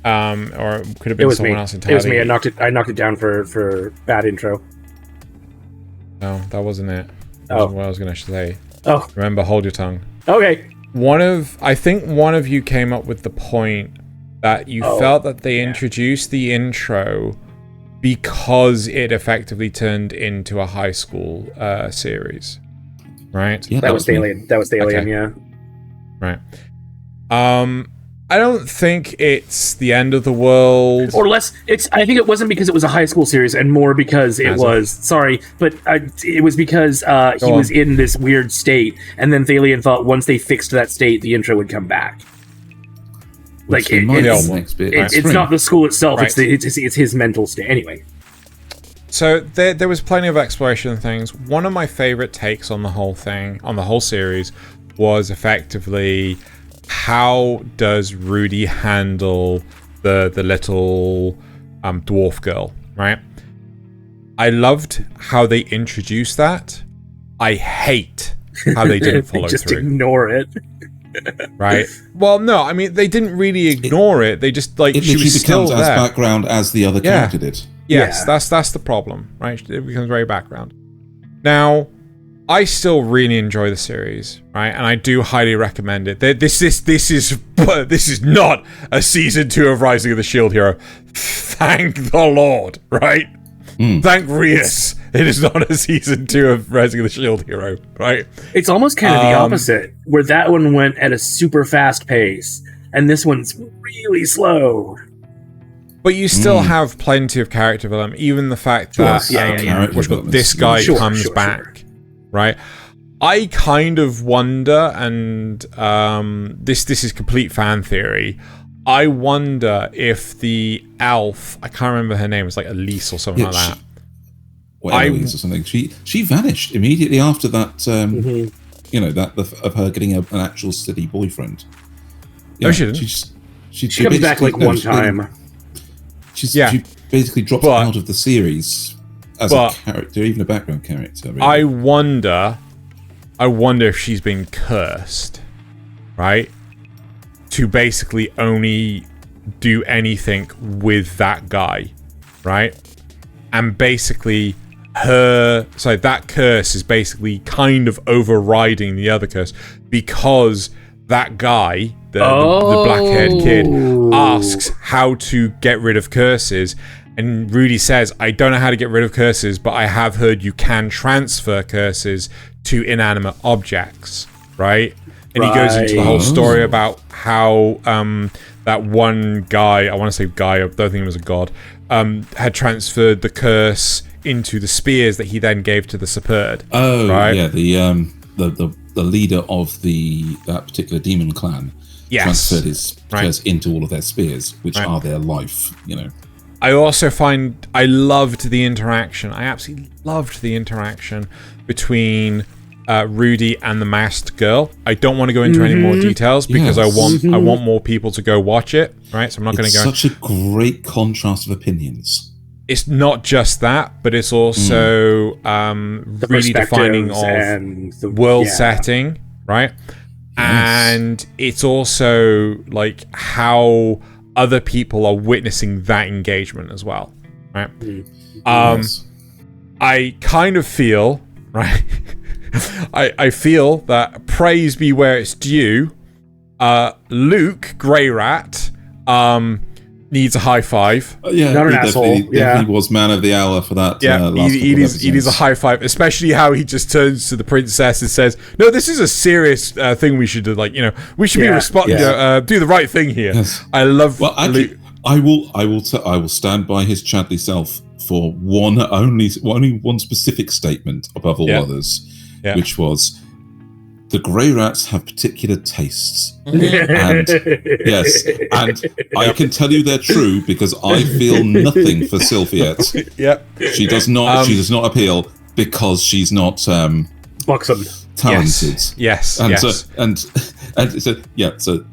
or it could have been someone else entirely. It was me. I knocked it down for bad intro. No, that wasn't it. That wasn't what I was going to say. Oh. Remember, hold your tongue. Okay. I think one of you came up with the point that you felt that they introduced the intro because it effectively turned into a high school series. Right? Yeah, that was Thaylien. That was Thaylien, yeah. Right. I don't think it's the end of the world. Or less, I think it wasn't because it was a high school series, and more because it was because he was in this weird state, and then Thaylien thought once they fixed that state, the intro would come back. Like it's not the school itself; right. It's his mental state. Anyway. So there was plenty of exploration and things. One of my favorite takes on the whole thing, on the whole series, was effectively, how does Rudy handle the little dwarf girl, right? I loved how they introduced that. I hate how they didn't follow just through. Ignore it. Right? Well, no, I mean, they didn't really ignore it. They just, like, she was still there. It becomes as background as the other character did. Yes, that's the problem, right? It becomes very background. Now, I still really enjoy the series, right? And I do highly recommend it. This is not a season 2 of Rising of the Shield Hero. Thank the Lord, right? Thank Rias. It is not a season 2 of Rising of the Shield Hero, right? It's almost kind of the opposite, where that one went at a super fast pace, and this one's really slow. But you still have plenty of character development, even the fact that this guy comes back, right? I kind of wonder, and this is complete fan theory, I wonder if the elf, I can't remember her name, it's like Elise or something like that. Elise or something. She vanished immediately after that, of her getting an actual steady boyfriend. No, she didn't. She comes back like one time. She basically dropped out of the series as a character, even a background character. Really. I wonder if she's been cursed, right? To basically only do anything with that guy, right? And basically that curse is basically kind of overriding the other curse because that guy, the black-haired kid, asks how to get rid of curses, and Rudy says, I don't know how to get rid of curses, but I have heard you can transfer curses to inanimate objects, right? And he goes into the whole story about how that one guy, I want to say guy, I don't think he was a god, had transferred the curse into the spears that he then gave to the Superd. Oh, right? Yeah, the leader of that particular demon clan transferred his curse into all of their spears, which are their life, I also I loved the interaction. I absolutely loved the interaction between Rudy and the masked girl. I don't want to go into any more details because I want more people to go watch it, right? So I'm not going to go. Such a great contrast of opinions. It's not just that, but it's also really defining of the world setting, right? Yes. And it's also like how other people are witnessing that engagement as well, right? I kind of feel, right? I feel that praise be where it's due. Luke Grey Rat needs a high five. Not an asshole. Definitely was man of the hour for that. He needs a high five, especially how he just turns to the princess and says, "No, this is a serious thing. We should do. We should be do the right thing here." Yes. I love. Well, actually, I will stand by his Chadley self for only one specific statement above all others, which was, the Grey Rats have particular tastes. And yes, and I can tell you they're true because I feel nothing for Sylphiette. Yep. She does not appeal because she's not buxom, talented. Yes. So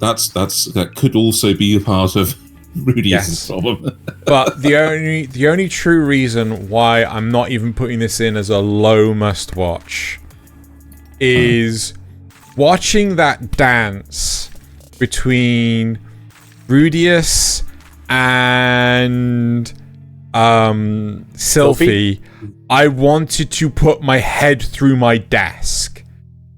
that could also be a part of Rudy's problem. But the only true reason why I'm not even putting this in as a low must watch is watching that dance between Rudius and Sylphie. I wanted to put my head through my desk.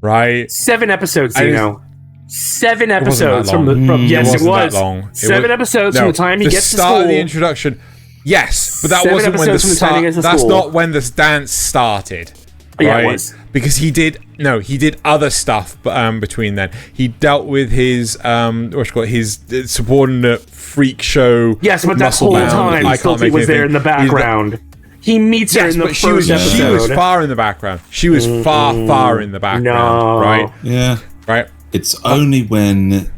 Right? 7 episodes, 7 episodes from yes, it was. That long. 7 episodes from the time he gets to school. The start of the introduction. Yes, but that wasn't when the start. That's not when the dance started. Right? Yeah, it was. Because he did other stuff between then. He dealt with his his subordinate freak show. Yes, but that whole time Sylphie was there in the background. He meets her in the first episode. She was far in the background. She was far in the background. Right? Yeah. Right. It's only when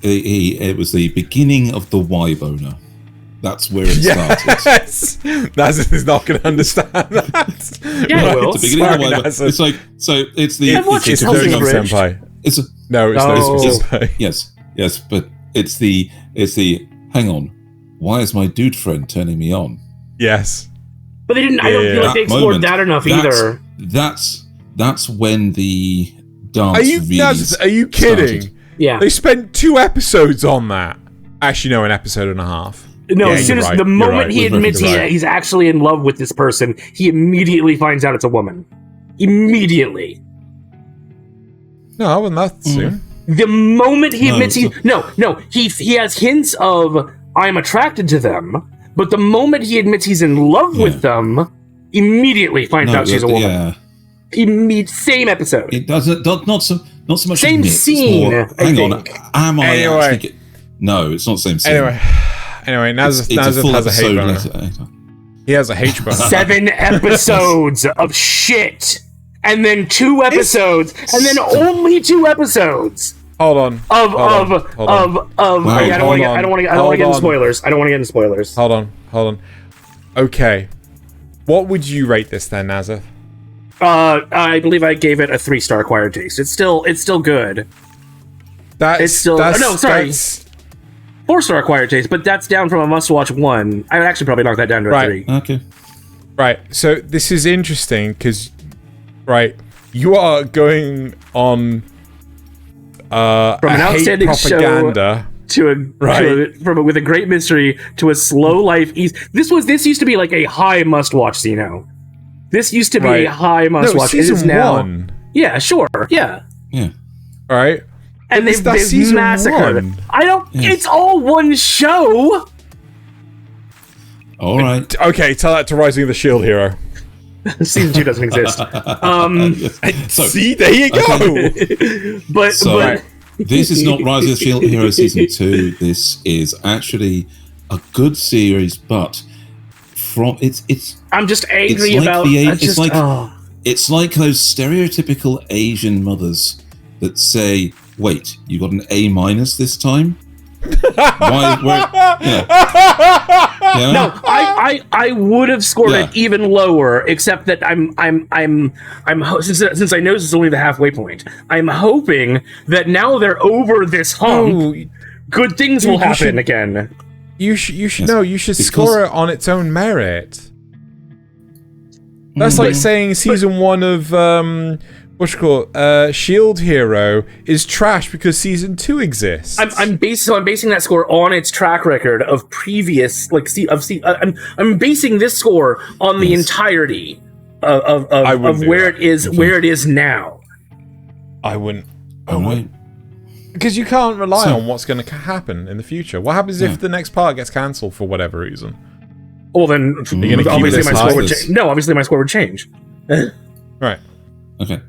it was the beginning of the Y-boner. That's where it started. Yes! Naz is not going to understand that. Yeah, it will. It's the beginning of the Y-boner. It's like, so it's the... It's Senpai. It's a... No, it's no Senpai. Yes, but it's the... Hang on. Why is my dude friend turning me on? Yes. But they didn't... I don't feel like they explored that enough either. That's when the dance Are you kidding? Started. Yeah. They spent 2 episodes on that. Actually, no, an episode and a half. No, as soon as the moment he admits he's actually in love with this person, he immediately finds out it's a woman. immediately. No, I wouldn't that soon. The moment he admits he has hints of I'm attracted to them, but the moment he admits he's in love with them, immediately finds out she's a woman. Same episode. It doesn't. Not so much. Same scene. Hang on. Am I actually? No, it's not the same scene. Anyway, Nasuth has a hate boner. He has a hate boner. 7 episodes of shit, and then 2 episodes, and then only 2 episodes. Hold on. I don't want to get into spoilers. I don't want to get into spoilers. Hold on. Okay. What would you rate this then, Nasuth? I believe I gave it a 3-star acquired taste. It's still good. It's still 4-star acquired taste, but that's down from a must-watch 1. I would actually probably knock that down to a 3. Okay. Right. So this is interesting because, you are going on from an outstanding propaganda show with a great mystery to a slow life. This used to be like a high must-watch, Xeno. This used to be a high must-watch. Season it is now 1. Yeah, sure. Yeah. Yeah. All right. And they've massacred. 1. I don't. Yes. It's all one show. All right. Okay, tell that to Rising of the Shield Hero. Season 2 doesn't exist. See, there you go. but this is not Rise of the Shield Hero Season 2. This is actually a good series, but it's. I'm just angry it's about. It's like those stereotypical Asian mothers that say, "Wait, you got an A- this time? Why? No, I would have scored it even lower, except that I'm since I know this is only the halfway point. I'm hoping that now they're over this hump. Good things will happen again. You should score it on its own merit. That's like saying season 1 of Shield Hero is trash because season 2 exists. I'm basing that score on its track record of previous I'm basing this score on the entirety of where it is now. I wouldn't. Because you can't rely on what's going to happen in the future. What happens if the next part gets cancelled for whatever reason? Well, then obviously my score would change. No, obviously my score would change. Right. Okay.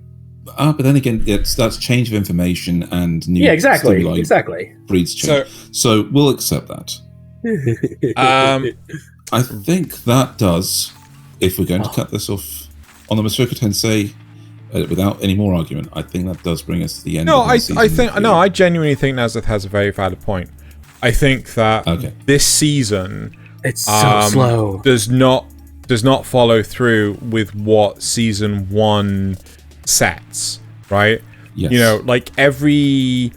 But then again, that's change of information and new exactly breeds change. So we'll accept that. I think that does. If we're going to cut this off on the Mushoku Tensei without any more argument, I think that does bring us to the end. I genuinely think Nasuth has a very valid point. I think that this season it's so slow. Does not follow through with what season 1 sets, right? Yes. Like every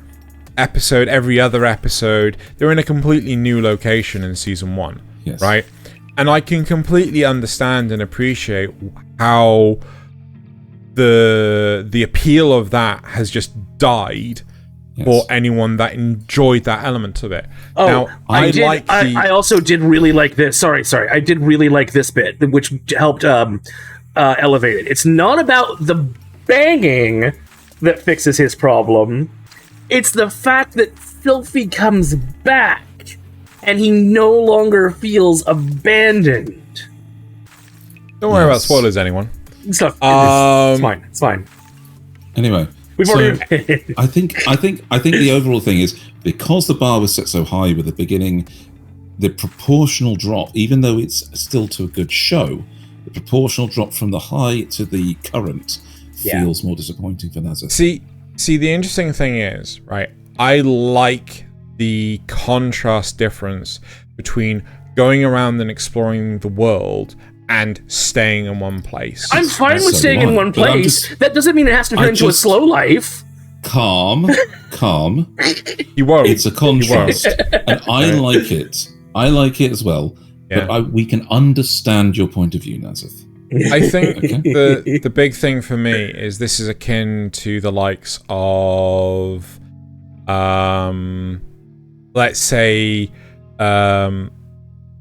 other episode, they're in a completely new location in season 1, right? And I can completely understand and appreciate how the appeal of that has just died for anyone that enjoyed that element of it. I also did really like this. Sorry. I did really like this bit, which helped elevate it. It's not about the banging that fixes his problem. It's the fact that Filthy comes back and he no longer feels abandoned. Don't worry about spoilers, anyone. It's fine. Anyway, I think the overall thing is, because the bar was set so high with the beginning, the proportional drop, even though it's still to a good show, the proportional drop from the high to the current feels more disappointing for Nasuth. See, the interesting thing is, right, I like the contrast difference between going around and exploring the world and staying in one place. I'm fine with staying in one place. That doesn't mean it has to turn into a slow life. Calm. You won't. It's a contrast. And I like it. I like it as well. Yeah. But we can understand your point of view, Nasuth. I think the big thing for me is this is akin to the likes of, let's say,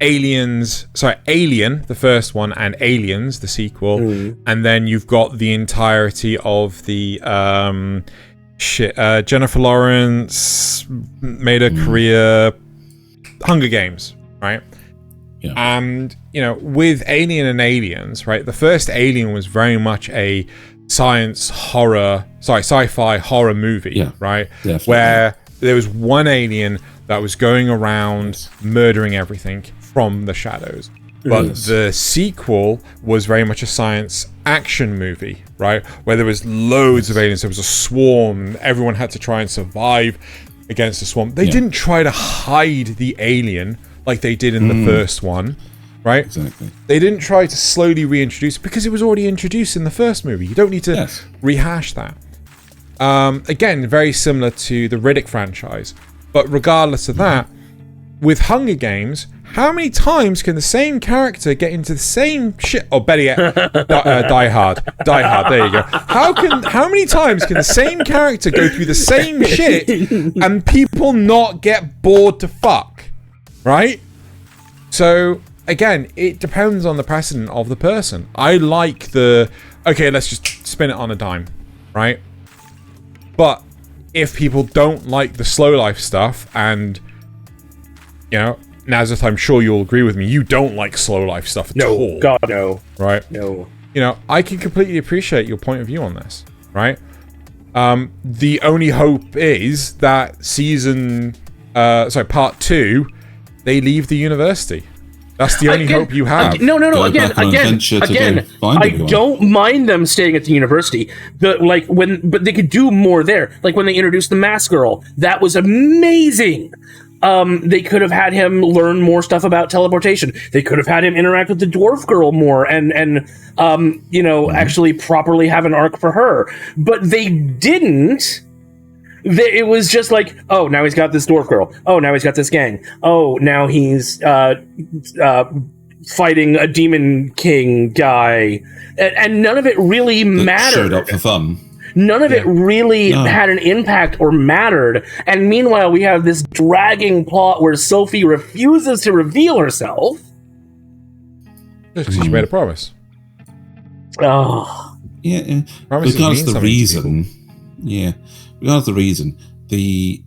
Alien, the first one, and Aliens, the sequel, and then you've got the entirety of the Jennifer Lawrence made a career Hunger Games, right? Yeah. And with Alien and Aliens, right? The first Alien was very much a sci-fi horror movie, right? Definitely. Where there was one alien that was going around murdering everything from the shadows. But the sequel was very much a science action movie, right? Where there was loads of aliens. There was a swarm. Everyone had to try and survive against the swarm. They didn't try to hide the alien like they did in the first one, right? Exactly. They didn't try to slowly reintroduce it because it was already introduced in the first movie. You don't need to rehash that. Again, very similar to the Riddick franchise. But regardless of that, with Hunger Games, how many times can the same character get into the same shit? Or better yet, Die Hard. Die Hard, there you go. How many times can the same character go through the same shit and people not get bored to fuck? Right? So, again, it depends on the precedent of the person. I like okay, let's just spin it on a dime. Right? But if people don't like the slow life stuff, and Nasuth, I'm sure you'll agree with me, you don't like slow life stuff at all. No, God, no. Right? No. I can completely appreciate your point of view on this, right? The only hope is that part 2, they leave the university. That's the only hope you have. No. Again. I don't mind them staying at the university. But they could do more there. Like when they introduced the Mask Girl, that was amazing. They could have had him learn more stuff about teleportation. They could have had him interact with the Dwarf Girl more, and actually properly have an arc for her. But they didn't. It was just like, oh, now he's got this Dwarf Girl. Oh, now he's got this gang. Oh, now he's fighting a Demon King guy. And none of it really mattered. Showed up for fun. None of it really had an impact or mattered. And meanwhile, we have this dragging plot where Sophie refuses to reveal herself. Because she made a promise. Oh. Yeah. Promises because mean the reason... Yeah. Regardless of the reason, the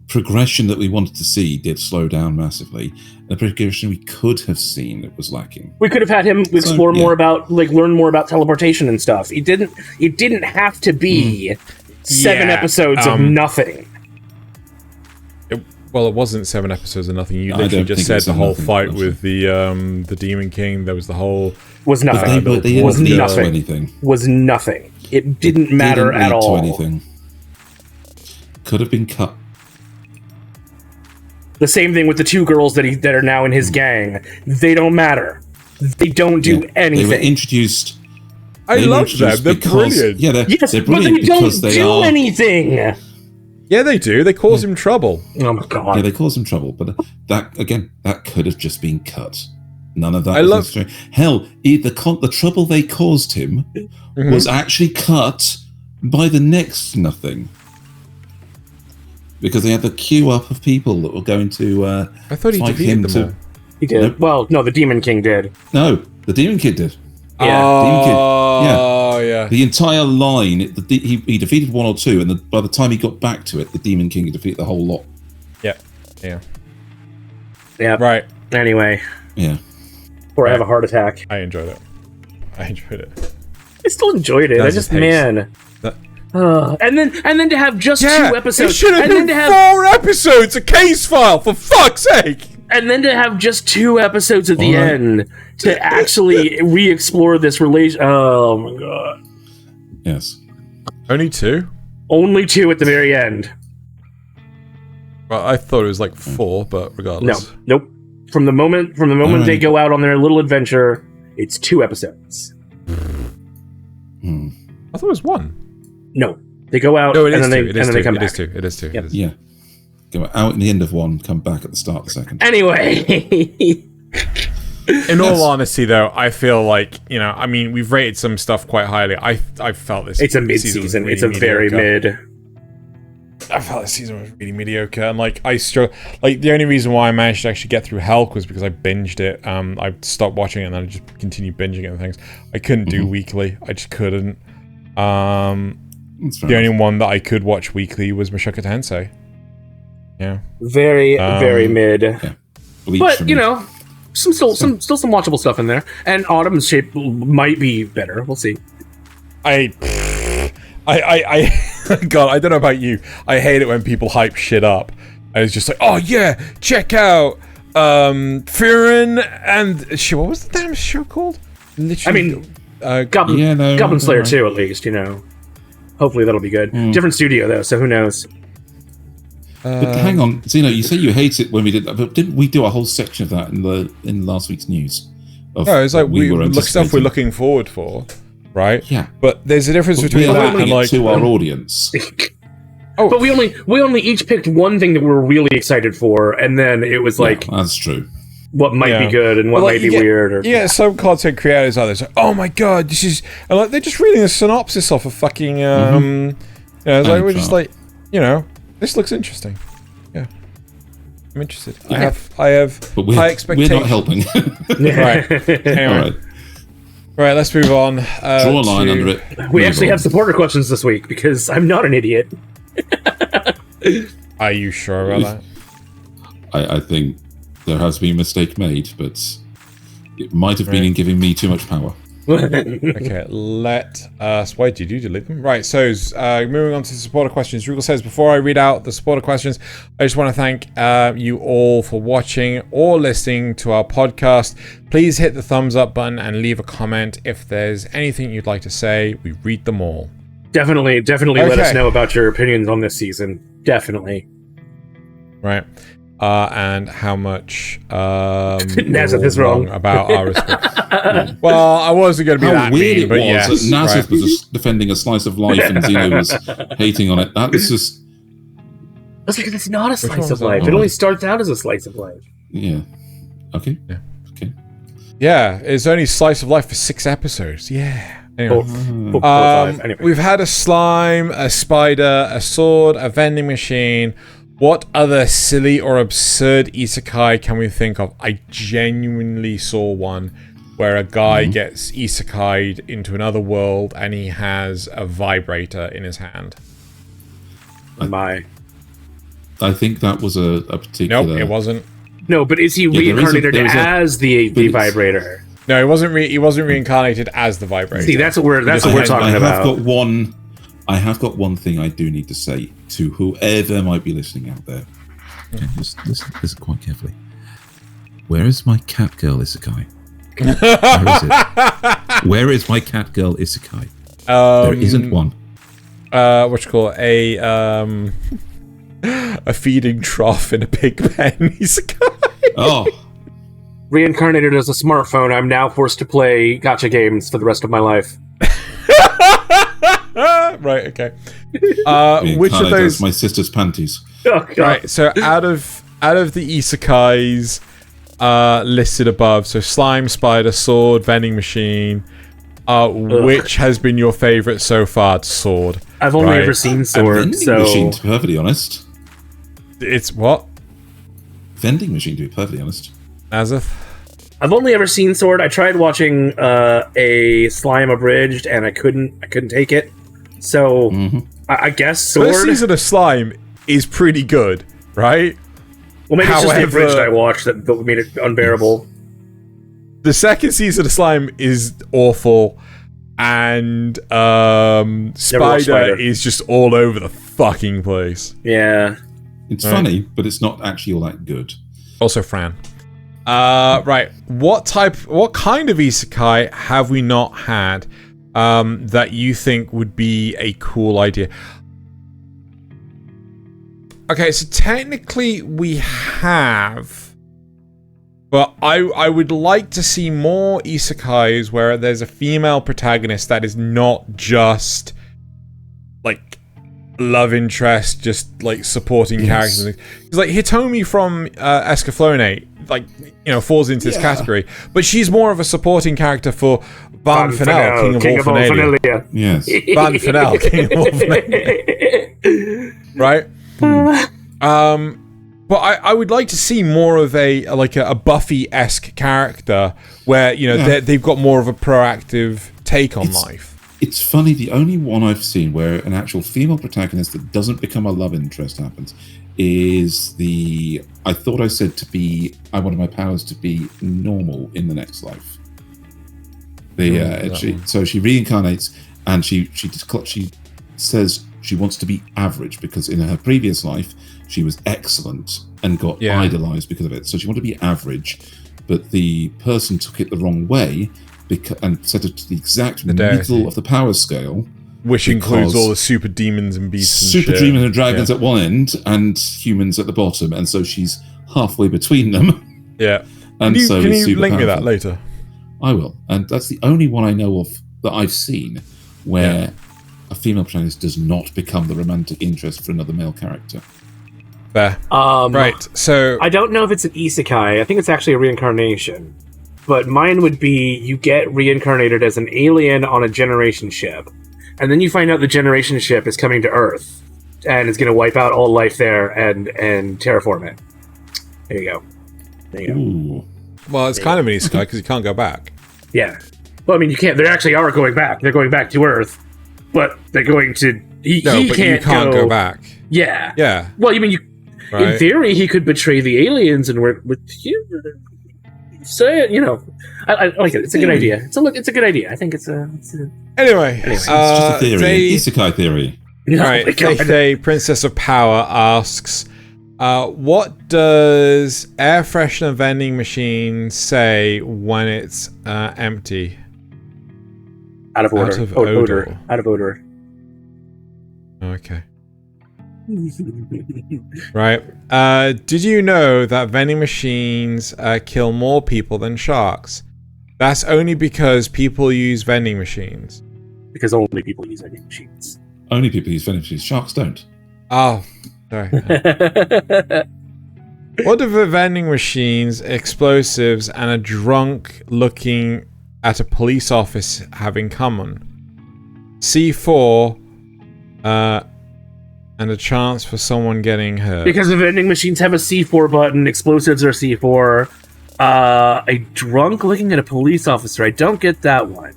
progression that we wanted to see did slow down massively. And the progression we could have seen was lacking. We could have had him explore more about, learn more about teleportation and stuff. It didn't have to be 7 episodes of nothing. It wasn't 7 episodes of nothing. You literally just said the whole fight with the Demon King. There was the whole... Was nothing. Was nothing. Was nothing. It didn't matter at all. To anything. Could have been cut. The same thing with the 2 girls that are now in his gang. They don't matter. They don't do anything. They were introduced. I love them. They're brilliant. Yeah, they're brilliant because they don't do anything. Yeah, they do. They cause him trouble. Oh my god. Yeah, they cause him trouble. But that could have just been cut. None of that. Necessary. Hell, the trouble they caused him was actually cut by the next nothing. Because they had the queue up of people that were going to I thought he defeated them all. He did. Nope. Well, no, the Demon King did. No, the Demon Kid did. Yeah. Demon Kid. Oh, yeah. The entire line, he defeated 1 or 2, and by the time he got back to it, the Demon King had defeated the whole lot. Yeah. Right. Anyway. Yeah. Or I have a heart attack. I enjoyed it. I still enjoyed it. And then to have just 2 episodes. It should have been 4 episodes, a case file, for fuck's sake! And then to have just 2 episodes at the end to actually re-explore this relation. Oh my god. Yes. Only 2? Only 2 at the very end. Well, I thought it was 4, but regardless. Nope. From the moment they go out on their little adventure, it's 2 episodes. I thought it was 1. No, they go out and then they come back. It is 2. Yep. Yeah. Go out at the end of 1, come back at the start of the second. Anyway. In all honesty, though, I feel like, we've rated some stuff quite highly. I felt this. It's a mid-season. It's a very mid. I felt this season was really mediocre, and like the only reason why I managed to actually get through Helk was because I binged it. I stopped watching it and then I just continued binging it and things. I couldn't do weekly. I just couldn't. The only one that I could watch weekly was Mushoku Tensei. Yeah. Very mid. Yeah. Bleach but still some watchable stuff in there. And Autumn's shape might be better. We'll see. I God, I don't know about you. I hate it when people hype shit up. And it's just like, oh yeah, check out Furin and shit. What was the damn show called? Literally, Goblin Slayer 2, at least. Hopefully that'll be good. Different studio though, so who knows? But hang on, Xeno, you say you hate it when we did that, but didn't we do a whole section of that in last week's news? No, it's like we look stuff we're looking forward for, right? Yeah. But there's a difference between that and like to our audience. But we only each picked one thing that we were really excited for, and then it was like that's true. What might be good and what might be weird. Or some content creators out there say, "Oh my god, this is," and like they're just reading a synopsis off a fucking. We're just like, this looks interesting. Yeah, I'm interested. I have high expectations. We're not helping. Right. Anyway. Right, let's move on. Draw a line under it. We actually have supporter questions this week because I'm not an idiot. Are you sure about that? I think there has been a mistake made, but it might have been in giving me too much power. Okay, let us... Why did you delete them? Right, so moving on to the supporter questions. Rugal says, before I read out the supporter questions, I just want to thank you all for watching or listening to our podcast. Please hit the thumbs up button and leave a comment if there's anything you'd like to say. We read them all. Definitely let us know about your opinions on this season. Definitely. Right. And how much Nasuth is wrong about our response. Well, I wasn't going to be that weird mean, but that Nasuth was just defending a slice of life and Xeno was hating on it. That was just... That's because it's not a slice of life. It only starts out as a slice of life. Yeah. Okay. Yeah. Okay. Yeah, it's only slice of life for 6 episodes. Yeah. Anyway. Anyway. We've had a slime, a spider, a sword, a vending machine. What other silly or absurd isekai can we think of? I genuinely saw one where a guy gets isekai'd into another world and he has a vibrator in his hand. I think that was a particular... Nope, it wasn't. No, but is he reincarnated as the vibrator? No, he wasn't reincarnated as the vibrator. See, that's what we're talking about. I have got one thing I do need to say to whoever might be listening out there. Okay, listen quite carefully. Where is my cat girl isekai? Where is it? Where is my cat girl isekai? There isn't one. What you call it? A feeding trough in a pig pen isekai. Oh. Reincarnated as a smartphone, I'm now forced to play gacha games for the rest of my life. Right, okay. Which of those? My sister's panties. Oh, God. Right, so out of the isekais listed above, so slime, spider, sword, vending machine, which has been your favorite so far? Sword. I've only ever seen sword. Vending machine, to be perfectly honest. It's what? Vending machine, to be perfectly honest. Nasuth? I've only ever seen sword. I tried watching a slime abridged, and I couldn't take it. So I guess sword. First season of slime is pretty good, right? Well, maybe it's just the abridged I watched that made it unbearable. The second season of slime is awful, and Spider is just all over the fucking place. Yeah, it's funny, but it's not actually all that good. Also, Fran. Right. What kind of isekai have we not had that you think would be a cool idea? Okay, so technically we have, but I would like to see more isekais where there's a female protagonist that is not just like love interest, just like supporting characters. Because like Hitomi from Escaflowne, like, falls into this category, but she's more of a supporting character for Van Fennel, King of All Fanalia. Yes. Van Fennel, King of All Fanalia. Right? But I would like to see more of a Buffy-esque character where, they've got more of a proactive take on life. It's funny, the only one I've seen where an actual female protagonist that doesn't become a love interest happens is I thought I said I wanted my powers to be normal in the next life. So she reincarnates and she says she wants to be average because in her previous life she was excellent and got idolized because of it. So she wanted to be average, but the person took it the wrong way and set it to the exact middle of the power scale. Which includes all the super demons and beasts and super demons and dragons at one end and humans at the bottom, and so she's halfway between them. Yeah. And can you link me that later? I will. And that's the only one I know of that I've seen where a female protagonist does not become the romantic interest for another male character. Fair. Right, so... I don't know if it's an isekai. I think it's actually a reincarnation. But mine would be you get reincarnated as an alien on a generation ship. And then you find out the generation ship is coming to Earth. And it's going to wipe out all life there and terraform it. There you go. Ooh. Well, it's kind of an isekai because you can't go back. Yeah. Well, I mean, you can't. They actually are going back. They're going back to Earth. But they're going to... you can't go back. Yeah. Yeah. Well, you mean in theory, he could betray the aliens and work with you. Say it, I like it. It's a good idea. It's a good idea. I think it's a... Anyway. It's just a theory. Isekai theory. Right. Thaylien, Princess of Power, asks, what does air freshener vending machine say when it's empty? Out of order. Out of odor. Okay. Right. Did you know that vending machines kill more people than sharks? That's only because people use vending machines. Because only people use vending machines. Only people use vending machines. Sharks don't. Oh, sorry. What do the vending machines, explosives, and a drunk looking at a police office have in common? C4, and a chance for someone getting hurt. Because the vending machines have a C4 button, explosives are C4. A drunk looking at a police officer. I don't get that one.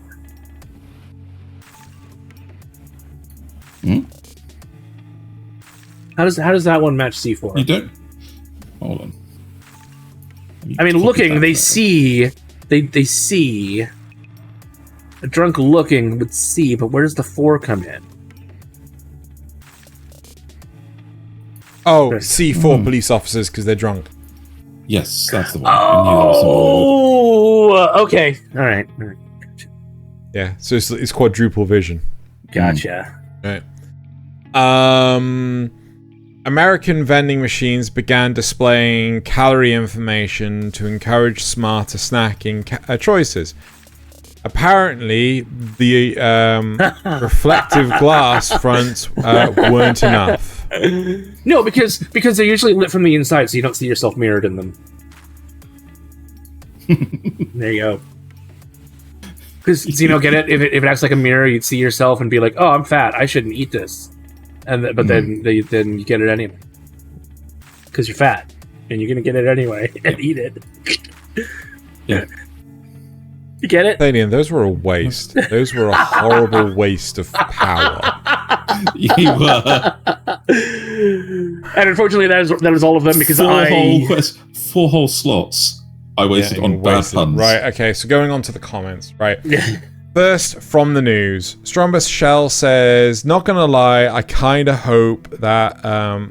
How does that one match C4? You don't? Hold on. I mean, looking, they see... They see... A drunk looking would see, but where does the 4 come in? Oh, C4 police officers because they're drunk. Yes, that's the one. Oh, okay. All right. Gotcha. Yeah, so it's quadruple vision. Gotcha. Right. American vending machines began displaying calorie information to encourage smarter snacking choices. Apparently, the reflective glass fronts weren't enough. No, because they're usually lit from the inside, so you don't see yourself mirrored in them. There you go. Because get it? If it acts like a mirror, you'd see yourself and be like, "Oh, I'm fat. I shouldn't eat this." But then you get it anyway. Because you're fat, and you're gonna get it anyway and eat it. Yeah. You get it? Thaylien, those were a waste. Those were a horrible waste of power. You were. And unfortunately, that was all of them because four whole slots I wasted on bad puns. Right, okay, so going on to the comments, right? First, from the news, Strombus Shell says, not gonna lie, I kinda hope that, I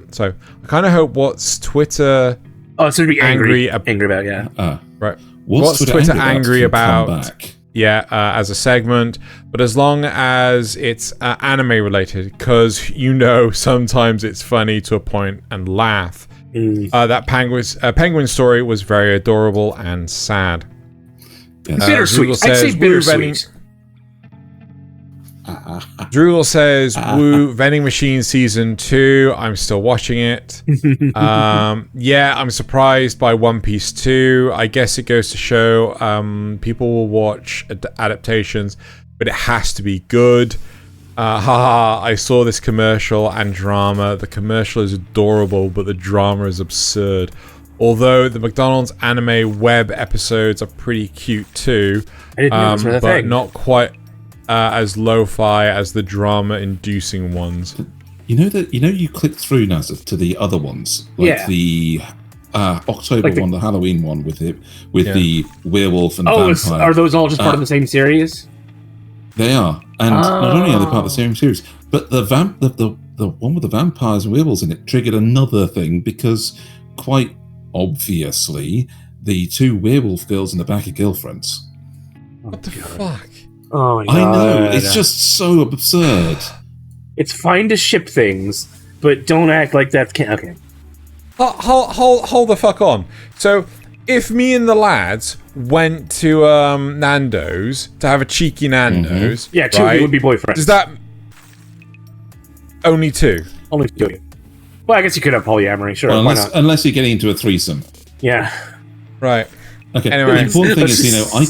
kinda hope what's Twitter... Oh, it's gonna be angry about, yeah. Right. What's Twitter angry about? Yeah, as a segment, but as long as it's anime related, because sometimes it's funny to a point and laugh. That penguin story was very adorable and sad. Bittersweet. I'd say bittersweet. Droogle says, woo, Vending Machine Season 2. I'm still watching it. Yeah, I'm surprised by One Piece 2. I guess it goes to show people will watch adaptations, but it has to be good. Haha, I saw this commercial and drama. The commercial is adorable, but the drama is absurd. Although the McDonald's anime web episodes are pretty cute too, but not quite as lo-fi as the drama-inducing ones. You click through, Nasuth, to the other ones, like the October one, the Halloween one with the werewolf and vampire. Are those all just part of the same series? They are, and not only are they part of the same series, but the one with the vampires and werewolves in it triggered another thing because, quite obviously, the two werewolf girls in the back are girlfriends. What the fuck? Oh my god! I know, it's just so absurd. It's fine to ship things, but don't act like that's okay. Hold the fuck on. So, if me and the lads went to Nando's to have a cheeky Nando's, yeah, two of you would be boyfriends. Does that only two? Only two. Well, I guess you could have polyamory, sure. Well, why not? Unless you're getting into a threesome. Yeah. Right. Okay. Anyway, the important thing is, I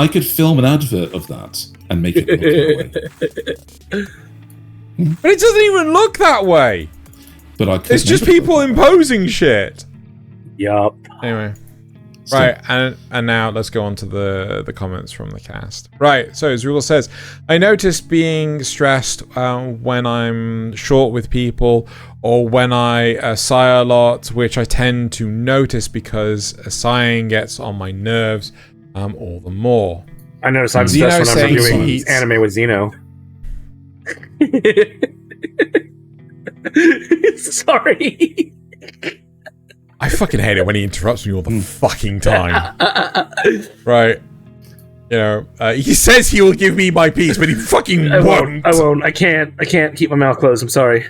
could film an advert of that and make it look that way. But it doesn't even look that way. But it's just people imposing shit. Yup. Anyway. Right, and now let's go on to the comments from the cast. Right, so Zrula says, I notice being stressed when I'm short with people or when I sigh a lot, which I tend to notice because sighing gets on my nerves all the more. I notice I'm stressed when I'm reviewing anime with Xeno. Sorry. I fucking hate it when he interrupts me all the fucking time. Right. You know, he says he will give me my piece, but he fucking won't. I won't. I can't keep my mouth closed. I'm sorry.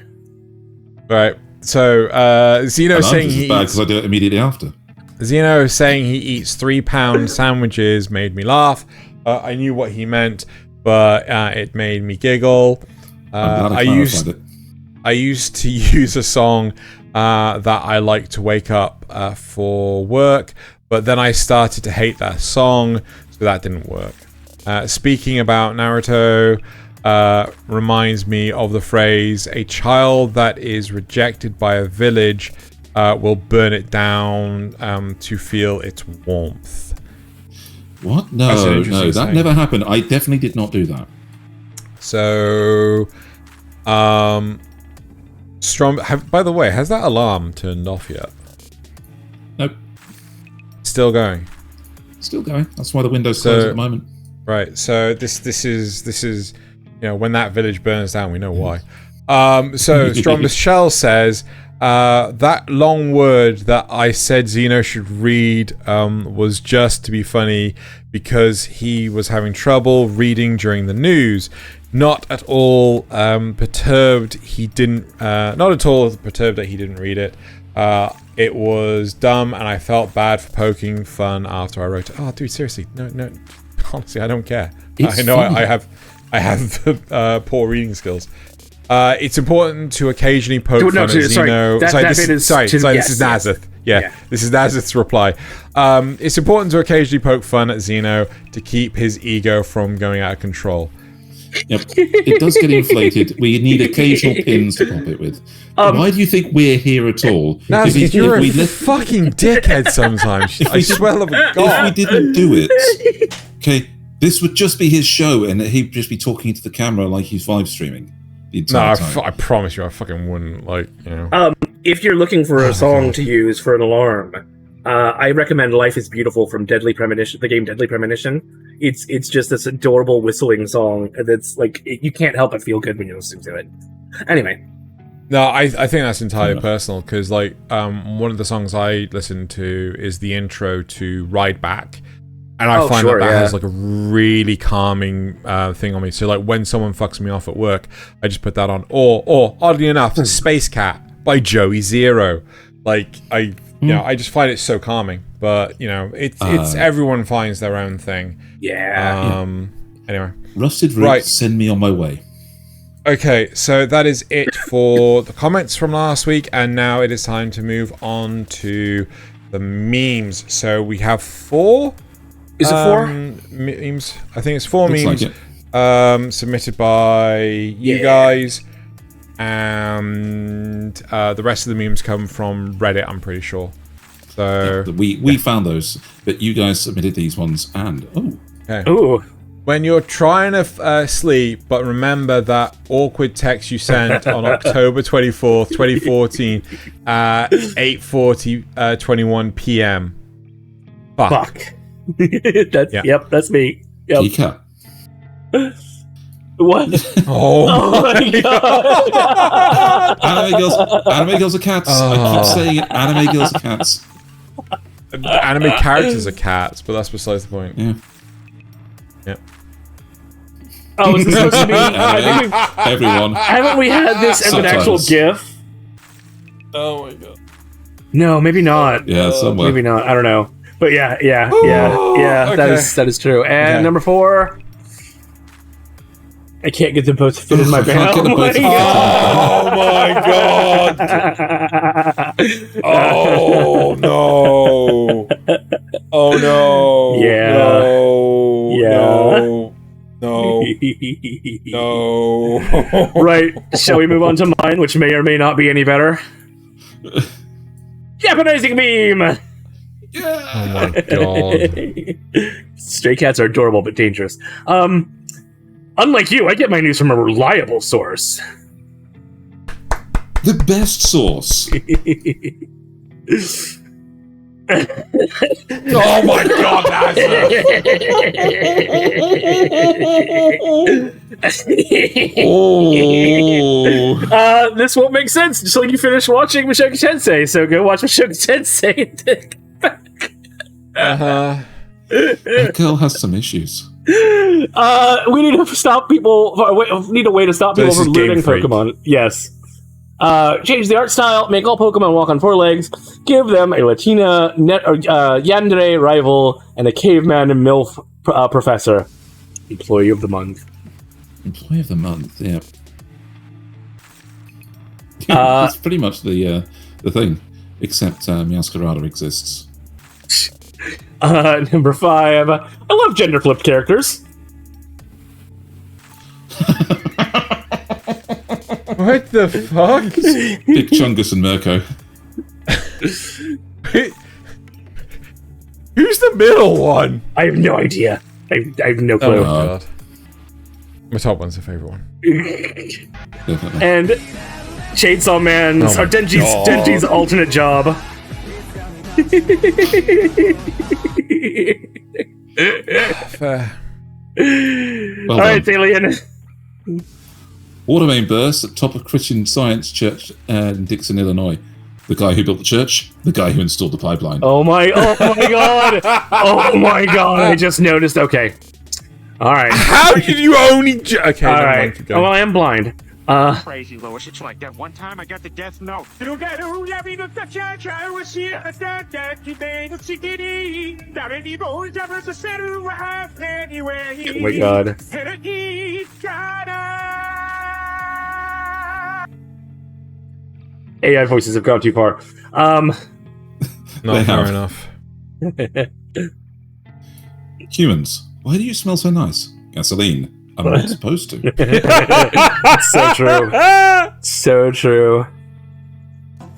Right. So, Xeno saying he bad because I do it immediately after. Xeno saying he eats 3-pound sandwiches made me laugh. I knew what he meant, but it made me giggle. I used to use a song that I like to wake up for work, but then I started to hate that song, so that didn't work. Speaking about Naruto reminds me of the phrase, a child that is rejected by a village will burn it down to feel its warmth. What? No, that never happened. I definitely did not do that. So, by the way, has that alarm turned off yet? Nope. Still going. Still going. That's why the window's closed at the moment. Right. So this is when that village burns down, we know why. So Strongest Shell says that long word that I said Xeno should read was just to be funny because he was having trouble reading during the news. Not at all perturbed. He didn't. Not at all perturbed that he didn't read it. It was dumb, and I felt bad for poking fun after I wrote it. Oh, dude, seriously, no. Honestly, I don't care. I know I have poor reading skills. It's important to occasionally poke fun at Xeno. This is Nasuth. Yeah, this is Nasuth's reply. It's important to occasionally poke fun at Xeno to keep his ego from going out of control. Yep. It does get inflated. We need occasional pins to pop it with. Why do you think we're here at all? Nasuth, you're a fucking dickhead sometimes. I swear to God. If we didn't do it, okay, this would just be his show, and he'd just be talking into the camera like he's live streaming. I promise you, I fucking wouldn't, If you're looking for a song to use for an alarm, I recommend "Life Is Beautiful" from Deadly Premonition, the game Deadly Premonition. It's just this adorable whistling song that's you can't help but feel good when you listen to it. Anyway. No, I think that's entirely personal, because one of the songs I listen to is the intro to Ride Back. And I find that has a really calming thing on me. So when someone fucks me off at work, I just put that on. Or oddly enough, Space Cat by Joey Zero. I just find it so calming. But it's everyone finds their own thing. Yeah. Anyway, Rusted Roots, send me on my way. Okay, so that is it for the comments from last week, and now it is time to move on to the memes. So we have 4. Is it 4? Memes. I think it's 4 memes. Like submitted by you guys, and the rest of the memes come from Reddit, I'm pretty sure. So we found those, but you guys submitted these ones, and when you're trying to sleep, but remember that awkward text you sent on October 24th, 2014 at 8:21 p.m. Fuck. Yep, that's me. Yep. Pika. What? Oh my god! Anime girls are cats. I keep saying it. Anime girls are cats. Anime characters are cats, but that's besides the point. Yeah. Yep. Oh, is this supposed to be? Everyone. Haven't we had this as an actual GIF? Oh my god. No, maybe not. Yeah, somewhere. Maybe not. I don't know. But yeah. Okay. That is true. And number 4. I can't get them both to fit in my band. Oh my god! Oh no! Oh no! Yeah. No! No! Right. Shall we move on to mine, which may or may not be any better? Japanizing meme! Yeah. Oh my god! Stray cats are adorable but dangerous. Unlike you, I get my news from a reliable source. The best source. Oh my god, this won't make sense until you finish watching Mushoku Tensei, so go watch Mushoku Tensei. That girl has some issues. We need to stop people. Need a way to stop people from looting Pokemon. Yes. Change the art style. Make all Pokemon walk on 4 legs. Give them a Latina yandere rival and a caveman MILF professor. Employee of the month. Employee of the month. Yeah. That's pretty much the thing, except Meowscarada exists. Number 5. I love gender flipped characters. What the fuck? Big Chungus and Mirko. Who's the middle one? I have no idea. I have no clue. Oh my god. My top one's a favorite one. And Chainsaw Man's or Denji's alternate job. Fair. All right, Thaylien. Water main burst at top of Christian Science Church in Dixon, Illinois. The guy who built the church, the guy who installed the pipeline. Oh my god! Oh my god! I just noticed. Okay. All right. How did you only? Okay. All right. Oh, well, I am blind. Crazy, Lois. It's like that one time I got the death note. Oh my god. AI voices have gone too far. Not fair enough. Humans, why do you smell so nice? Gasoline. I'm not supposed to. So true. So true.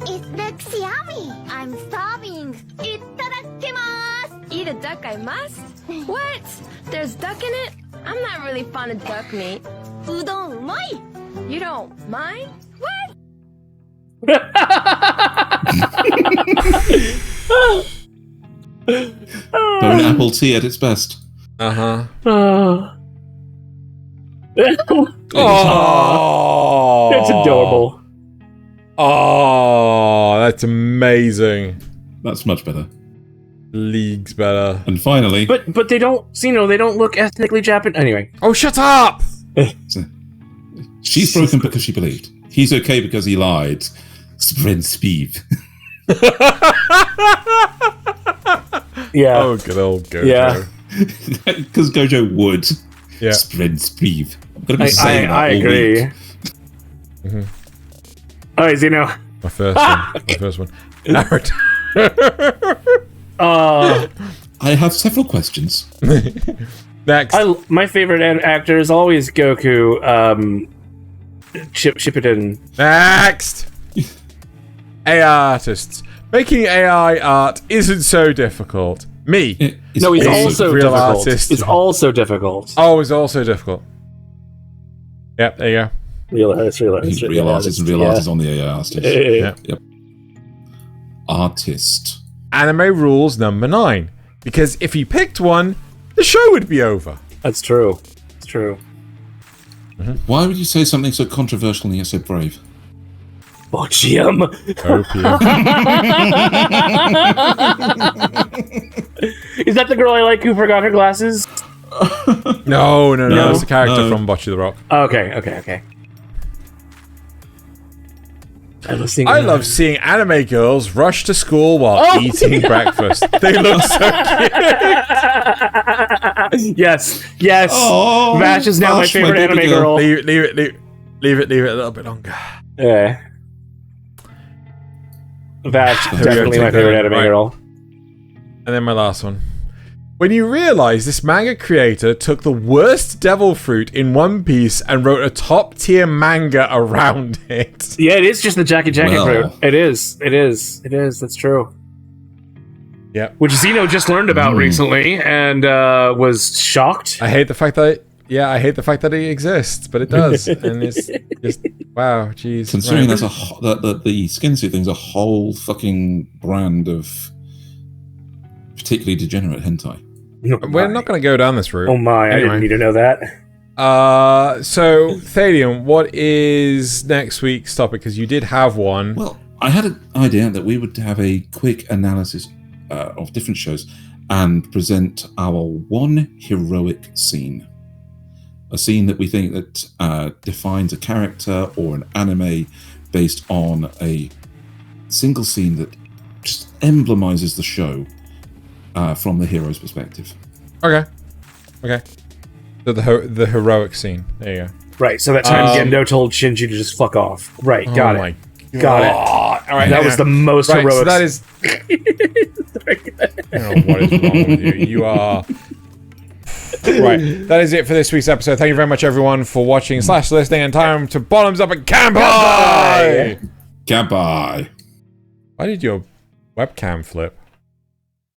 It looks yummy. I'm starving. Itadakimasu. Eat a duck, I must? What? There's duck in it? I'm not really fond of duck meat. Udon umai. You don't mind? What? Bone apple tea at its best. Uh-huh. Oh, that's adorable. Oh, that's amazing. That's much better. Leagues better. And finally... But they don't, they don't look ethnically Japanese. Anyway. Oh, shut up! She's broken because she believed. He's okay because he lied. Spread speed. Yeah. Oh, good old Gojo. Yeah. Because Gojo would. Yeah. Spread speed. I'm going to be saying that I all agree. week. Mm-hmm. All right, Xeno. My first one. My first one. Naruto. I have several questions. Next. My favorite actor is always Goku. Shippuden. Next. AI artists. Making AI art isn't so difficult. Me. It's No, he's also also real difficult. artist. It's also difficult. Oh, it's also difficult. Yep, there you go. Real artists, real artists and real artists on the AI artists. Yep. Artist. Anime rules number 9. Because if he picked one, the show would be over. That's true. It's true. Why would you say something so controversial and yet so brave? Opium. Opium. Is that the girl I like who forgot her glasses? No. It's a character from Bocce the Rock. Okay. I love seeing anime girls rush to school while eating breakfast. They look so cute. Yes. Oh, Vash is now my Vash, my favorite baby anime girl. girl. Leave it a little bit longer. Yeah. Vash, definitely my favorite anime girl. And then my last one. When you realize this manga creator took the worst devil fruit in One Piece and wrote a top-tier manga around it. Yeah, it is just the Jackie Jacket Well. fruit. It is. That's true. Yep. Which Xeno just learned about recently and was shocked. I hate the fact that it exists, but it does, and it's just wow, jeez. Considering that's the skin suit thing's a whole fucking brand of particularly degenerate hentai. We're not going to go down this route. Oh my! Anyway. I didn't need to know that. So Thaylien, what is next week's topic? Because you did have one. Well, I had an idea that we would have a quick analysis of different shows and present our one heroic scene. A scene that we think that defines a character or an anime based on a single scene that just emblemizes the show from the hero's perspective. Okay. So the heroic scene. There you go. Right. So that time Gendo told Shinji to just fuck off. Right. Got it. God. Got it. All right. That was the most right, heroic. So that is. I don't know what is wrong with you. You are. Right. That is it for this week's episode. Thank you very much, everyone, for watching / listening. And time to bottoms up and Kanpai. Goodbye. Why did your webcam flip?